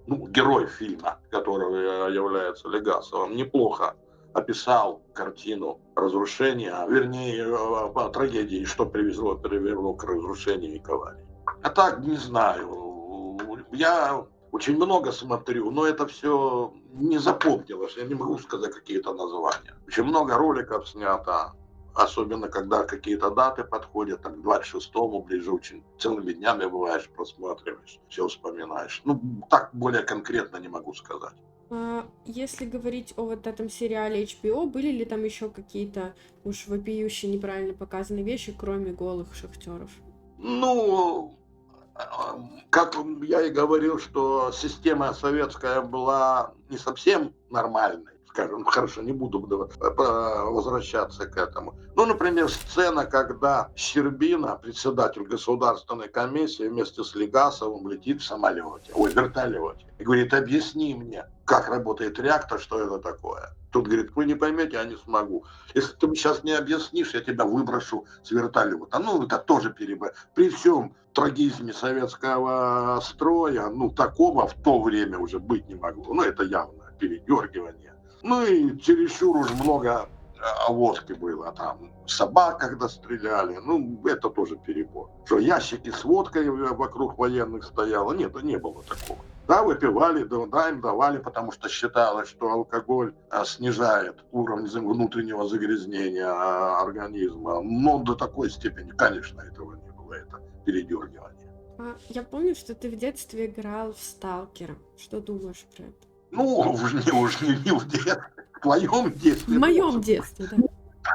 герой фильма, который является Легасовым, неплохо описал картину разрушения, вернее, трагедии, что привело к разрушению и к аварии. А так, не знаю, я очень много смотрю, но это все не запомнилось, я не могу сказать какие-то названия. Очень много роликов снято, особенно когда какие-то даты подходят, так, к 26-му ближе, очень целыми днями бываешь, просматриваешь, все вспоминаешь. Так более конкретно не могу сказать. Если говорить о вот этом сериале HBO, были ли там еще какие-то уж вопиющие неправильно показанные вещи, кроме голых шахтеров? Как я и говорил, что система советская была не совсем нормальной, скажем, хорошо, не буду возвращаться к этому. Например, сцена, когда Щербина, председатель Государственной комиссии, вместе с Легасовым летит в вертолете, и говорит: объясни мне, как работает реактор, что это такое. Тут говорит: вы не поймете, я не смогу. Если ты мне сейчас не объяснишь, я тебя выброшу с вертолета. Это тоже при всем трагизме советского строя, такого в то время уже быть не могло. Это явно передергивание. И чересчур уж много водки было. Там собак, когда стреляли, это тоже перебор. Что ящики с водкой вокруг военных стояло, нет, не было такого. Да, выпивали, да, им давали, потому что считалось, что алкоголь снижает уровень внутреннего загрязнения организма. Но до такой степени, конечно, этого не было, это передергивание. Я помню, что ты в детстве играл в Сталкера. Что думаешь про это? Уж не в детстве, в твоем детстве. В моем детстве,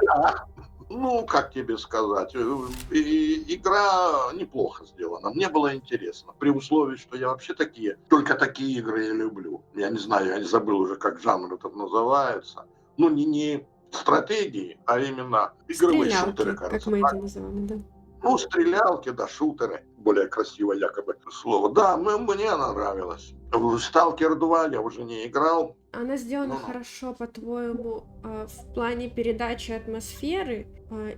да. Ну, как тебе сказать, игра неплохо сделана. Мне было интересно. При условии, что я вообще только такие игры я люблю. Я не знаю, я не забыл уже, как жанр этот называется. Ну, не стратегии, а именно игровые шутеры, Стрелялки, как кажется, мы это так. называем, да. Ну, стрелялки, да, шутеры. Более красивое якобы слово. Да, мне она нравилась. В Сталкер 2 я уже не играл. Она сделана Ну-ну. хорошо, по-твоему, в плане передачи атмосферы,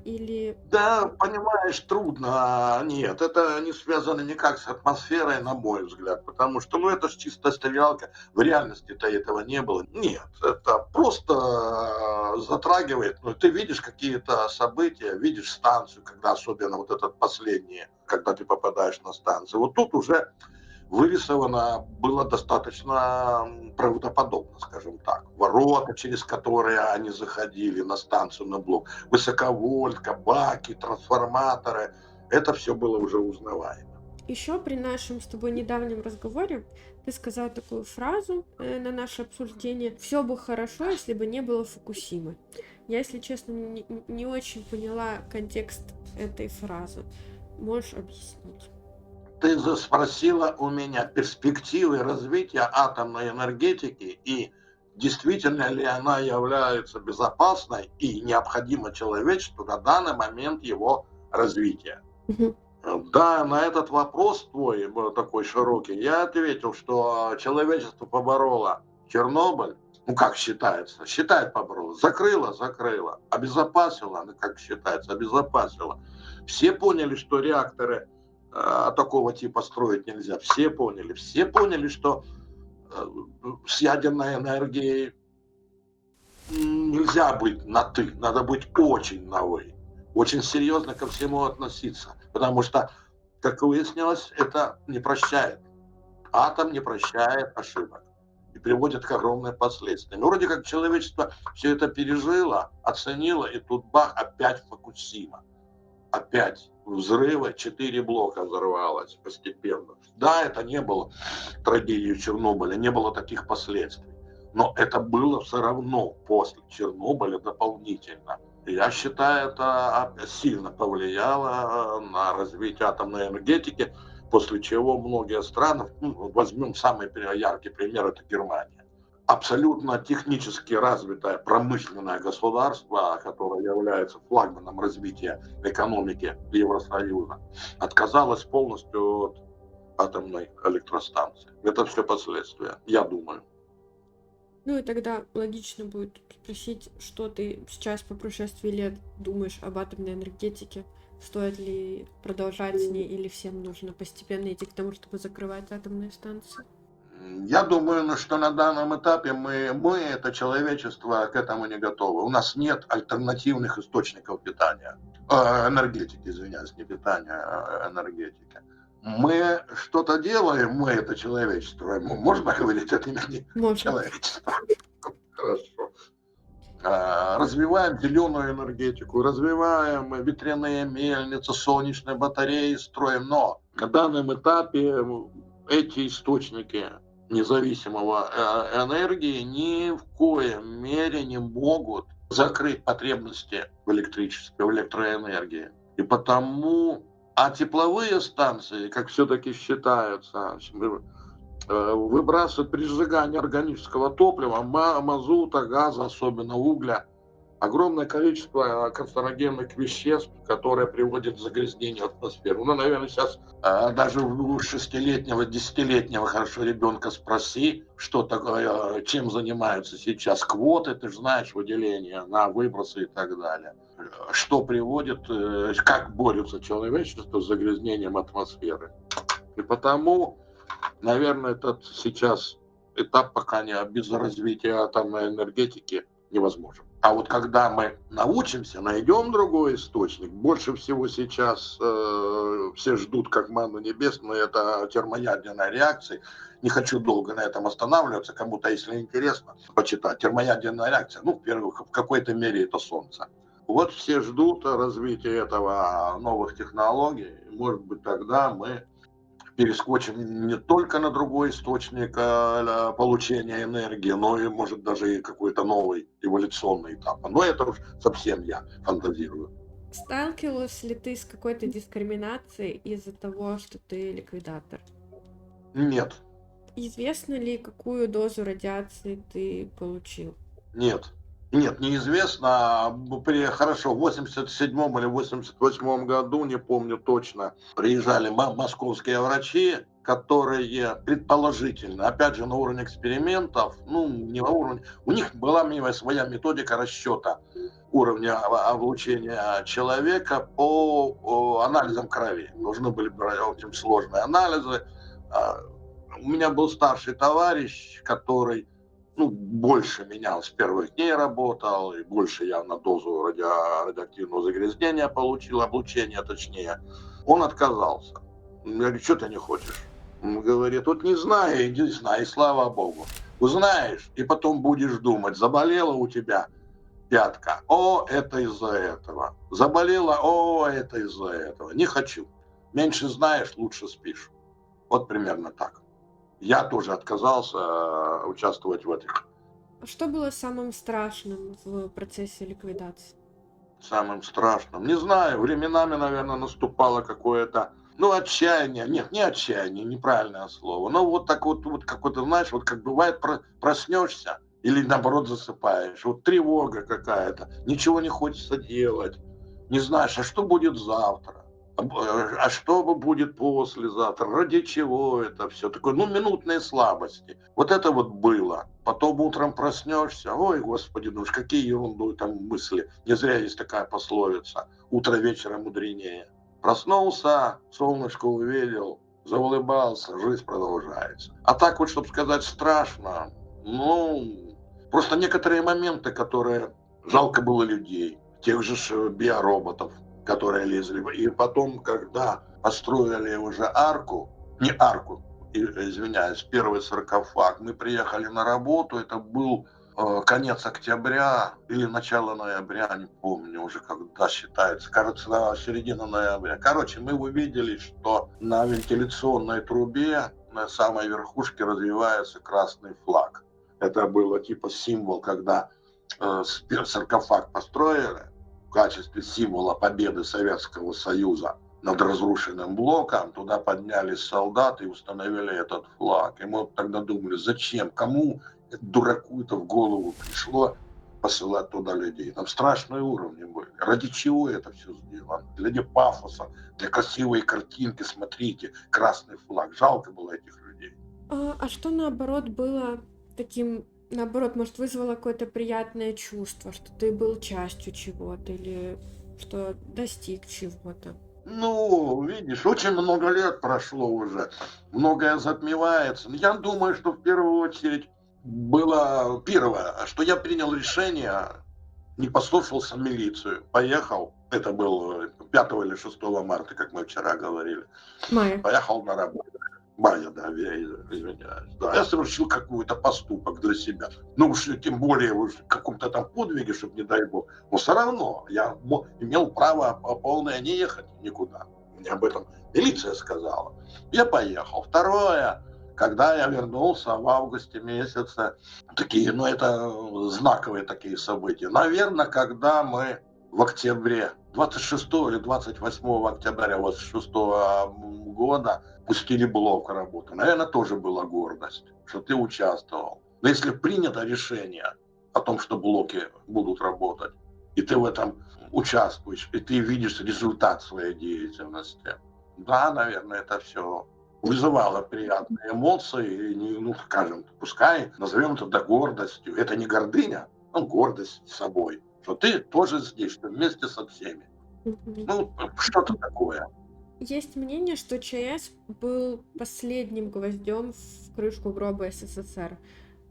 или... Да, понимаешь, трудно. Нет, это не связано никак с атмосферой, на мой взгляд, потому что, ну, это же чисто стрелялка. В реальности-то этого не было. Нет, это просто затрагивает. Ну, ты видишь какие-то события, видишь станцию, когда особенно вот этот последний, когда ты попадаешь на станцию. Вот тут уже вырисовано было достаточно правдоподобно, скажем так. Ворота, через которые они заходили на станцию, на блок, высоковольтка, баки, трансформаторы. Это все было уже узнаваемо. Еще при нашем с тобой недавнем разговоре ты сказал такую фразу на наше обсуждение: «Все бы хорошо, если бы не было Фукусимы». Я, если честно, не очень поняла контекст этой фразы. Можешь объяснить? Ты спросила у меня перспективы развития атомной энергетики и действительно ли она является безопасной и необходима человечеству на данный момент его развития. Мгм. Да, на этот вопрос твой такой широкий, я ответил, что человечество побороло Чернобыль, ну как считается, считает побороло, закрыло, обезопасило, ну как считается, обезопасило. Все поняли, что реакторы такого типа строить нельзя, все поняли, что э, с ядерной энергией нельзя быть на «ты», надо быть очень на «вы», очень серьезно ко всему относиться, потому что, как выяснилось, это не прощает. Атом не прощает ошибок и приводит к огромным последствиям. Ну, вроде как человечество все это пережило, оценило, и тут бах, опять Фукусима. Опять взрывы, 4 блока взорвалось постепенно. Да, это не было трагедией Чернобыля, не было таких последствий. Но это было все равно после Чернобыля дополнительно. Я считаю, это сильно повлияло на развитие атомной энергетики, после чего многие страны, ну, возьмем самый яркий пример, это Германия. Абсолютно технически развитое промышленное государство, которое является флагманом развития экономики Евросоюза, отказалось полностью от атомной электростанции. Это все последствия, я думаю. Ну и тогда логично будет спросить, что ты сейчас по прошествии лет думаешь об атомной энергетике? Стоит ли продолжать с ней, или всем нужно постепенно идти к тому, чтобы закрывать атомные станции? Я думаю, что на данном этапе мы, это человечество, к этому не готовы. У нас нет альтернативных источников питания. Энергетики, извиняюсь, не питания, а энергетики. Мы что-то делаем, мы, это человечество. Можно говорить от имени Можно. человечества? Хорошо. Развиваем зеленую энергетику, развиваем ветряные мельницы, солнечные батареи строим, но на данном этапе эти источники независимого энергии ни в коем мере не могут закрыть потребности в электричестве, в электроэнергии. И потому, а тепловые станции, как все-таки считаются, выбрасывают при сжигании органического топлива, мазута, газа, особенно угля, огромное количество канцерогенных веществ, которые приводят к загрязнению атмосферы. Ну, наверное, сейчас даже у 6-летнего, 10-летнего хорошо ребенка спроси, что такое, чем занимаются сейчас квоты, ты же знаешь, выделение на выбросы и так далее. Что приводит, как борется человечество с загрязнением атмосферы. И потому, наверное, этот сейчас этап пока не без развития атомной энергетики невозможен. А вот когда мы научимся, найдем другой источник, больше всего сейчас все ждут как манну небесную, это термоядерная реакция. Не хочу долго на этом останавливаться, кому-то, если интересно, почитать. Термоядерная реакция, ну, в какой-то мере это Солнце. Вот все ждут развития этого, новых технологий. Может быть, тогда мы перескочим не только на другой источник получения энергии, но и, может, даже и какой-то новый эволюционный этап. Но это уж совсем я фантазирую. Сталкивалась ли ты с какой-то дискриминацией из-за того, что ты ликвидатор? Нет, Известно ли, какую дозу радиации ты получил? нет. Нет, неизвестно. Хорошо, в 87 или 88 году, не помню точно, приезжали московские врачи, которые предположительно, опять же, на уровне экспериментов, ну, не на уровне, у них была своя методика расчета уровня облучения человека по анализам крови. Должны были брать очень сложные анализы. А, У меня был старший товарищ, который больше меня с первых дней работал, и больше я на дозу радиоактивного загрязнения получил, облучения точнее. Он отказался. Я говорю, что ты не хочешь? Он говорит, вот не знаю, иди знай, и слава богу. Узнаешь, и потом будешь думать, заболела у тебя пятка, о, это из-за этого. Заболела, о, это из-за этого. Не хочу. Меньше знаешь, лучше спишь. Вот примерно так. Я тоже отказался участвовать в этих. А что было самым страшным в процессе ликвидации? Самым страшным. Не знаю, временами, наверное, наступало какое-то, отчаяние. Нет, не отчаяние, неправильное слово. Но вот так вот какой-то, знаешь, вот как бывает, проснешься или наоборот засыпаешь. Вот тревога какая-то, ничего не хочется делать. Не знаешь, а что будет завтра? А что будет послезавтра? Ради чего это все? Такое, минутные слабости. Вот это вот было. Потом утром проснешься, ой, господи, ну уж какие ерунду там мысли. Не зря есть такая пословица. Утро вечера мудренее. Проснулся, солнышко увидел, заулыбался, жизнь продолжается. А так вот, чтобы сказать страшно, просто некоторые моменты, которые жалко было людей, тех же биороботов, которые лезли. И потом, когда построили уже арку, не арку, извиняюсь, первый саркофаг, мы приехали на работу, это был конец октября или начало ноября, не помню уже, когда считается, кажется, середина ноября. Короче, мы увидели, что на вентиляционной трубе на самой верхушке развивается красный флаг. Это было типа символ, когда саркофаг построили в качестве символа победы Советского Союза над разрушенным блоком, туда поднялись солдаты и установили этот флаг. И мы вот тогда думали, зачем, кому дураку это в голову пришло посылать туда людей. Там страшные уровни были. Ради чего это все сделано? Для пафоса, для красивой картинки, смотрите, красный флаг. Жалко было этих людей. А что наоборот было таким, наоборот, может, вызвало какое-то приятное чувство, что ты был частью чего-то или что достиг чего-то? Видишь, очень много лет прошло уже, многое затмевается. Я думаю, что в первую очередь было первое, что я принял решение, не послушался милицию, поехал, это был 5 или 6 марта, как мы вчера говорили, Майя. поехал на работу. Мая, да, я извиняюсь. Да, я совершил какой-то поступок для себя. Уж тем более в каком-то там подвиге, чтобы не дай бог. Но все равно я имел право полное не ехать никуда. Мне об этом милиция сказала. Я поехал. Второе, когда я вернулся в августе месяце, такие, это знаковые такие события. Наверное, когда мы в октябре, 26 или 28 октября 26 года пустили блок работы. Наверное, тоже была гордость, что ты участвовал. Но если принято решение о том, что блоки будут работать, и ты в этом участвуешь, и ты видишь результат своей деятельности, да, наверное, это все вызывало приятные эмоции, и, скажем, пускай назовем это гордостью. Это не гордыня, гордость собой, что ты тоже здесь, что вместе со всеми. Что-то такое. Есть мнение, что ЧАЭС был последним гвоздем в крышку гроба СССР.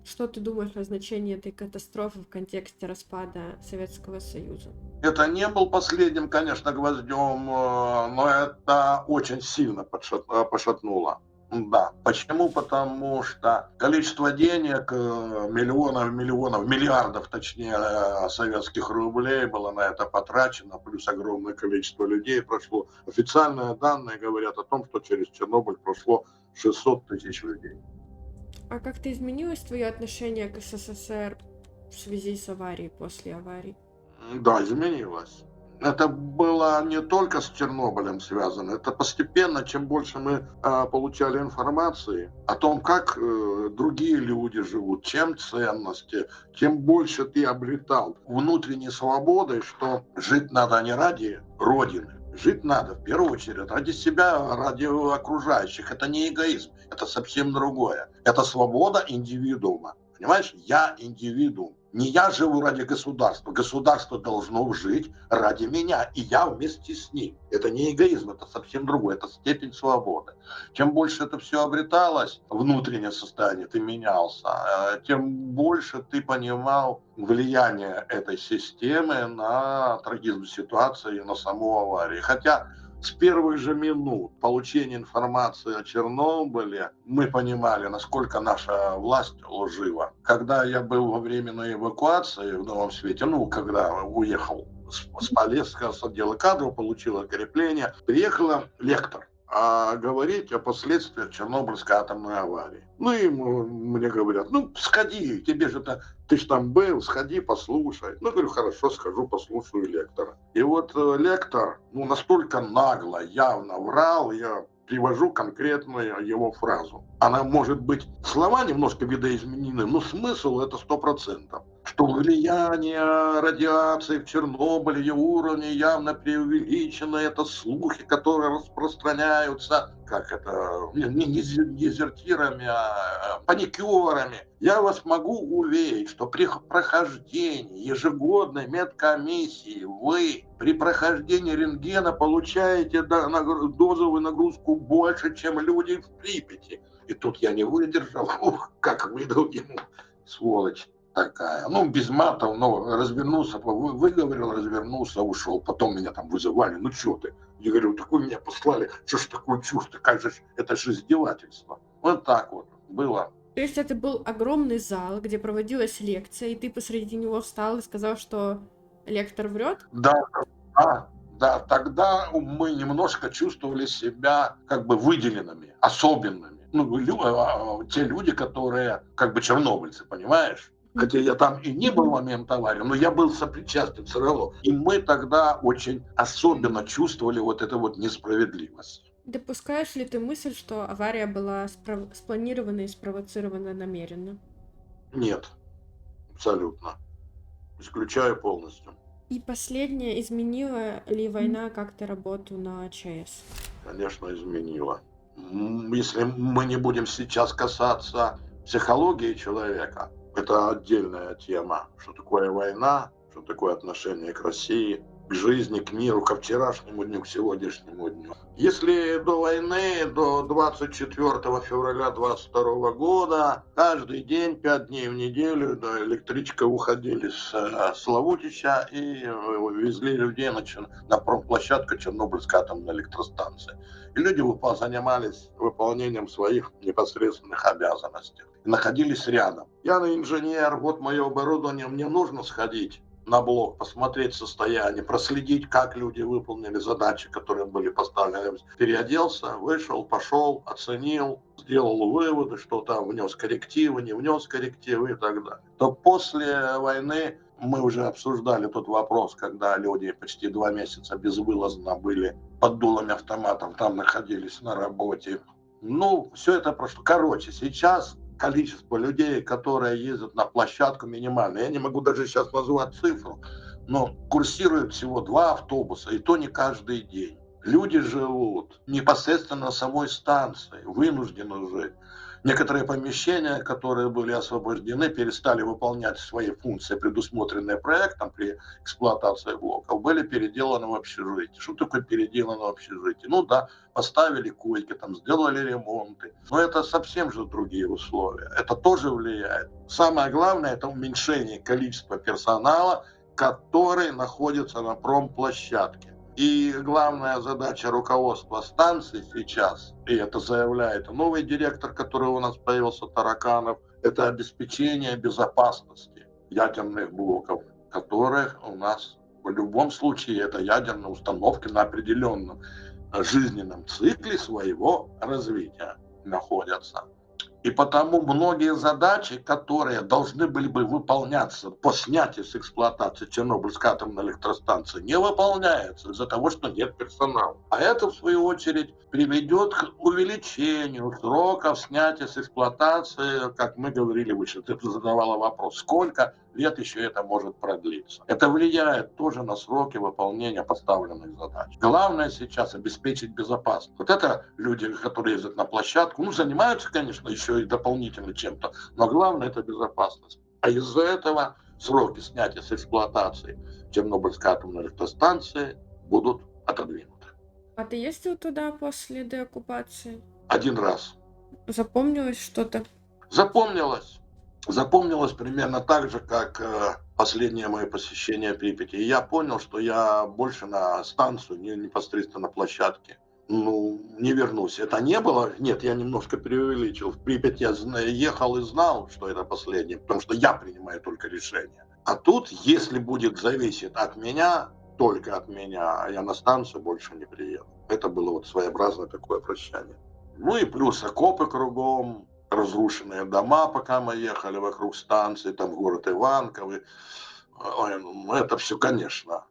Что ты думаешь о значении этой катастрофы в контексте распада Советского Союза? Это не был последним, конечно, гвоздем, но это очень сильно пошатнуло. Да. Почему? Потому что количество денег, миллионов, миллиардов, точнее, советских рублей было на это потрачено, плюс огромное количество людей прошло. Официальные данные говорят о том, что через Чернобыль прошло 600 тысяч людей. А как-то изменилось твое отношение к СССР в связи с аварией, после аварии? Да, изменилось. Это было не только с Чернобылем связано, это постепенно, чем больше мы получали информации о том, как другие люди живут, чем ценности, чем больше ты обретал внутренней свободы, что жить надо не ради Родины, жить надо в первую очередь ради себя, ради окружающих. Это не эгоизм, это совсем другое. Это свобода индивидуума. Понимаешь, я индивидуум. Не я живу ради государства. Государство должно жить ради меня, и я вместе с ним. Это не эгоизм, это совсем другое, это степень свободы. Чем больше это все обреталось, внутреннее состояние, ты менялся, тем больше ты понимал влияние этой системы на трагизм ситуации и на саму аварию. Хотя с первых же минут получения информации о Чернобыле мы понимали, насколько наша власть лжива. Когда я был во временной эвакуации в Новом Свете, когда уехал с Полесска, с отдела кадров, получил окрепление, приехала лектор говорить о последствиях Чернобыльской атомной аварии. И мне говорят, сходи, ты ж там был, сходи, послушай. Говорю, хорошо, схожу, послушаю лектора. И вот лектор, настолько нагло, явно врал, я привожу конкретную его фразу. Она может быть, слова немножко видоизменены, но смысл это 100%. Что влияние радиации в Чернобыле, ее уровни явно преувеличено, это слухи, которые распространяются, не дезертирами, а паникерами. Я вас могу уверить, что при прохождении ежегодной медкомиссии вы при прохождении рентгена получаете дозовую нагрузку больше, чем люди в Припяти. И тут я не выдержал, как выдал ему, сволочь такая. Без матов, но развернулся, выговорил, развернулся, ушел. Потом меня там вызывали, что ты? Я говорю, такой меня послали, что ж такое чушь, это же издевательство. Вот так вот было. То есть это был огромный зал, где проводилась лекция, и ты посреди него встал и сказал, что лектор врет? Да, тогда мы немножко чувствовали себя выделенными, особенными. Те люди, которые чернобыльцы, понимаешь? Хотя я там и не был в момент аварии, но я был сопричастен все равно. И мы тогда очень особенно чувствовали эту несправедливость. Допускаешь ли ты мысль, что авария была спланирована и спровоцирована намеренно? Нет, абсолютно. Исключаю полностью. И последнее, изменила ли война как-то работу на ЧАЭС? Конечно, изменила. Если мы не будем сейчас касаться психологии человека, это отдельная тема. Что такое война, что такое отношение к России, к жизни, к миру, ко вчерашнему дню, к сегодняшнему дню. Если до войны, до 24 февраля 22 года, каждый день, 5 дней в неделю, электричкой уходили с Славутича и везли людей на промплощадку Чернобыльской атомной электростанции. И люди занимались выполнением своих непосредственных обязанностей. И находились рядом. Я инженер, вот мое оборудование, мне нужно сходить на блок, посмотреть состояние, проследить, как люди выполнили задачи, которые были поставлены. Переоделся, вышел, пошел, оценил, сделал выводы, что там внес коррективы, не внес коррективы и так далее. То после войны мы уже обсуждали тот вопрос, когда люди почти 2 месяца безвылазно были под дулами автоматов, там находились на работе. Все это прошло. Сейчас количество людей, которые ездят на площадку, минимальное. Я не могу даже сейчас назвать цифру, но курсирует всего 2 автобуса, и то не каждый день. Люди живут непосредственно на самой станции, вынуждены жить. Некоторые помещения, которые были освобождены, перестали выполнять свои функции, предусмотренные проектом при эксплуатации блоков, были переделаны в общежитие. Что такое переделано в общежитие? Поставили койки, сделали ремонты. Но это совсем же другие условия. Это тоже влияет. Самое главное, это уменьшение количества персонала, который находится на промплощадке. И главная задача руководства станции сейчас, и это заявляет новый директор, который у нас появился, Тараканов, это обеспечение безопасности ядерных блоков, которых у нас в любом случае это ядерные установки на определенном жизненном цикле своего развития находятся. И потому многие задачи, которые должны были бы выполняться по снятию с эксплуатации Чернобыльской атомной электростанции, не выполняются из-за того, что нет персонала. А это, в свою очередь, приведет к увеличению сроков снятия с эксплуатации, как мы говорили выше. Ты задавала вопрос, сколько лет еще это может продлиться. Это влияет тоже на сроки выполнения поставленных задач. Главное сейчас обеспечить безопасность. Вот это люди, которые ездят на площадку, ну, занимаются, конечно, еще и дополнительно чем-то, но главное это безопасность. А из-за этого сроки снятия с эксплуатации Чернобыльской атомной электростанции будут отодвинуты. А ты ездил туда после деоккупации? Один раз. Запомнилось что-то? Запомнилось примерно так же, как последнее мое посещение Припяти. И я понял, что я больше на станцию, не непосредственно на площадке, не вернусь. Это не было, нет, я немножко преувеличил. В Припять я ехал и знал, что это последнее, потому что я принимаю только решение. А тут, если будет зависеть от меня, только от меня, я на станцию больше не приеду. Это было вот своеобразное такое прощание. Ну и плюс окопы кругом, разрушенные дома, пока мы ехали вокруг станции, там город Иванковы. Ой, это все, конечно,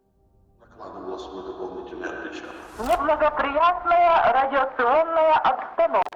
накладывало свой дополнительный отпечаток. Неблагоприятная радиационная обстановка.